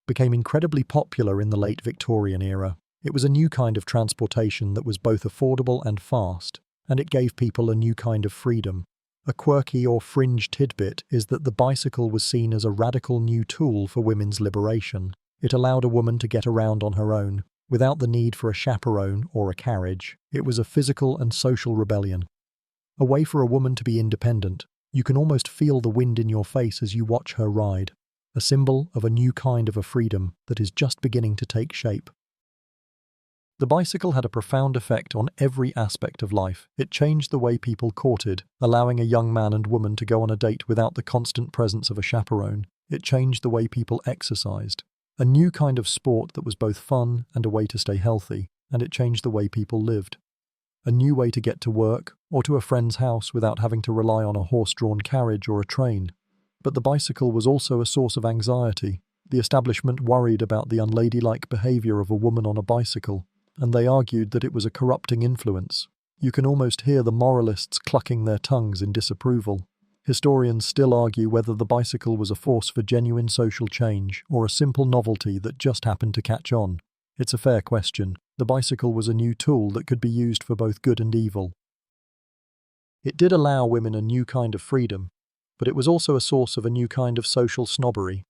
Speaker 1: became incredibly popular in the late Victorian era. It was a new kind of transportation that was both affordable and fast, and it gave people a new kind of freedom. A quirky or fringe tidbit is that the bicycle was seen as a radical new tool for women's liberation. It allowed a woman to get around on her own, without the need for a chaperone or a carriage. It was a physical and social rebellion. A way for a woman to be independent. You can almost feel the wind in your face as you watch her ride, a symbol of a new kind of a freedom that is just beginning to take shape. The bicycle had a profound effect on every aspect of life. It changed the way people courted, allowing a young man and woman to go on a date without the constant presence of a chaperone. It changed the way people exercised, a new kind of sport that was both fun and a way to stay healthy, and it changed the way people lived. A new way to get to work or to a friend's house without having to rely on a horse-drawn carriage or a train. But the bicycle was also a source of anxiety. The establishment worried about the unladylike behaviour of a woman on a bicycle, and they argued that it was a corrupting influence. You can almost hear the moralists clucking their tongues in disapproval. Historians still argue whether the bicycle was a force for genuine social change or a simple novelty that just happened to catch on. It's a fair question. The bicycle was a new tool that could be used for both good and evil. It did allow women a new kind of freedom, but it was also a source of a new kind of social snobbery.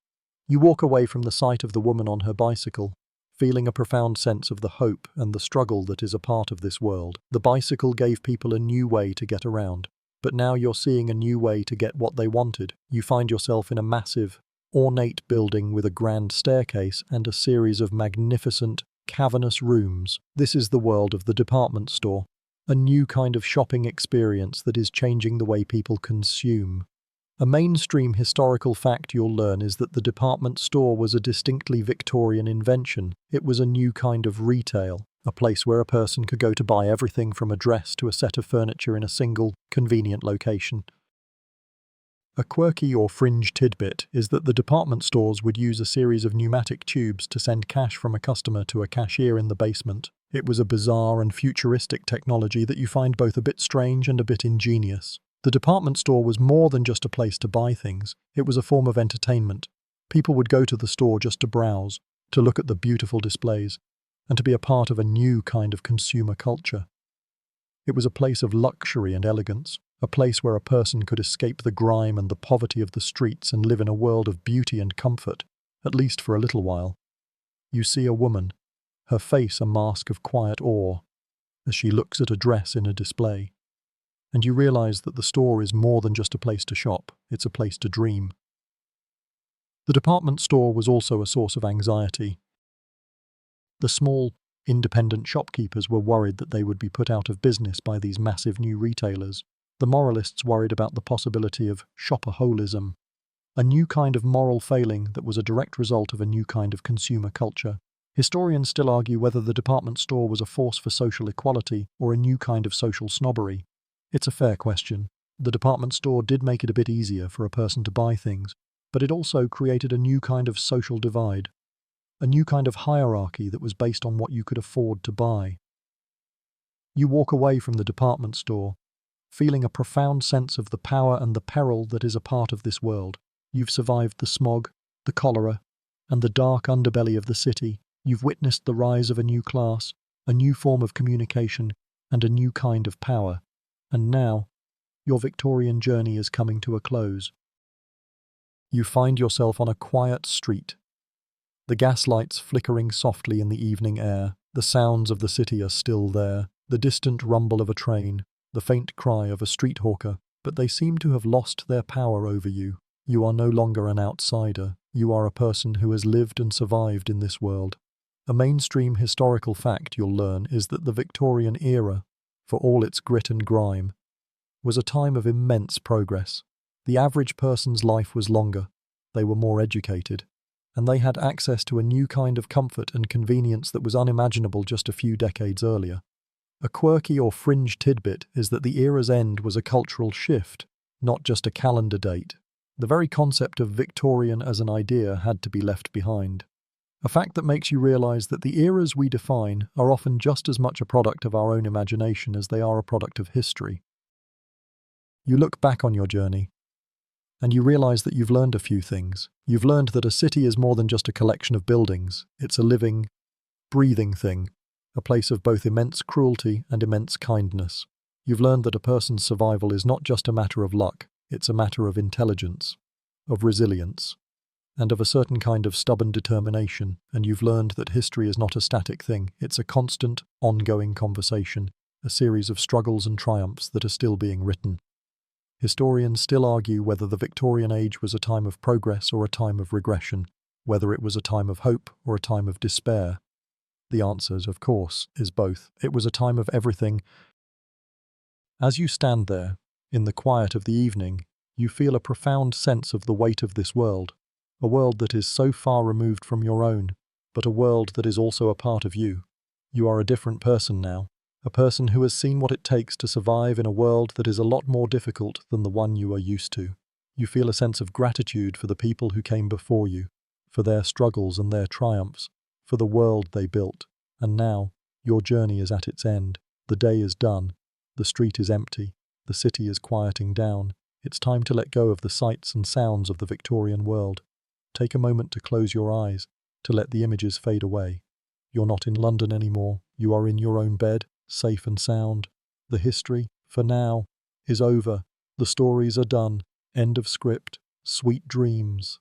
Speaker 1: You walk away from the sight of the woman on her bicycle, feeling a profound sense of the hope and the struggle that is a part of this world. The bicycle gave people a new way to get around, but now you're seeing a new way to get what they wanted. You find yourself in a massive, ornate building with a grand staircase and a series of magnificent, cavernous rooms. This is the world of the department store, a new kind of shopping experience that is changing the way people consume. A mainstream historical fact you'll learn is that the department store was a distinctly Victorian invention. It was a new kind of retail, a place where a person could go to buy everything from a dress to a set of furniture in a single, convenient location. A quirky or fringe tidbit is that the department stores would use a series of pneumatic tubes to send cash from a customer to a cashier in the basement. It was a bizarre and futuristic technology that you find both a bit strange and a bit ingenious. The department store was more than just a place to buy things. It was a form of entertainment. People would go to the store just to browse, to look at the beautiful displays, and to be a part of a new kind of consumer culture. It was a place of luxury and elegance, a place where a person could escape the grime and the poverty of the streets and live in a world of beauty and comfort, at least for a little while. You see a woman, her face a mask of quiet awe, as she looks at a dress in a display. And you realize that the store is more than just a place to shop, it's a place to dream. The department store was also a source of anxiety. The small, independent shopkeepers were worried that they would be put out of business by these massive new retailers. The moralists worried about the possibility of shopaholicism, a new kind of moral failing that was a direct result of a new kind of consumer culture. Historians still argue whether the department store was a force for social equality or a new kind of social snobbery. It's a fair question. The department store did make it a bit easier for a person to buy things, but it also created a new kind of social divide, a new kind of hierarchy that was based on what you could afford to buy. You walk away from the department store, feeling a profound sense of the power and the peril that is a part of this world. You've survived the smog, the cholera, and the dark underbelly of the city. You've witnessed the rise of a new class, a new form of communication, and a new kind of power. And now, your Victorian journey is coming to a close. You find yourself on a quiet street. The gaslights flickering softly in the evening air, the sounds of the city are still there, the distant rumble of a train, the faint cry of a street hawker, but they seem to have lost their power over you. You are no longer an outsider, you are a person who has lived and survived in this world. A mainstream historical fact you'll learn is that the Victorian era, for all its grit and grime, was a time of immense progress. The average person's life was longer, they were more educated, and they had access to a new kind of comfort and convenience that was unimaginable just a few decades earlier. A quirky or fringe tidbit is that the era's end was a cultural shift, not just a calendar date. The very concept of Victorian as an idea had to be left behind. A fact that makes you realize that the eras we define are often just as much a product of our own imagination as they are a product of history. You look back on your journey, and you realize that you've learned a few things. You've learned that a city is more than just a collection of buildings. It's a living, breathing thing, a place of both immense cruelty and immense kindness. You've learned that a person's survival is not just a matter of luck, it's a matter of intelligence, of resilience, and of a certain kind of stubborn determination, and you've learned that history is not a static thing, it's a constant, ongoing conversation, a series of struggles and triumphs that are still being written. Historians still argue whether the Victorian age was a time of progress or a time of regression, whether it was a time of hope or a time of despair. The answer, of course, is both. It was a time of everything. As you stand there, in the quiet of the evening, you feel a profound sense of the weight of this world, a world that is so far removed from your own, but a world that is also a part of you. You are a different person now, a person who has seen what it takes to survive in a world that is a lot more difficult than the one you are used to. You feel a sense of gratitude for the people who came before you, for their struggles and their triumphs, for the world they built. And now, your journey is at its end. The day is done. The street is empty. The city is quieting down. It's time to let go of the sights and sounds of the Victorian world. Take a moment to close your eyes, to let the images fade away. You're not in London anymore. You are in your own bed, safe and sound. The history, for now, is over. The stories are done. End of script. Sweet dreams.